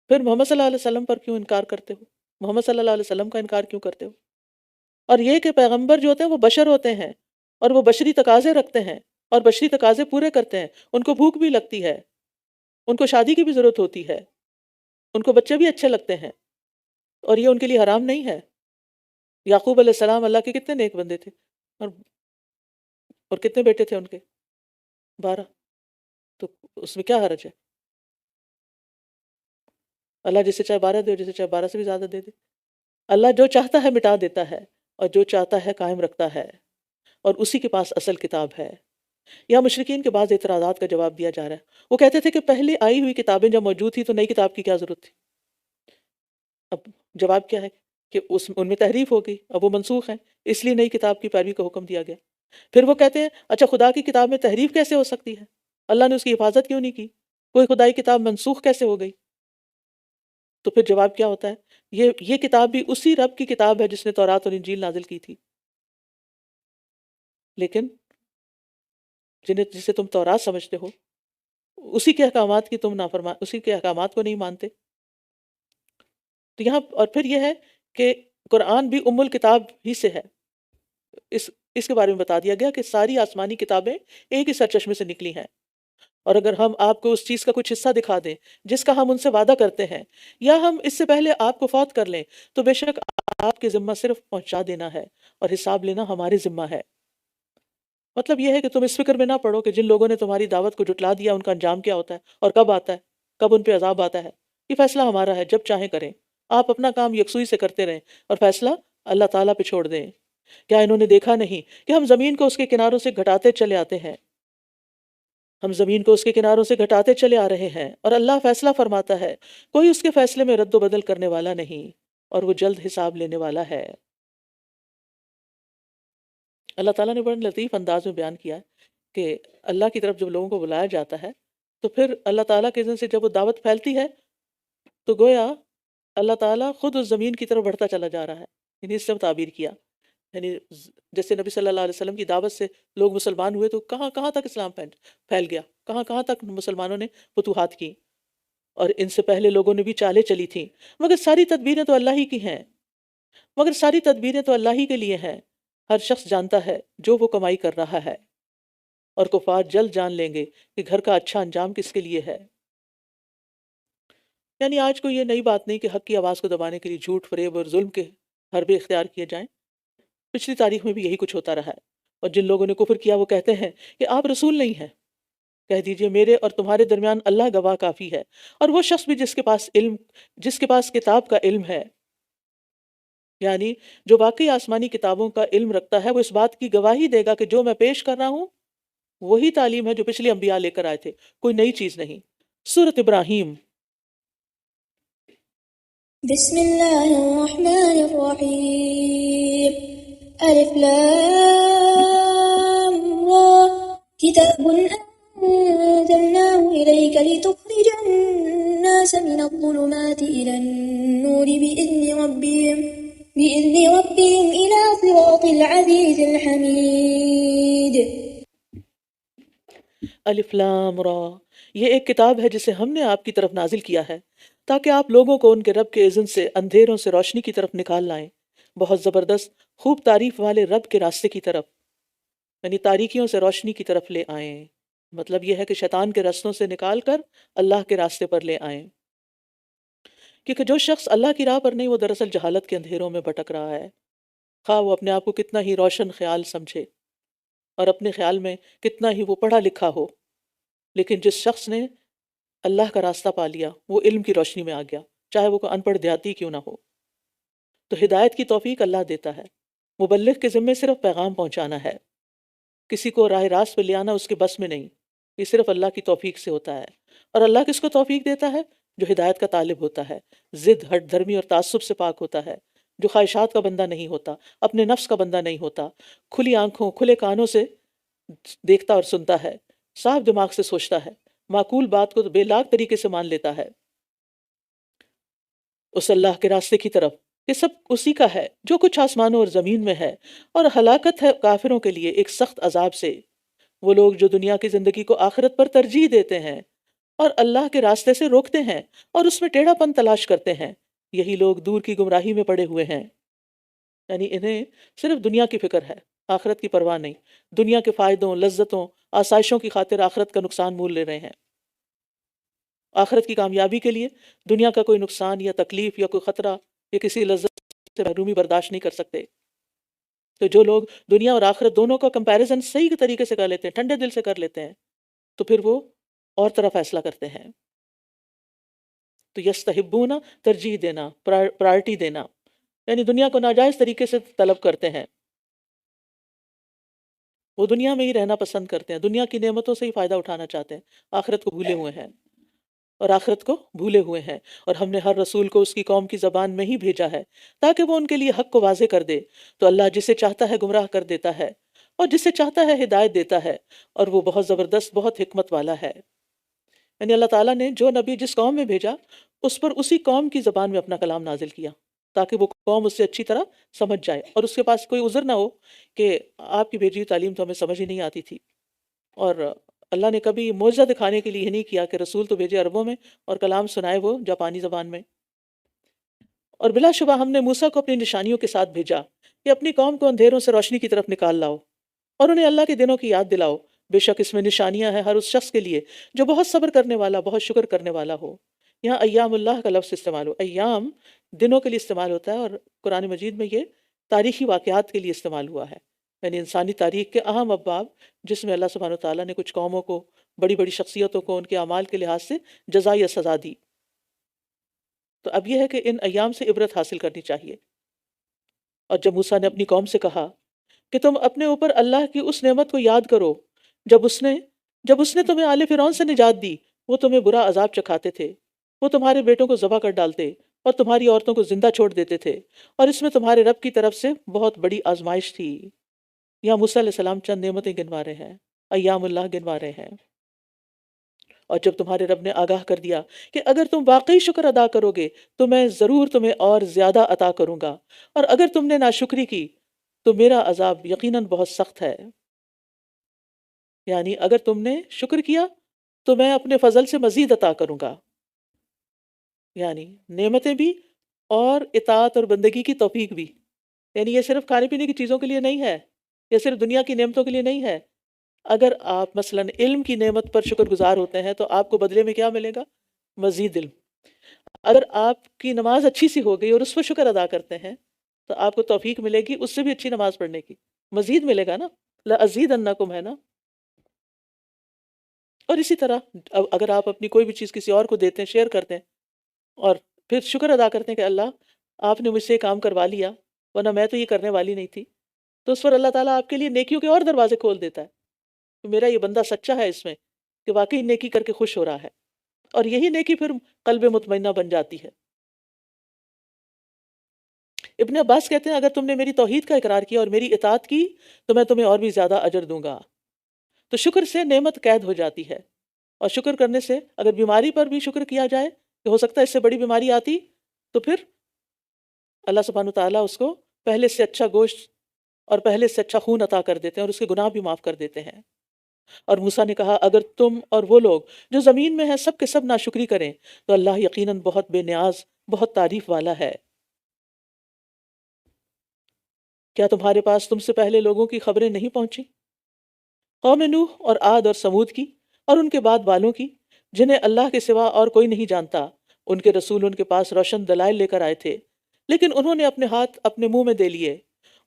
پھر محمد صلی اللہ علیہ وسلم پر کیوں انکار کرتے ہو؟ محمد صلی اللہ علیہ وسلم کا انکار کیوں کرتے ہو؟ اور یہ کہ پیغمبر جو ہوتے ہیں وہ بشر ہوتے ہیں، اور وہ بشری تقاضے رکھتے ہیں، اور بشری تقاضے پورے کرتے ہیں۔ ان کو بھوک بھی لگتی ہے، ان کو شادی کی بھی ضرورت ہوتی ہے، ان کو بچے بھی اچھے لگتے ہیں، اور یہ ان کے لیے حرام نہیں ہے۔ یعقوب علیہ السلام اللہ کے کتنے نیک بندے تھے، اور کتنے بیٹے تھے ان کے؟ 12۔ تو اس میں کیا حرج ہے؟ اللہ جسے چاہے 12 دے، اور جسے چاہے 12 سے بھی زیادہ دے دے۔ اللہ جو چاہتا ہے مٹا دیتا ہے، اور جو چاہتا ہے قائم رکھتا ہے، اور اسی کے پاس اصل کتاب ہے۔ یہاں مشرکین کے بعض اعتراضات کا جواب دیا جا رہا ہے۔ وہ کہتے تھے کہ پہلے آئی ہوئی کتابیں جب موجود تھی تو نئی کتاب کی کیا ضرورت تھی؟ اب جواب کیا ہے کہ ان میں تحریف ہو گئی، اب وہ منسوخ ہیں، اس لیے نئی کتاب کی پیروی کا حکم دیا گیا۔ پھر وہ کہتے ہیں اچھا خدا کی کتاب میں تحریف کیسے ہو سکتی ہے؟ اللہ نے اس کی حفاظت کیوں نہیں کی؟ کوئی خدائی کتاب منسوخ کیسے ہو گئی؟ تو پھر جواب کیا ہوتا ہے؟ یہ کتاب بھی اسی رب کی کتاب ہے جس نے تورات اور انجیل نازل کی تھی، لیکن جسے تم تورات سمجھتے ہو، اسی کے احکامات کی اسی کے احکامات کو نہیں مانتے۔ تو یہاں اور پھر یہ ہے کہ قرآن بھی ام الکتاب ہی سے ہے۔ اس کے بارے میں بتا دیا گیا کہ ساری آسمانی کتابیں ایک ہی سرچشمے سے نکلی ہیں، اور اگر ہم آپ کو اس چیز کا کچھ حصہ دکھا دیں جس کا ہم ان سے وعدہ کرتے ہیں، یا ہم اس سے پہلے آپ کو فوت کر لیں، تو بے شک آپ کے ذمہ صرف پہنچا دینا ہے اور حساب لینا ہمارے ذمہ ہے۔ مطلب یہ ہے کہ تم اس فکر میں نہ پڑو کہ جن لوگوں نے تمہاری دعوت کو جھٹلا دیا ان کا انجام کیا ہوتا ہے اور کب آتا ہے، کب ان پہ عذاب آتا ہے۔ یہ فیصلہ ہمارا ہے، جب چاہیں کریں۔ آپ اپنا کام یکسوئی سے کرتے رہیں اور فیصلہ اللہ تعالیٰ پہ چھوڑ دیں۔ کیا انہوں نے دیکھا نہیں کہ ہم زمین کو اس کے کناروں سے گھٹاتے چلے آتے ہیں؟ ہم زمین کو اس کے کناروں سے گھٹاتے چلے آ رہے ہیں، اور اللہ فیصلہ فرماتا ہے، کوئی اس کے فیصلے میں رد و بدل کرنے والا نہیں، اور وہ جلد حساب لینے والا ہے۔ اللہ تعالیٰ نے بڑے لطیف انداز میں بیان کیا ہے کہ اللہ کی طرف جب لوگوں کو بلایا جاتا ہے تو پھر اللہ تعالیٰ کے اذن سے جب وہ دعوت پھیلتی ہے تو گویا اللہ تعالیٰ خود اس زمین کی طرف بڑھتا چلا جا رہا ہے۔ یعنی اس سے تعبیر کیا، یعنی جیسے نبی صلی اللہ علیہ وسلم کی دعوت سے لوگ مسلمان ہوئے تو کہاں کہاں تک اسلام پھیل گیا، کہاں کہاں تک مسلمانوں نے فتوحات کی، اور ان سے پہلے لوگوں نے بھی چالیں چلی تھیں، مگر ساری تدبیریں تو اللہ ہی کی ہیں، مگر ساری تدبیریں تو اللہ ہی کے لیے ہیں۔ ہر شخص جانتا ہے جو وہ کمائی کر رہا ہے، اور کفار جلد جان لیں گے کہ گھر کا اچھا انجام کس کے لیے ہے۔ یعنی آج کو یہ نئی بات نہیں کہ حق کی آواز کو دبانے کے لیے جھوٹ، فریب اور ظلم کے حربے اختیار کیے جائیں۔ پچھلی تاریخ میں بھی یہی کچھ ہوتا رہا ہے، اور جن لوگوں نے کفر کیا وہ کہتے ہیں کہ آپ رسول نہیں ہیں۔ کہہ دیجئے میرے اور تمہارے درمیان اللہ گواہ کافی ہے، اور وہ شخص بھی جس کے پاس کتاب کا علم ہے، یعنی جو واقعی آسمانی کتابوں کا علم رکھتا ہے، وہ اس بات کی گواہی دے گا کہ جو میں پیش کر رہا ہوں وہی تعلیم ہے جو پچھلے انبیاء لے کر آئے تھے، کوئی نئی چیز نہیں۔ سورۃ ابراہیم۔ بسم الله الرحمن الرحيم ألف لام را كتاب أنزلناه إليك لتخرج الناس من الظلمات إلى النور بإذن ربهم إلى صراط العزيز الحميد۔ الف لام را، یہ ایک کتاب ہے جسے ہم نے آپ کی طرف نازل کیا ہے تاکہ آپ لوگوں کو ان کے رب کے اذن سے اندھیروں سے روشنی کی طرف نکال لائیں، بہت زبردست خوب تعریف والے رب کے راستے کی طرف، یعنی تاریکیوں سے روشنی کی طرف لے آئیں۔ مطلب یہ ہے کہ شیطان کے رستوں سے نکال کر اللہ کے راستے پر لے آئیں، کیونکہ جو شخص اللہ کی راہ پر نہیں وہ دراصل جہالت کے اندھیروں میں بھٹک رہا ہے، خواہ وہ اپنے آپ کو کتنا ہی روشن خیال سمجھے اور اپنے خیال میں کتنا ہی وہ پڑھا لکھا ہو، لیکن جس شخص نے اللہ کا راستہ پا لیا وہ علم کی روشنی میں آ گیا، چاہے وہ کوئی ان پڑھ دیہاتی کیوں نہ ہو۔ تو ہدایت کی توفیق اللہ دیتا ہے، مبلغ کے ذمے صرف پیغام پہنچانا ہے، کسی کو راہ راست پہ لے آنا اس کے بس میں نہیں، یہ صرف اللہ کی توفیق سے ہوتا ہے۔ اور اللہ کس کو توفیق دیتا ہے؟ جو ہدایت کا طالب ہوتا ہے، ضد، ہٹ دھرمی اور تعصب سے پاک ہوتا ہے، جو خواہشات کا بندہ نہیں ہوتا، اپنے نفس کا بندہ نہیں ہوتا، کھلی آنکھوں کھلے کانوں سے دیکھتا اور سنتا ہے، صاف دماغ سے سوچتا ہے، معقول بات کو بے لاگ طریقے سے مان لیتا ہے، اس اللہ کے راستے کی طرف۔ یہ سب اسی کا ہے جو کچھ آسمانوں اور زمین میں ہے، اور ہلاکت ہے کافروں کے لیے ایک سخت عذاب سے۔ وہ لوگ جو دنیا کی زندگی کو آخرت پر ترجیح دیتے ہیں اور اللہ کے راستے سے روکتے ہیں اور اس میں ٹیڑھا پن تلاش کرتے ہیں، یہی لوگ دور کی گمراہی میں پڑے ہوئے ہیں۔ یعنی انہیں صرف دنیا کی فکر ہے، آخرت کی پرواہ نہیں، دنیا کے فائدوں، لذتوں، آسائشوں کی خاطر آخرت کا نقصان مول لے رہے ہیں۔ آخرت کی کامیابی کے لیے دنیا کا کوئی نقصان یا تکلیف یا کوئی خطرہ یا کسی لذت سے محرومی برداشت نہیں کر سکتے۔ تو جو لوگ دنیا اور آخرت دونوں کا کمپیریزن صحیح طریقے سے کر لیتے ہیں، ٹھنڈے دل سے کر لیتے ہیں، تو پھر وہ اور طرح فیصلہ کرتے ہیں۔ تو یستحبون، ترجیح دینا، پرائرٹی دینا، یعنی دنیا کو ناجائز طریقے سے طلب کرتے ہیں، وہ دنیا میں ہی رہنا پسند کرتے ہیں، دنیا کی نعمتوں سے ہی فائدہ اٹھانا چاہتے ہیں، آخرت کو بھولے ہوئے ہیں اور ہم نے ہر رسول کو اس کی قوم کی زبان میں ہی بھیجا ہے تاکہ وہ ان کے لیے حق کو واضح کر دے۔ تو اللہ جسے چاہتا ہے گمراہ کر دیتا ہے اور جسے چاہتا ہے ہدایت دیتا ہے، اور وہ بہت زبردست، بہت حکمت والا ہے۔ یعنی اللہ تعالیٰ نے جو نبی جس قوم میں بھیجا اس پر اسی قوم کی زبان میں اپنا کلام نازل کیا، تاکہ وہ قوم اس سے اچھی طرح سمجھ جائے اور اس کے پاس کوئی عذر نہ ہو کہ آپ کی بھیجی ہوئی تعلیم تو ہمیں سمجھ ہی نہیں آتی تھی۔ اور اللہ نے کبھی معجزہ دکھانے کے لیے یہ نہیں کیا کہ رسول تو بھیجے عربوں میں اور کلام سنائے وہ جاپانی زبان میں۔ اور بلا شبہ ہم نے موسیٰ کو اپنی نشانیوں کے ساتھ بھیجا کہ اپنی قوم کو اندھیروں سے روشنی کی طرف نکال لاؤ اور انہیں اللہ کے دنوں کی یاد دلاؤ، بے شک اس میں نشانیاں ہیں ہر اس شخص کے لیے جو بہت صبر کرنے والا، بہت شکر کرنے والا ہو۔ یہاں ایام اللہ کا لفظ استعمال ہو، ایام دنوں کے لیے استعمال ہوتا ہے، اور قرآن مجید میں یہ تاریخی واقعات کے لیے استعمال ہوا ہے، یعنی انسانی تاریخ کے اہم ابواب جس میں اللہ سبحانہ وتعالیٰ نے کچھ قوموں کو، بڑی بڑی شخصیتوں کو ان کے اعمال کے لحاظ سے جزا یا سزا دی۔ تو اب یہ ہے کہ ان ایام سے عبرت حاصل کرنی چاہیے۔ اور جب موسیٰ نے اپنی قوم سے کہا کہ تم اپنے اوپر اللہ کی اس نعمت کو یاد کرو جب اس نے تمہیں آل فرعون سے نجات دی، وہ تمہیں برا عذاب چکھاتے تھے، وہ تمہارے بیٹوں کو ذبح کر ڈالتے اور تمہاری عورتوں کو زندہ چھوڑ دیتے تھے، اور اس میں تمہارے رب کی طرف سے بہت بڑی آزمائش تھی۔ یہاں موسیٰ علیہ السلام چند نعمتیں گنوا رہے ہیں، ایام اللہ گنوا رہے ہیں۔ اور جب تمہارے رب نے آگاہ کر دیا کہ اگر تم واقعی شکر ادا کرو گے تو میں ضرور تمہیں اور زیادہ عطا کروں گا، اور اگر تم نے ناشکری کی تو میرا عذاب یقیناً بہت سخت ہے۔ یعنی اگر تم نے شکر کیا تو میں اپنے فضل سے مزید عطا کروں گا، یعنی نعمتیں بھی اور اطاعت اور بندگی کی توفیق بھی۔ یعنی یہ صرف کھانے پینے کی چیزوں کے لیے نہیں ہے، یہ صرف دنیا کی نعمتوں کے لیے نہیں ہے۔ اگر آپ مثلا علم کی نعمت پر شکر گزار ہوتے ہیں تو آپ کو بدلے میں کیا ملے گا؟ مزید علم۔ اگر آپ کی نماز اچھی سی ہو گئی اور اس پر شکر ادا کرتے ہیں تو آپ کو توفیق ملے گی اس سے بھی اچھی نماز پڑھنے کی، مزید ملے گا نا، لَأَزِيدَنَّكُمْ ہے نا۔ اور اسی طرح اگر آپ اپنی کوئی بھی چیز کسی اور کو دیتے ہیں، شیئر کرتے ہیں، اور پھر شکر ادا کرتے ہیں کہ اللہ آپ نے مجھ سے یہ کام کروا لیا ورنہ میں تو یہ کرنے والی نہیں تھی، تو اس پر اللہ تعالیٰ آپ کے لیے نیکیوں کے اور دروازے کھول دیتا ہے کہ میرا یہ بندہ سچا ہے اس میں کہ واقعی نیکی کر کے خوش ہو رہا ہے، اور یہی نیکی پھر قلب مطمئنہ بن جاتی ہے۔ ابن عباس کہتے ہیں اگر تم نے میری توحید کا اقرار کیا اور میری اطاعت کی تو میں تمہیں اور بھی زیادہ اجر دوں گا۔ تو شکر سے نعمت قید ہو جاتی ہے، اور شکر کرنے سے اگر بیماری پر بھی شکر کیا جائے کہ ہو سکتا ہے اس سے بڑی بیماری آتی، تو پھر اللہ سبحانہ تعالیٰ اس کو پہلے سے اچھا گوشت اور پہلے سے اچھا خون عطا کر دیتے ہیں اور اس کے گناہ بھی معاف کر دیتے ہیں۔ اور موسیٰ نے کہا اگر تم اور وہ لوگ جو زمین میں ہیں سب کے سب ناشکری کریں تو اللہ یقیناً بہت بے نیاز، بہت تعریف والا ہے۔ کیا تمہارے پاس تم سے پہلے لوگوں کی خبریں نہیں پہنچی؟ قوم نوح اور عاد اور سمود کی اور ان کے بعد والوں کی، جنہیں اللہ کے سوا اور کوئی نہیں جانتا۔ ان کے رسول ان کے پاس روشن دلائل لے کر آئے تھے، لیکن انہوں نے اپنے ہاتھ اپنے منہ میں دے لیے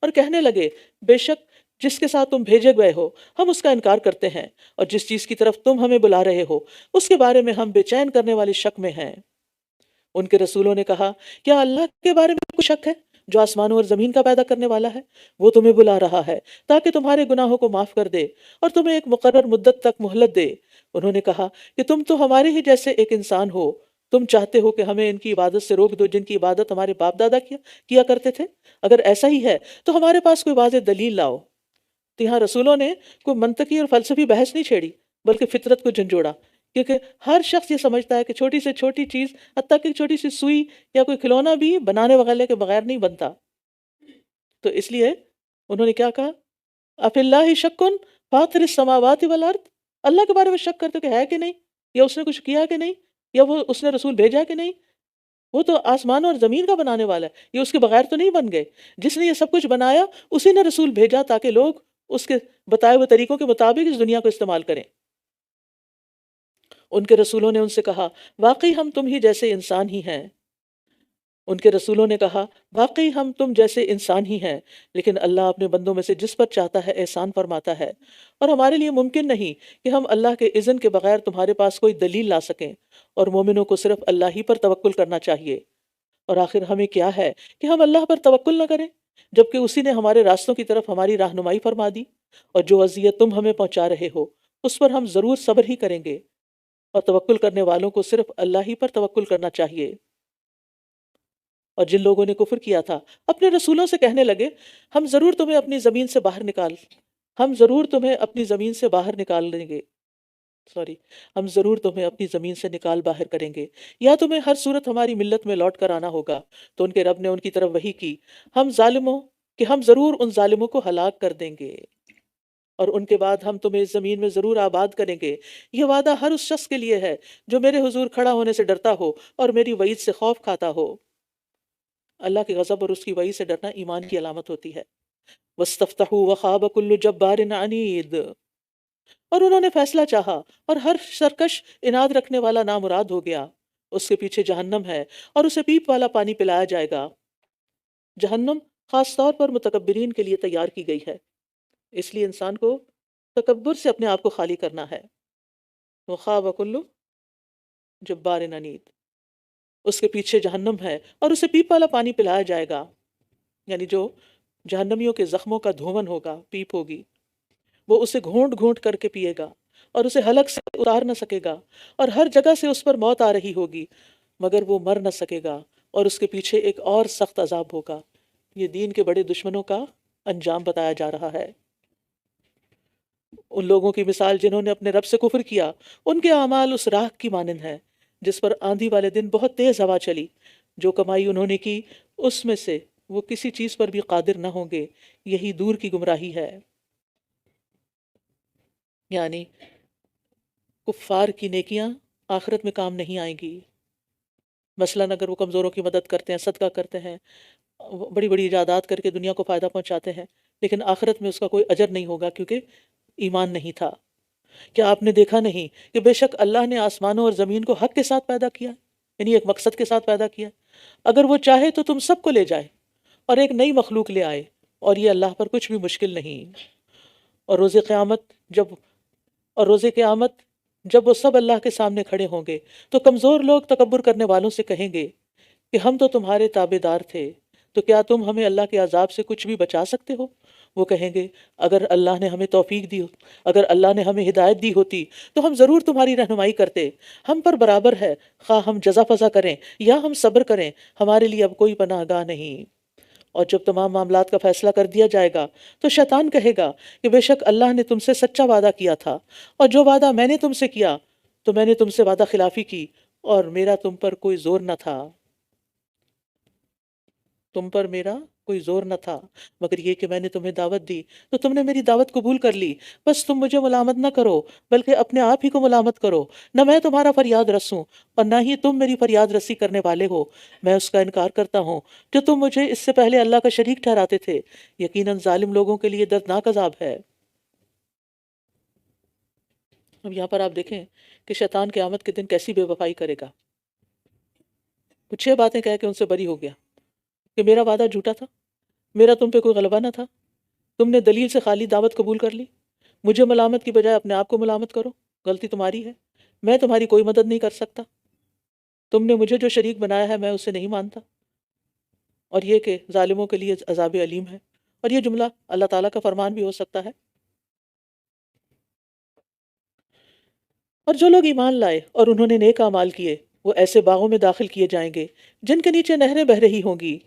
اور کہنے لگے بے شک جس کے ساتھ تم بھیجے گئے ہو ہم اس کا انکار کرتے ہیں، اور جس چیز کی طرف تم ہمیں بلا رہے ہو اس کے بارے میں ہم بے چین کرنے والے شک میں ہیں۔ ان کے رسولوں نے کہا کیا اللہ کے بارے میں کوئی شک ہے جو آسمانوں اور زمین کا پیدا کرنے والا ہے؟ وہ تمہیں بلا رہا ہے تاکہ تمہارے گناہوں کو معاف کر دے اور تمہیں ایک مقرر مدت تک مہلت دے۔ انہوں نے کہا کہ تم تو ہمارے ہی جیسے ایک انسان ہو، تم چاہتے ہو کہ ہمیں ان کی عبادت سے روک دو جن کی عبادت ہمارے باپ دادا کیا کرتے تھے؟ اگر ایسا ہی ہے تو ہمارے پاس کوئی واضح دلیل لاؤ۔ تو یہاں رسولوں نے کوئی منطقی اور فلسفی بحث نہیں چھیڑی بلکہ فطرت کو جھنجھوڑا، کیونکہ ہر شخص یہ سمجھتا ہے کہ چھوٹی سے چھوٹی چیز، حتیٰ کہ چھوٹی سی سوئی یا کوئی کھلونا بھی بنانے وغیرہ کے بغیر نہیں بنتا۔ تو اس لیے انہوں نے کیا کہا، اَفِی اللَّہِ شَکٌّ فَاطِرِ السَّمَاوَاتِ وَالْأَرْضِ، اللہ کے بارے میں شک کرتے کہ ہے کہ نہیں، یا اس نے کچھ کیا کہ نہیں، یا وہ اس نے رسول بھیجا کہ نہیں، وہ تو آسمان اور زمین کا بنانے والا ہے، یہ اس کے بغیر تو نہیں بن گئے۔ جس نے یہ سب کچھ بنایا اسی نے رسول بھیجا تاکہ لوگ اس کے بتائے ہوئے طریقوں کے مطابق اس دنیا کو استعمال کریں۔ ان کے رسولوں نے ان سے کہا واقعی ہم تم ہی جیسے انسان ہی ہیں۔ ان کے رسولوں نے کہا واقعی ہم تم جیسے انسان ہی ہیں، لیکن اللہ اپنے بندوں میں سے جس پر چاہتا ہے احسان فرماتا ہے، اور ہمارے لیے ممکن نہیں کہ ہم اللہ کے اذن کے بغیر تمہارے پاس کوئی دلیل لا سکیں، اور مومنوں کو صرف اللہ ہی پر توکل کرنا چاہیے۔ اور آخر ہمیں کیا ہے کہ ہم اللہ پر توکل نہ کریں جبکہ اسی نے ہمارے راستوں کی طرف ہماری رہنمائی فرما دی، اور جو اذیت تم ہمیں پہنچا رہے ہو اس پر ہم ضرور صبر ہی کریں گے، اور توکل کرنے والوں کو صرف اللہ ہی پر توکل کرنا چاہیے۔ اور جن لوگوں نے کفر کیا تھا اپنے رسولوں سے کہنے لگے ہم ضرور تمہیں اپنی زمین سے باہر نکال دیں گے۔ سوری، ہم ضرور تمہیں اپنی زمین سے نکال باہر کریں گے، یا تمہیں ہر صورت ہماری ملت میں لوٹ کر آنا ہوگا۔ تو ان کے رب نے ان کی طرف وحی کی، ہم ضرور ان ظالموں کو ہلاک کر دیں گے، اور ان کے بعد ہم تمہیں اس زمین میں ضرور آباد کریں گے۔ یہ وعدہ ہر اس شخص کے لیے ہے جو میرے حضور کھڑا ہونے سے ڈرتا ہو اور میری وعید سے خوف کھاتا ہو۔ اللہ کے غضب اور اس کی وعید سے ڈرنا ایمان کی علامت ہوتی ہے۔ وَاسْتَفْتَحُوا وَخَابَ كُلُّ جَبَّارٍ عَنِيدٍ، اور انہوں نے فیصلہ چاہا اور ہر سرکش اناد رکھنے والا نامراد ہو گیا۔ اس کے پیچھے جہنم ہے اور اسے پیپ والا پانی پلایا جائے گا۔ جہنم خاص طور پر متکبرین کے لیے تیار کی گئی ہے، اس لیے انسان کو تکبر سے اپنے آپ کو خالی کرنا ہے۔ وَخَابَ كُلُّ جَبَّارٍ عَنِيدٍ، اس کے پیچھے جہنم ہے اور اسے پیپ والا پانی پلایا جائے گا، یعنی جو جہنمیوں کے زخموں کا دھون ہوگا، پیپ ہوگی، وہ اسے گھونٹ گھونٹ کر کے پیے گا اور اسے حلق سے اتار نہ سکے گا، اور ہر جگہ سے اس پر موت آ رہی ہوگی مگر وہ مر نہ سکے گا، اور اس کے پیچھے ایک اور سخت عذاب ہوگا۔ یہ دین کے بڑے دشمنوں کا انجام بتایا جا رہا ہے۔ ان لوگوں کی مثال جنہوں نے اپنے رب سے کفر کیا، ان کے اعمال اس راکھ کی مانند ہے جس پر آندھی والے دن بہت تیز ہوا چلی۔ جو کمائی انہوں نے کی اس میں سے وہ کسی چیز پر بھی قادر نہ ہوں گے، یہی دور کی گمراہی ہے۔ یعنی کفار کی نیکیاں آخرت میں کام نہیں آئیں گی۔ مثلاً اگر وہ کمزوروں کی مدد کرتے ہیں، صدقہ کرتے ہیں، بڑی بڑی ایجادات کر کے دنیا کو فائدہ پہنچاتے ہیں، لیکن آخرت میں اس کا کوئی اجر نہیں ہوگا کیونکہ ایمان نہیں تھا۔ کیا آپ نے دیکھا نہیں کہ بے شک اللہ نے آسمانوں اور زمین کو حق کے ساتھ پیدا کیا، یعنی ایک مقصد کے ساتھ پیدا کیا؟ اگر وہ چاہے تو تم سب کو لے جائے اور ایک نئی مخلوق لے آئے، اور یہ اللہ پر کچھ بھی مشکل نہیں۔ اور روز قیامت جب وہ سب اللہ کے سامنے کھڑے ہوں گے تو کمزور لوگ تکبر کرنے والوں سے کہیں گے کہ ہم تو تمہارے تابع دار تھے، تو کیا تم ہمیں اللہ کے عذاب سے کچھ بھی بچا سکتے ہو؟ وہ کہیں گے اگر اللہ نے ہمیں توفیق دی، اگر اللہ نے ہمیں ہدایت دی ہوتی تو ہم ضرور تمہاری رہنمائی کرتے۔ ہم پر برابر ہے، خواہ ہم جزا فضا کریں یا ہم صبر کریں، ہمارے لیے اب کوئی پناہ گاہ نہیں۔ اور جب تمام معاملات کا فیصلہ کر دیا جائے گا تو شیطان کہے گا کہ بے شک اللہ نے تم سے سچا وعدہ کیا تھا، اور جو وعدہ میں نے تم سے کیا تو میں نے تم سے وعدہ خلافی کی، اور میرا تم پر کوئی زور نہ تھا، مگر یہ کہ میں نے تمہیں دعوت دی تو تم نے میری دعوت قبول کر لی۔ بس تم مجھے ملامت نہ کرو بلکہ اپنے آپ ہی کو ملامت کرو، نہ میں تمہارا فریاد رسوں اور نہ ہی تم میری فریاد رسی کرنے والے ہو۔ میں اس کا انکار کرتا ہوں جو تم مجھے اس سے پہلے اللہ کا شریک ٹھہراتے تھے، یقیناً ظالم لوگوں کے لیے دردناک عذاب ہے۔ اب یہاں پر آپ دیکھیں کہ شیطان قیامت کے دن کیسی بے وفائی کرے گا۔ وہ 6 باتیں کہہ کے ان سے بری ہو گیا کہ میرا وعدہ جھوٹا تھا، میرا تم پہ کوئی غلبہ نہ تھا، تم نے دلیل سے خالی دعوت قبول کر لی، مجھے ملامت کی بجائے اپنے آپ کو ملامت کرو، غلطی تمہاری ہے، میں تمہاری کوئی مدد نہیں کر سکتا، تم نے مجھے جو شریک بنایا ہے میں اسے نہیں مانتا۔ اور یہ کہ ظالموں کے لیے عذاب علیم ہے، اور یہ جملہ اللہ تعالیٰ کا فرمان بھی ہو سکتا ہے۔ اور جو لوگ ایمان لائے اور انہوں نے نیک اعمال کیے، وہ ایسے باغوں میں داخل کیے جائیں گے جن کے نیچے نہریں بہہ رہی ہوں گی،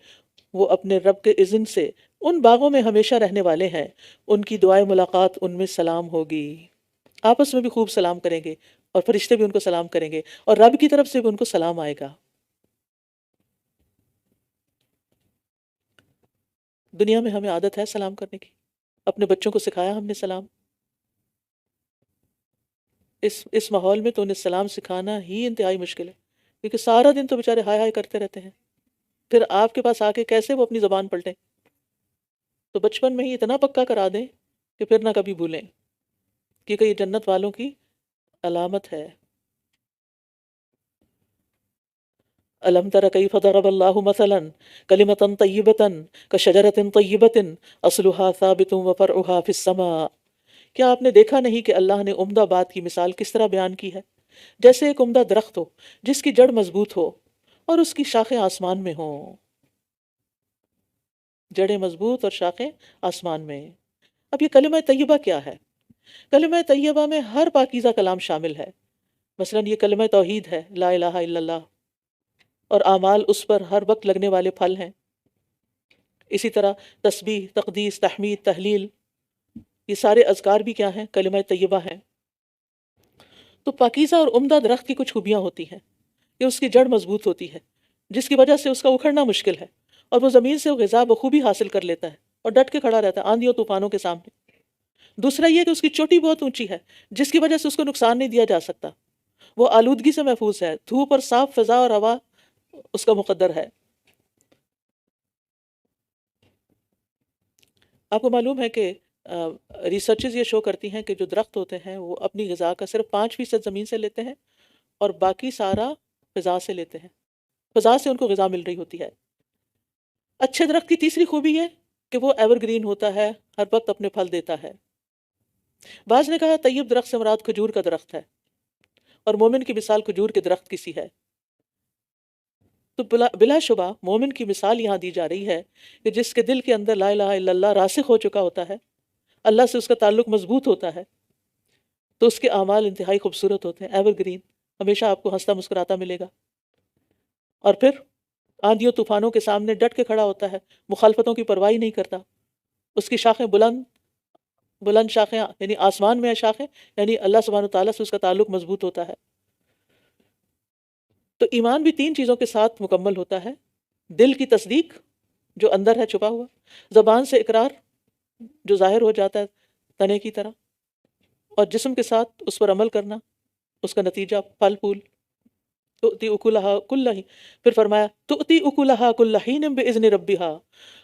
وہ اپنے رب کے اذن سے ان باغوں میں ہمیشہ رہنے والے ہیں، ان کی دعائے ملاقات ان میں سلام ہوگی۔ آپس میں بھی خوب سلام کریں گے، اور فرشتے بھی ان کو سلام کریں گے، اور رب کی طرف سے بھی ان کو سلام آئے گا۔ دنیا میں ہمیں عادت ہے سلام کرنے کی، اپنے بچوں کو سکھایا ہم نے سلام۔ اس ماحول میں تو انہیں سلام سکھانا ہی انتہائی مشکل ہے، کیونکہ سارا دن تو بیچارے ہائے ہائے کرتے رہتے ہیں، پھر آپ کے پاس آ کے کیسے وہ اپنی زبان پلٹیں؟ تو بچپن میں ہی اتنا پکا کرا دیں کہ پھر نہ کبھی بھولیں، کیونکہ یہ جنت والوں کی علامت ہے۔ أَلَمْ تَرَ كَيْفَ ضَرَبَ اللَّهُ مَثَلًا كَلِمَةً طَيِّبَةً كَشَجَرَةٍ طَيِّبَةٍ أَصْلُهَا ثَابِتٌ وَفَرْعُهَا فِي السَّمَاءِ۔ کیا آپ نے دیکھا نہیں کہ اللہ نے عمدہ بات کی مثال کس طرح بیان کی ہے؟ جیسے ایک عمدہ درخت ہو جس کی جڑ مضبوط ہو اور اس کی شاخیں آسمان میں ہوں۔ جڑیں مضبوط اور شاخیں آسمان میں۔ اب یہ کلمہ طیبہ کیا ہے؟ کلمہ طیبہ میں ہر پاکیزہ کلام شامل ہے۔ مثلاً یہ کلمہ توحید ہے، لا الہ الا اللہ، اور اعمال اس پر ہر وقت لگنے والے پھل ہیں۔ اسی طرح تسبیح، تقدیس، تحمید، تحلیل، یہ سارے اذکار بھی کیا ہیں؟ کلمہ طیبہ ہیں۔ تو پاکیزہ اور عمدہ درخت کی کچھ خوبیاں ہوتی ہیں کہ اس کی جڑ مضبوط ہوتی ہے، جس کی وجہ سے اس کا اکھڑنا مشکل ہے، اور وہ زمین سے غذا بخوبی حاصل کر لیتا ہے اور ڈٹ کے کھڑا رہتا ہے آندھی اور طوفانوں کے سامنے۔ دوسرا یہ کہ اس کی چوٹی بہت اونچی ہے، جس کی وجہ سے اس کو نقصان نہیں دیا جا سکتا، وہ آلودگی سے محفوظ ہے، دھوپ اور صاف فضا اور ہوا اس کا مقدر ہے۔ آپ کو معلوم ہے کہ ریسرچز یہ شو کرتی ہیں کہ جو درخت ہوتے ہیں وہ اپنی غذا کا صرف 5% زمین سے لیتے ہیں اور باقی سارا فضا سے لیتے ہیں، فضا سے ان کو غذا مل رہی ہوتی ہے۔ اچھے درخت کی تیسری خوبی ہے کہ وہ ایور گرین ہوتا ہے، ہر وقت اپنے پھل دیتا ہے۔ بعض نے کہا طیب درخت سے مراد کھجور کا درخت ہے، اور مومن کی مثال کھجور کے درخت کی سی ہے۔ تو بلا شبہ مومن کی مثال یہاں دی جا رہی ہے کہ جس کے دل کے اندر لا الہ الا اللہ راسخ ہو چکا ہوتا ہے، اللہ سے اس کا تعلق مضبوط ہوتا ہے، تو اس کے اعمال انتہائی خوبصورت ہوتے ہیں، ایور گرین، ہمیشہ آپ کو ہنستا مسکراتا ملے گا۔ اور پھر آندھیوں طوفانوں کے سامنے ڈٹ کے کھڑا ہوتا ہے، مخالفتوں کی پرواہ نہیں کرتا۔ اس کی شاخیں بلند بلند شاخیں، یعنی آسمان میں ہے شاخیں، یعنی اللہ سبحانہ تعالیٰ سے اس کا تعلق مضبوط ہوتا ہے۔ تو ایمان بھی 3 چیزوں کے ساتھ مکمل ہوتا ہے: دل کی تصدیق جو اندر ہے چھپا ہوا، زبان سے اقرار جو ظاہر ہو جاتا ہے تنے کی طرح، اور جسم کے ساتھ اس پر عمل کرنا، اس کا نتیجہ پھل پھول۔ تؤتی اکلہا کل حین، پھر فرمایا تؤتی اکلہا کل حین باذن ربہا،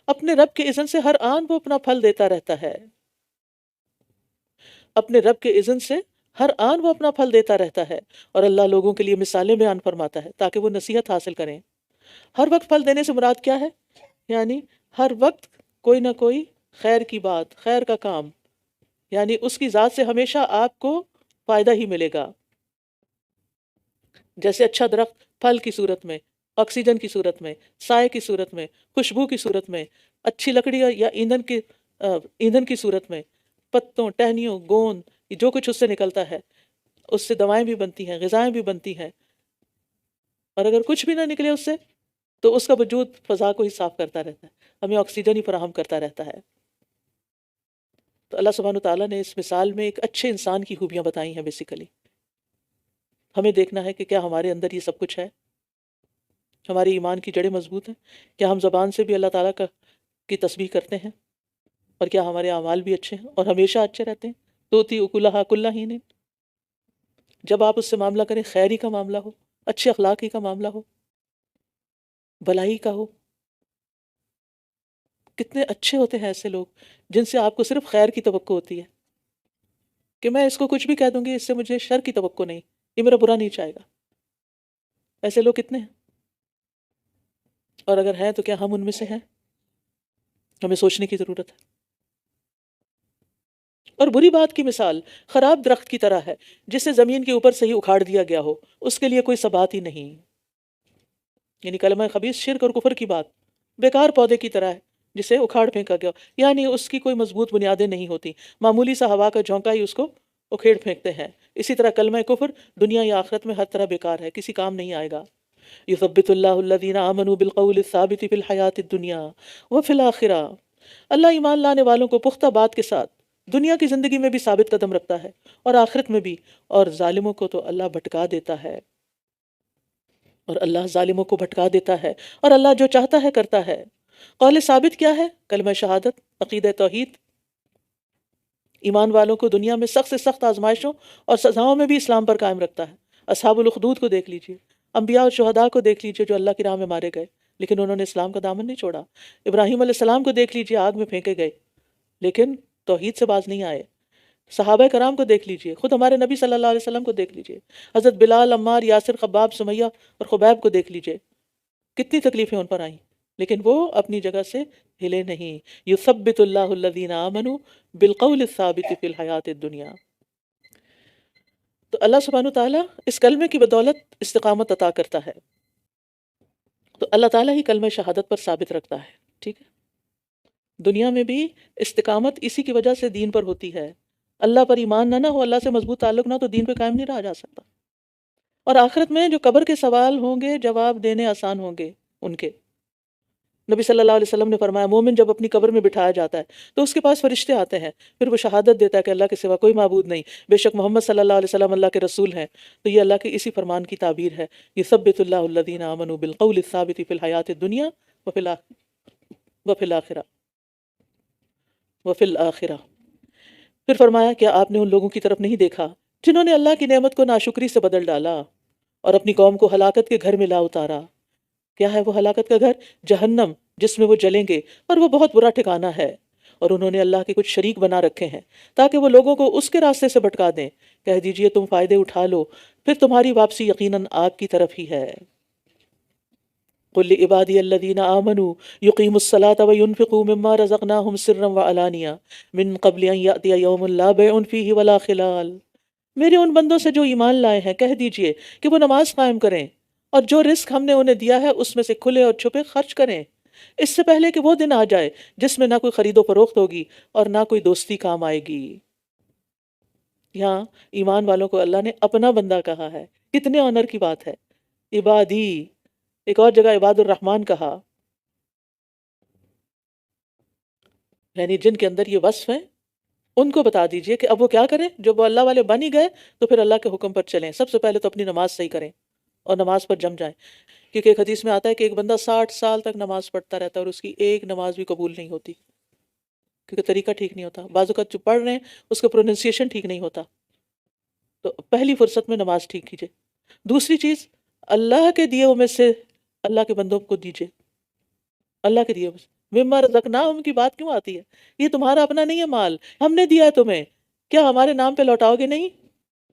اپنے رب کے اذن سے ہر آن وہ اپنا پھل دیتا رہتا ہے، اپنے رب کے اذن سے ہر آن وہ اپنا پھل دیتا رہتا ہے، اور اللہ لوگوں کے لیے مثالیں بیان فرماتا ہے تاکہ وہ نصیحت حاصل کریں۔ ہر وقت پھل دینے سے مراد کیا ہے؟ یعنی ہر وقت کوئی نہ کوئی خیر کی بات، خیر کا کام، یعنی اس کی ذات سے ہمیشہ آپ کو فائدہ ہی ملے گا۔ جیسے اچھا درخت پھل کی صورت میں، آکسیجن کی صورت میں، سائے کی صورت میں، خوشبو کی صورت میں، اچھی لکڑی یا ایندھن کی صورت میں، پتوں، ٹہنیوں، گوند، جو کچھ اس سے نکلتا ہے، اس سے دوائیں بھی بنتی ہیں، غذائیں بھی بنتی ہیں، اور اگر کچھ بھی نہ نکلے اس سے تو اس کا وجود فضا کو ہی صاف کرتا رہتا ہے، ہمیں آکسیجن ہی فراہم کرتا رہتا ہے۔ تو اللہ سبحانہ تعالیٰ نے اس مثال میں ایک اچھے انسان کی خوبیاں بتائی ہیں۔ بیسیکلی ہمیں دیکھنا ہے کہ کیا ہمارے اندر یہ سب کچھ ہے، ہماری ایمان کی جڑیں مضبوط ہیں، کیا ہم زبان سے بھی اللہ تعالیٰ کی تسبیح کرتے ہیں، اور کیا ہمارے اعمال بھی اچھے ہیں اور ہمیشہ اچھے رہتے ہیں۔ توتی اکلہا کل حین، جب آپ اس سے معاملہ کریں خیری کا معاملہ ہو، اچھے اخلاقی کا معاملہ ہو، بھلائی کا ہو۔ کتنے اچھے ہوتے ہیں ایسے لوگ جن سے آپ کو صرف خیر کی توقع ہوتی ہے کہ میں اس کو کچھ بھی کہہ دوں گی، اس سے مجھے شر کی توقع نہیں، یہ میرا برا نہیں چاہے گا۔ ایسے لوگ کتنے ہیں، اور اگر ہیں تو کیا ہم ان میں سے ہیں؟ ہمیں سوچنے کی ضرورت ہے۔ اور بری بات کی مثال خراب درخت کی طرح ہے جسے زمین کے اوپر سے ہی اکھاڑ دیا گیا ہو، اس کے لیے کوئی ثبات ہی نہیں، یعنی کلمہ خبیث، شرک اور کفر کی بات بیکار پودے کی طرح ہے جسے اکھاڑ پھینکا گیا، یعنی اس کی کوئی مضبوط بنیادیں نہیں ہوتی، معمولی سا ہوا کا جھونکا ہی اس کو اکھیڑ پھینکتے ہیں۔ اسی طرح کلمہ کفر دنیا یا آخرت میں ہر طرح بیکار ہے، کسی کام نہیں آئے گا۔ یثبت اللہ الذین آمنوا بالقول الثابت فی الحیاۃ الدنیا وفی الآخرہ، اللہ ایمان لانے والوں کو پختہ بات کے ساتھ دنیا کی زندگی میں بھی ثابت قدم رکھتا ہے اور آخرت میں بھی، اور ظالموں کو تو اللہ بھٹکا دیتا ہے، اور اللہ ظالموں کو بھٹکا دیتا ہے، اور اللہ جو چاہتا ہے کرتا ہے۔ قول ثابت کیا ہے؟ کلمہ شہادت، عقیدہ توحید۔ ایمان والوں کو دنیا میں سخت سے سخت آزمائشوں اور سزاؤں میں بھی اسلام پر قائم رکھتا ہے۔ اصحاب الاخدود کو دیکھ لیجئے، انبیاء اور شہداء کو دیکھ لیجئے جو اللہ کی راہ میں مارے گئے لیکن انہوں نے اسلام کا دامن نہیں چھوڑا۔ ابراہیم علیہ السلام کو دیکھ لیجئے، آگ میں پھینکے گئے لیکن توحید سے باز نہیں آئے۔ صحابہ کرام کو دیکھ لیجئے، خود ہمارے نبی صلی اللہ علیہ وسلم کو دیکھ لیجئے، حضرت بلال، عمار، یاسر، خباب، سمیہ اور خبیب کو دیکھ لیجئے، کتنی تکلیفیں ان پر آئیں لیکن وہ اپنی جگہ سے ہلے نہیں۔ یثبت اللہ الذین آمنوا بالقول الثابت فی الحیاۃ الدنیا۔ تو اللہ سبحانہ تعالیٰ اس کلمے کی بدولت استقامت عطا کرتا ہے، تو اللہ تعالیٰ ہی کلمہ شہادت پر ثابت رکھتا ہے، ٹھیک ہے؟ دنیا میں بھی استقامت اسی کی وجہ سے دین پر ہوتی ہے۔ اللہ پر ایمان نہ ہو، اللہ سے مضبوط تعلق نہ ہو تو دین پہ قائم نہیں رہا جا سکتا۔ اور آخرت میں جو قبر کے سوال ہوں گے جواب دینے آسان ہوں گے ان کے، نبی صلی اللہ علیہ وسلم نے فرمایا مومن جب اپنی قبر میں بٹھایا جاتا ہے تو اس کے پاس فرشتے آتے ہیں، پھر وہ شہادت دیتا ہے کہ اللہ کے سوا کوئی معبود نہیں، بے شک محمد صلی اللہ علیہ وسلم اللہ کے رسول ہیں، تو یہ اللہ کے اسی فرمان کی تعبیر ہے، یثبت اللہ الذین آمنوا بالقول الثابت فی الحیات الدنیا وفی الآخرہ وفی الآخرہ۔ پھر فرمایا کیا آپ نے ان لوگوں کی طرف نہیں دیکھا جنہوں نے اللہ کی نعمت کو ناشکری سے بدل ڈالا اور اپنی قوم کو ہلاکت کے گھر میں لا اتارا؟ کیا ہے وہ ہلاکت کا گھر؟ جہنم، جس میں وہ جلیں گے اور وہ بہت برا ٹھکانہ ہے۔ اور انہوں نے اللہ کے کچھ شریک بنا رکھے ہیں تاکہ وہ لوگوں کو اس کے راستے سے بھٹکا دیں۔ کہہ دیجئے تم فائدے اٹھا لو، پھر تمہاری واپسی یقیناً آگ کی طرف ہی ہے۔ قل لعبادی الذین آمنوا یقیموا الصلاۃ وینفقوا مما رزقناہم سرا وعلانیہ من قبل ان یأتی یوم لا بیع فیہ ولا خلال۔ میرے ان بندوں سے جو ایمان لائے ہیں کہہ دیجئے کہ وہ نماز قائم کریں اور جو رزق ہم نے انہیں دیا ہے اس میں سے کھلے اور چھپے خرچ کریں، اس سے پہلے کہ وہ دن آ جائے جس میں نہ کوئی خرید و فروخت ہوگی اور نہ کوئی دوستی کام آئے گی۔ یہاں ایمان والوں کو اللہ نے اپنا بندہ کہا ہے، کتنے آنر کی بات ہے۔ عبادی، ایک اور جگہ عباد الرحمن کہا، یعنی جن کے اندر یہ وصف ہیں ان کو بتا دیجئے کہ اب وہ کیا کریں۔ جب وہ اللہ والے بن ہی گئے تو پھر اللہ کے حکم پر چلیں۔ سب سے پہلے تو اپنی نماز صحیح کریں اور نماز پر جم جائیں، کیونکہ ایک حدیث میں آتا ہے کہ ایک بندہ 60 سال تک نماز پڑھتا رہتا ہے اور اس کی ایک نماز بھی قبول نہیں ہوتی، کیونکہ طریقہ ٹھیک نہیں ہوتا۔ بعض اوقات جو پڑھ رہے ہیں اس کا پروننسیشن ٹھیک نہیں ہوتا۔ تو پہلی فرصت میں نماز ٹھیک کیجئے۔ دوسری چیز، اللہ کے دیے میں سے اللہ کے بندوں کو دیجئے، اللہ کے دیے مما رزقناہم کی بات کیوں آتی ہے؟ یہ تمہارا اپنا نہیں ہے مال، ہم نے دیا ہے تمہیں، کیا ہمارے نام پہ لوٹاؤ گے نہیں؟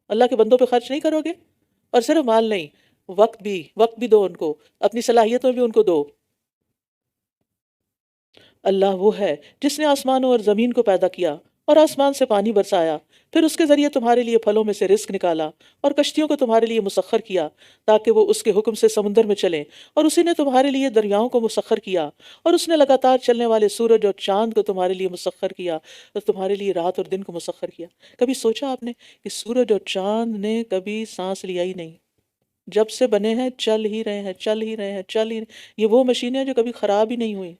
اللہ کے بندوں پہ خرچ نہیں کرو گے؟ اور صرف مال نہیں، وقت بھی دو ان کو، اپنی صلاحیتوں بھی ان کو دو۔ اللہ وہ ہے جس نے آسمانوں اور زمین کو پیدا کیا اور آسمان سے پانی برسایا، پھر اس کے ذریعے تمہارے لیے پھلوں میں سے رزق نکالا اور کشتیوں کو تمہارے لیے مسخر کیا تاکہ وہ اس کے حکم سے سمندر میں چلیں، اور اسی نے تمہارے لیے دریاؤں کو مسخر کیا، اور اس نے لگاتار چلنے والے سورج اور چاند کو تمہارے لیے مسخر کیا اور تمہارے لیے رات اور دن کو مسخر کیا۔ کبھی سوچا آپ نے کہ سورج اور چاند نے کبھی سانس لیا ہی نہیں، جب سے بنے ہیں چل ہی رہے ہیں، چل ہی رہے ہیں، چل ہی رہے۔ یہ وہ مشینیں جو کبھی خراب ہی نہیں ہوئی،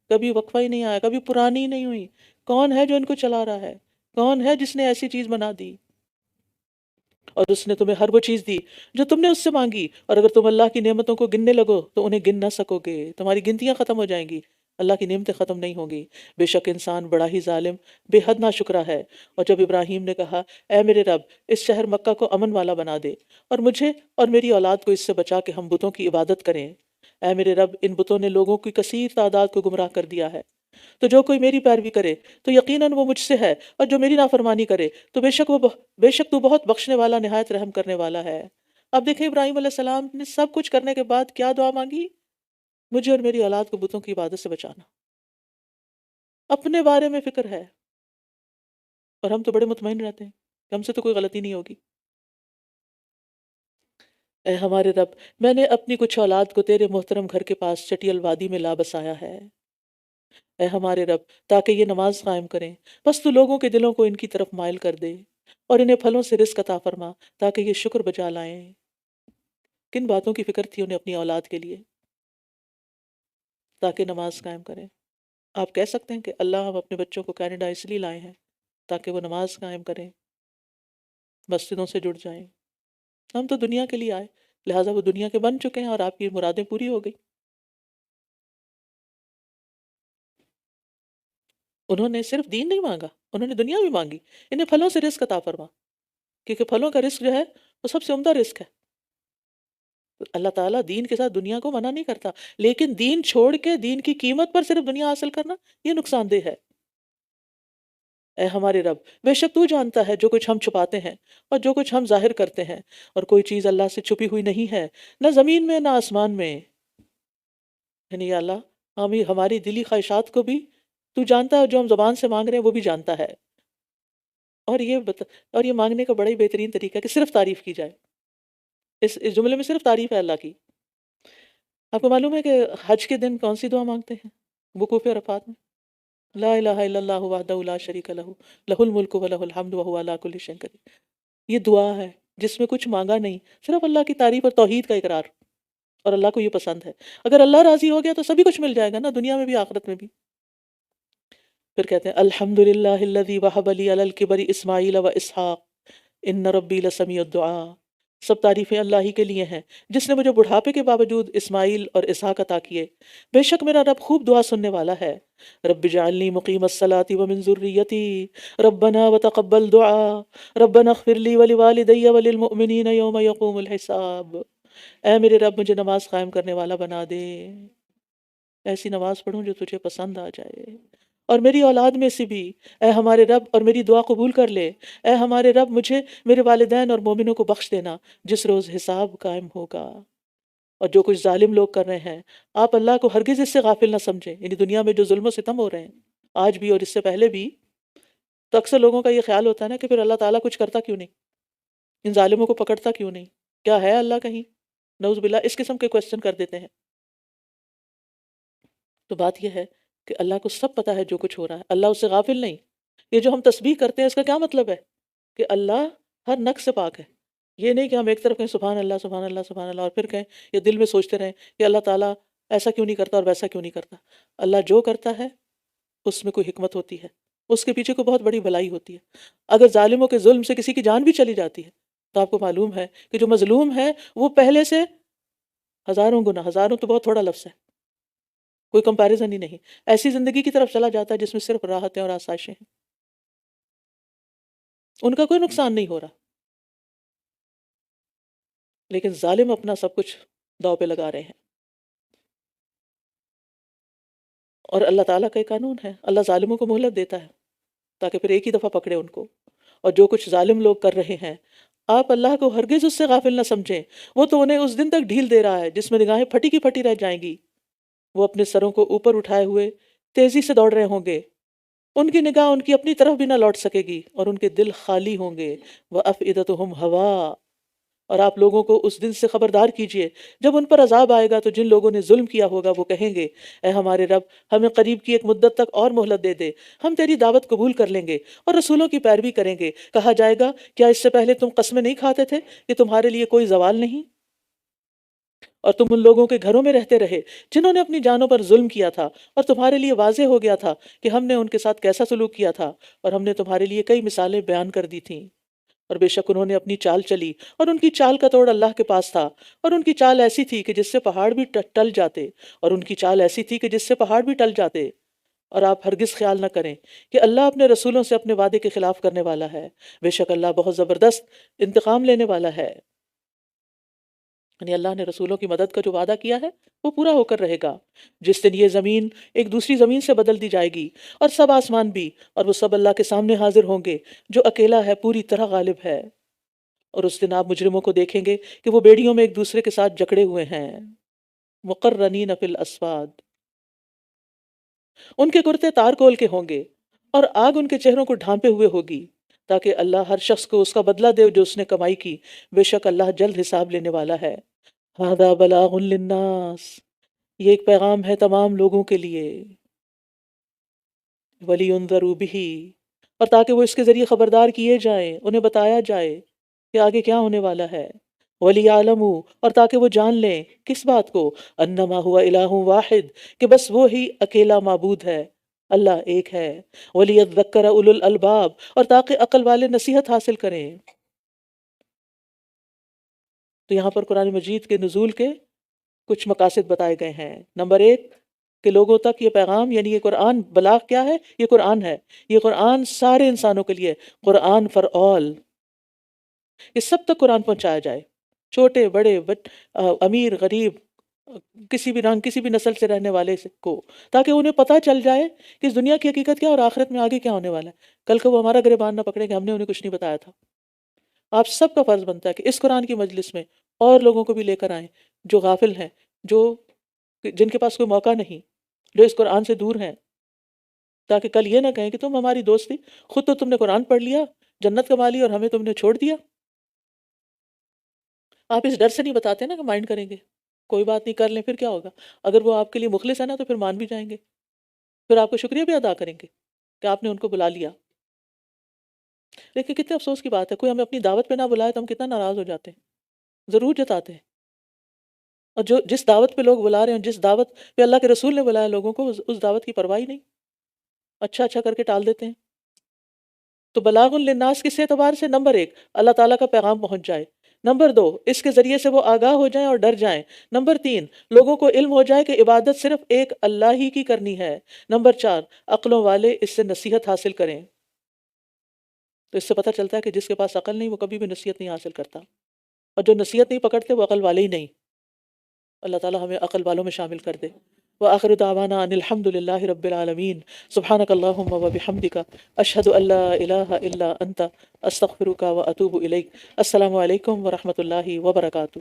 کبھی وقفہ ہی نہیں آیا، کبھی پرانی ہی نہیں ہوئی۔ کون ہے جو ان کو چلا رہا ہے؟ کون ہے جس نے ایسی چیز بنا دی؟ اور اس نے تمہیں ہر وہ چیز دی جو تم نے اس سے مانگی، اور اگر تم اللہ کی نعمتوں کو گننے لگو تو انہیں گن نہ سکو گے، تمہاری گنتیاں ختم ہو جائیں گی، اللہ کی نعمتیں ختم نہیں ہوں گی۔ بے شک انسان بڑا ہی ظالم، بے حد ناشکرا ہے۔ اور جب ابراہیم نے کہا اے میرے رب، اس شہر مکہ کو امن والا بنا دے اور مجھے اور میری اولاد کو اس سے بچا کہ ہم بتوں کی عبادت کریں۔ اے میرے رب، ان بتوں نے لوگوں کی کثیر تعداد کو گمراہ کر دیا ہے، تو جو کوئی میری پیروی کرے تو یقیناً وہ مجھ سے ہے، اور جو میری نافرمانی کرے تو بے شک تو بہت بخشنے والا، نہایت رحم کرنے والا ہے۔ اب دیکھیں ابراہیم علیہ السلام نے سب کچھ کرنے کے بعد کیا دعا مانگی؟ مجھے اور میری اولاد کو بتوں کی عبادت سے بچانا۔ اپنے بارے میں فکر ہے، اور ہم تو بڑے مطمئن رہتے ہیں کہ ہم سے تو کوئی غلطی نہیں ہوگی۔ اے ہمارے رب، میں نے اپنی کچھ اولاد کو تیرے محترم گھر کے پاس چٹیل وادی میں لا بسایا ہے، اے ہمارے رب، تاکہ یہ نماز قائم کریں، بس تو لوگوں کے دلوں کو ان کی طرف مائل کر دے اور انہیں پھلوں سے رزق عطا فرما تاکہ یہ شکر بجا لائیں۔ کن باتوں کی فکر تھی انہیں اپنی اولاد کے لیے؟ تاکہ نماز قائم کریں۔ آپ کہہ سکتے ہیں کہ اللہ، ہم اپنے بچوں کو کینیڈا اس لیے لائے ہیں تاکہ وہ نماز قائم کریں، مسجدوں سے جڑ جائیں۔ ہم تو دنیا کے لیے آئے، لہٰذا وہ دنیا کے بن چکے ہیں اور آپ کی مرادیں پوری ہو گئی۔ انہوں نے صرف دین نہیں مانگا، انہوں نے دنیا بھی مانگی۔ انہیں پھلوں سے رزق عطا فرما، کیونکہ پھلوں کا رزق جو ہے وہ سب سے عمدہ رزق ہے۔ اللہ تعالیٰ دین کے ساتھ دنیا کو منع نہیں کرتا، لیکن دین چھوڑ کے دین کی قیمت پر صرف دنیا حاصل کرنا یہ نقصان دہ ہے۔ اے ہمارے رب، بے شک تو جانتا ہے جو کچھ ہم چھپاتے ہیں اور جو کچھ ہم ظاہر کرتے ہیں، اور کوئی چیز اللہ سے چھپی ہوئی نہیں ہے، نہ زمین میں نہ آسمان میں۔ یعنی یا اللہ، ہماری دلی خواہشات کو بھی تو جانتا ہے، جو ہم زبان سے مانگ رہے ہیں وہ بھی جانتا ہے۔ اور یہ مانگنے کا بڑا ہی بہترین طریقہ ہے کہ صرف تعریف کی جائے۔ اس جملے میں صرف تعریف ہے اللہ کی۔ آپ کو معلوم ہے کہ حج کے دن کون سی دعا مانگتے ہیں وقوف عرفات میں؟ لا الہ الا اللہ وحدہ لا شریک لہ، لہ الملک و لہ الحمد وہو علی کل شیء قدیر۔ یہ دعا ہے جس میں کچھ مانگا نہیں، صرف اللہ کی تعریف اور توحید کا اقرار۔ اور اللہ کو یہ پسند ہے۔ اگر اللہ راضی ہو گیا تو سبھی کچھ مل جائے گا نا، دنیا میں بھی آخرت میں بھی۔ پھر کہتے ہیں الحمد للہ الذی وہب لی علی الکبر اسماعیل و اسحاق ان ربی لسمیع الدعاء۔ سب تعریفیں اللہ ہی کے لیے ہیں جس نے مجھے بڑھاپے کے باوجود اسماعیل اور اسحاق عطا کیے، بے شک میرا رب خوب دعا سننے والا ہے۔ رب اجعلنی مقیم الصلاۃ ومن ذریتی ربنا وتقبل دعاء ربنا اغفر لی ولوالدی وللمؤمنین یوم یقوم الحساب۔ اے میرے رب مجھے نماز قائم کرنے والا بنا دے، ایسی نماز پڑھوں جو تجھے پسند آ جائے، اور میری اولاد میں سے بھی اے ہمارے رب، اور میری دعا قبول کر لے۔ اے ہمارے رب مجھے، میرے والدین اور مومنوں کو بخش دینا جس روز حساب قائم ہوگا۔ اور جو کچھ ظالم لوگ کر رہے ہیں آپ اللہ کو ہرگز اس سے غافل نہ سمجھیں، یعنی دنیا میں جو ظلم و ستم ہو رہے ہیں آج بھی اور اس سے پہلے بھی، تو اکثر لوگوں کا یہ خیال ہوتا ہے نا کہ پھر اللہ تعالیٰ کچھ کرتا کیوں نہیں، ان ظالموں کو پکڑتا کیوں نہیں، کیا ہے اللہ کہیں؟ نعوذ باللہ اس قسم کے کوشچن کر دیتے ہیں۔ تو بات یہ ہے کہ اللہ کو سب پتہ ہے جو کچھ ہو رہا ہے، اللہ اس سے غافل نہیں۔ یہ جو ہم تسبیح کرتے ہیں اس کا کیا مطلب ہے؟ کہ اللہ ہر نقص سے پاک ہے۔ یہ نہیں کہ ہم ایک طرف کہیں سبحان اللہ سبحان اللہ سبحان اللہ، اور پھر کہیں یا دل میں سوچتے رہیں کہ اللہ تعالیٰ ایسا کیوں نہیں کرتا اور ویسا کیوں نہیں کرتا۔ اللہ جو کرتا ہے اس میں کوئی حکمت ہوتی ہے، اس کے پیچھے کوئی بہت بڑی بھلائی ہوتی ہے۔ اگر ظالموں کے ظلم سے کسی کی جان بھی چلی جاتی ہے تو آپ کو معلوم ہے کہ جو مظلوم ہے وہ پہلے سے ہزاروں گنا، ہزاروں تو بہت تھوڑا لفظ ہے، کوئی کمپیریزن ہی نہیں، ایسی زندگی کی طرف چلا جاتا ہے جس میں صرف راحتیں اور آسائشیں ہیں، ان کا کوئی نقصان نہیں ہو رہا۔ لیکن ظالم اپنا سب کچھ داؤ پہ لگا رہے ہیں۔ اور اللہ تعالیٰ کا ایک قانون ہے، اللہ ظالموں کو مہلت دیتا ہے تاکہ پھر ایک ہی دفعہ پکڑے ان کو۔ اور جو کچھ ظالم لوگ کر رہے ہیں آپ اللہ کو ہرگز اس سے غافل نہ سمجھیں، وہ تو انہیں اس دن تک ڈھیل دے رہا ہے جس میں نگاہیں پھٹی کی پھٹی رہ جائیں گی۔ وہ اپنے سروں کو اوپر اٹھائے ہوئے تیزی سے دوڑ رہے ہوں گے، ان کی نگاہ ان کی اپنی طرف بھی نہ لوٹ سکے گی، اور ان کے دل خالی ہوں گے۔ وَأَفْئِدَتُهُمْ ہَوَا۔ اور آپ لوگوں کو اس دن سے خبردار کیجئے جب ان پر عذاب آئے گا تو جن لوگوں نے ظلم کیا ہوگا وہ کہیں گے اے ہمارے رب ہمیں قریب کی ایک مدت تک اور مہلت دے دے، ہم تیری دعوت قبول کر لیں گے اور رسولوں کی پیروی کریں گے۔ کہا جائے گا کیا اس سے پہلے تم قسمیں نہیں کھاتے تھے کہ تمہارے لیے کوئی زوال نہیں؟ اور تم ان لوگوں کے گھروں میں رہتے رہے جنہوں نے اپنی جانوں پر ظلم کیا تھا، اور تمہارے لیے واضح ہو گیا تھا کہ ہم نے ان کے ساتھ کیسا سلوک کیا تھا، اور ہم نے تمہارے لیے کئی مثالیں بیان کر دی تھیں۔ اور بے شک انہوں نے اپنی چال چلی اور ان کی چال کا توڑ اللہ کے پاس تھا، اور ان کی چال ایسی تھی کہ جس سے پہاڑ بھی ٹل جاتے، اور ان کی چال ایسی تھی کہ جس سے پہاڑ بھی ٹل جاتے۔ اور آپ ہرگز خیال نہ کریں کہ اللہ اپنے رسولوں سے اپنے وعدے کے خلاف کرنے والا ہے، بے شک اللہ بہت زبردست انتقام لینے والا ہے۔ یعنی اللہ نے رسولوں کی مدد کا جو وعدہ کیا ہے وہ پورا ہو کر رہے گا۔ جس دن یہ زمین ایک دوسری زمین سے بدل دی جائے گی اور سب آسمان بھی، اور وہ سب اللہ کے سامنے حاضر ہوں گے جو اکیلا ہے، پوری طرح غالب ہے۔ اور اس دن آپ مجرموں کو دیکھیں گے کہ وہ بیڑیوں میں ایک دوسرے کے ساتھ جکڑے ہوئے ہیں، مقرنین فی الاسفاد، ان کے کرتے تار کول کے ہوں گے اور آگ ان کے چہروں کو ڈھانپے ہوئے ہوگی، تاکہ اللہ ہر شخص کو اس کا بدلہ دے جو اس نے کمائی کی، بے شک اللہ جلد حساب لینے والا ہے۔ ھذا بلاغ للناس، یہ ایک پیغام ہے تمام لوگوں کے لیے، وَلِيُنذَرُوا بِهِ، اور تاکہ وہ اس کے ذریعے خبردار کیے جائیں، انہیں بتایا جائے کہ آگے کیا ہونے والا ہے، وَلِيَعْلَمُوا، اور تاکہ وہ جان لیں کس بات کو، انما ہوا الہ واحد، کہ بس وہ ہی اکیلا معبود ہے، اللہ ایک ہے، وَلِيَذَّكَّرَ أُولُو الْأَلْبَابِ، اور تاکہ عقل والے نصیحت حاصل کریں۔ تو یہاں پر قرآن مجید کے نزول کے کچھ مقاصد بتائے گئے ہیں۔ نمبر 1 کہ لوگوں تک یہ پیغام، یعنی یہ قرآن، بلاغ کیا ہے؟ یہ قرآن ہے، یہ قرآن سارے انسانوں کے لیے، قرآن فار آل، یہ سب تک قرآن پہنچایا جائے، چھوٹے بڑے امیر غریب، کسی بھی رنگ کسی بھی نسل سے رہنے والے کو، تاکہ انہیں پتہ چل جائے کہ اس دنیا کی حقیقت کیا اور آخرت میں آگے کیا ہونے والا ہے، کل کو وہ ہمارا گریبان نہ پکڑے کہ ہم نے انہیں کچھ نہیں بتایا تھا۔ آپ سب کا فرض بنتا ہے کہ اس قرآن کی مجلس میں اور لوگوں کو بھی لے کر آئیں جو غافل ہیں، جو جن کے پاس کوئی موقع نہیں، جو اس قرآن سے دور ہیں، تاکہ کل یہ نہ کہیں کہ تم ہماری دوست تھی، خود تو تم نے قرآن پڑھ لیا، جنت کما لی، اور ہمیں تم نے چھوڑ دیا۔ آپ اس ڈر سے نہیں بتاتے نا کہ مائنڈ کریں گے، کوئی بات نہیں، کر لیں، پھر کیا ہوگا؟ اگر وہ آپ کے لیے مخلص ہے نا تو پھر مان بھی جائیں گے، پھر آپ کو شکریہ بھی ادا کریں گے کہ آپ نے ان کو بلا لیا۔ لیکن کتنے افسوس کی بات ہے، کوئی ہمیں اپنی دعوت پہ نہ بلائے تو ہم کتنا ناراض ہو جاتے ہیں، ضرور جتاتے ہیں۔ اور جو جس دعوت پہ لوگ بلا رہے ہیں، جس دعوت پہ اللہ کے رسول نے بلایا لوگوں کو، اس دعوت کی پرواہ ہی نہیں، اچھا اچھا کر کے ٹال دیتے ہیں۔ تو بلاغ للناس کس اعتبار سے؟ نمبر 1، اللہ تعالیٰ کا پیغام پہنچ جائے۔ نمبر 2، اس کے ذریعے سے وہ آگاہ ہو جائیں اور ڈر جائیں۔ نمبر 3، لوگوں کو علم ہو جائے کہ عبادت صرف ایک اللہ ہی کی کرنی ہے۔ نمبر 4، عقلوں والے اس سے نصیحت حاصل کریں۔ تو اس سے پتہ چلتا ہے کہ جس کے پاس عقل نہیں وہ کبھی بھی نصیحت نہیں حاصل کرتا، اور جو نصیحت نہیں پکڑتے وہ عقل والے ہی نہیں۔ اللہ تعالیٰ ہمیں عقل والوں میں شامل کر دے۔ وآخر دعوانا ان الحمد للہ رب العالمین۔ سبحانک اللہم وبحمدک، اشہد ان لا الہ الا انت، استغفرک واتوب الیک۔ السلام علیکم ورحمۃ اللہ وبرکاتہ۔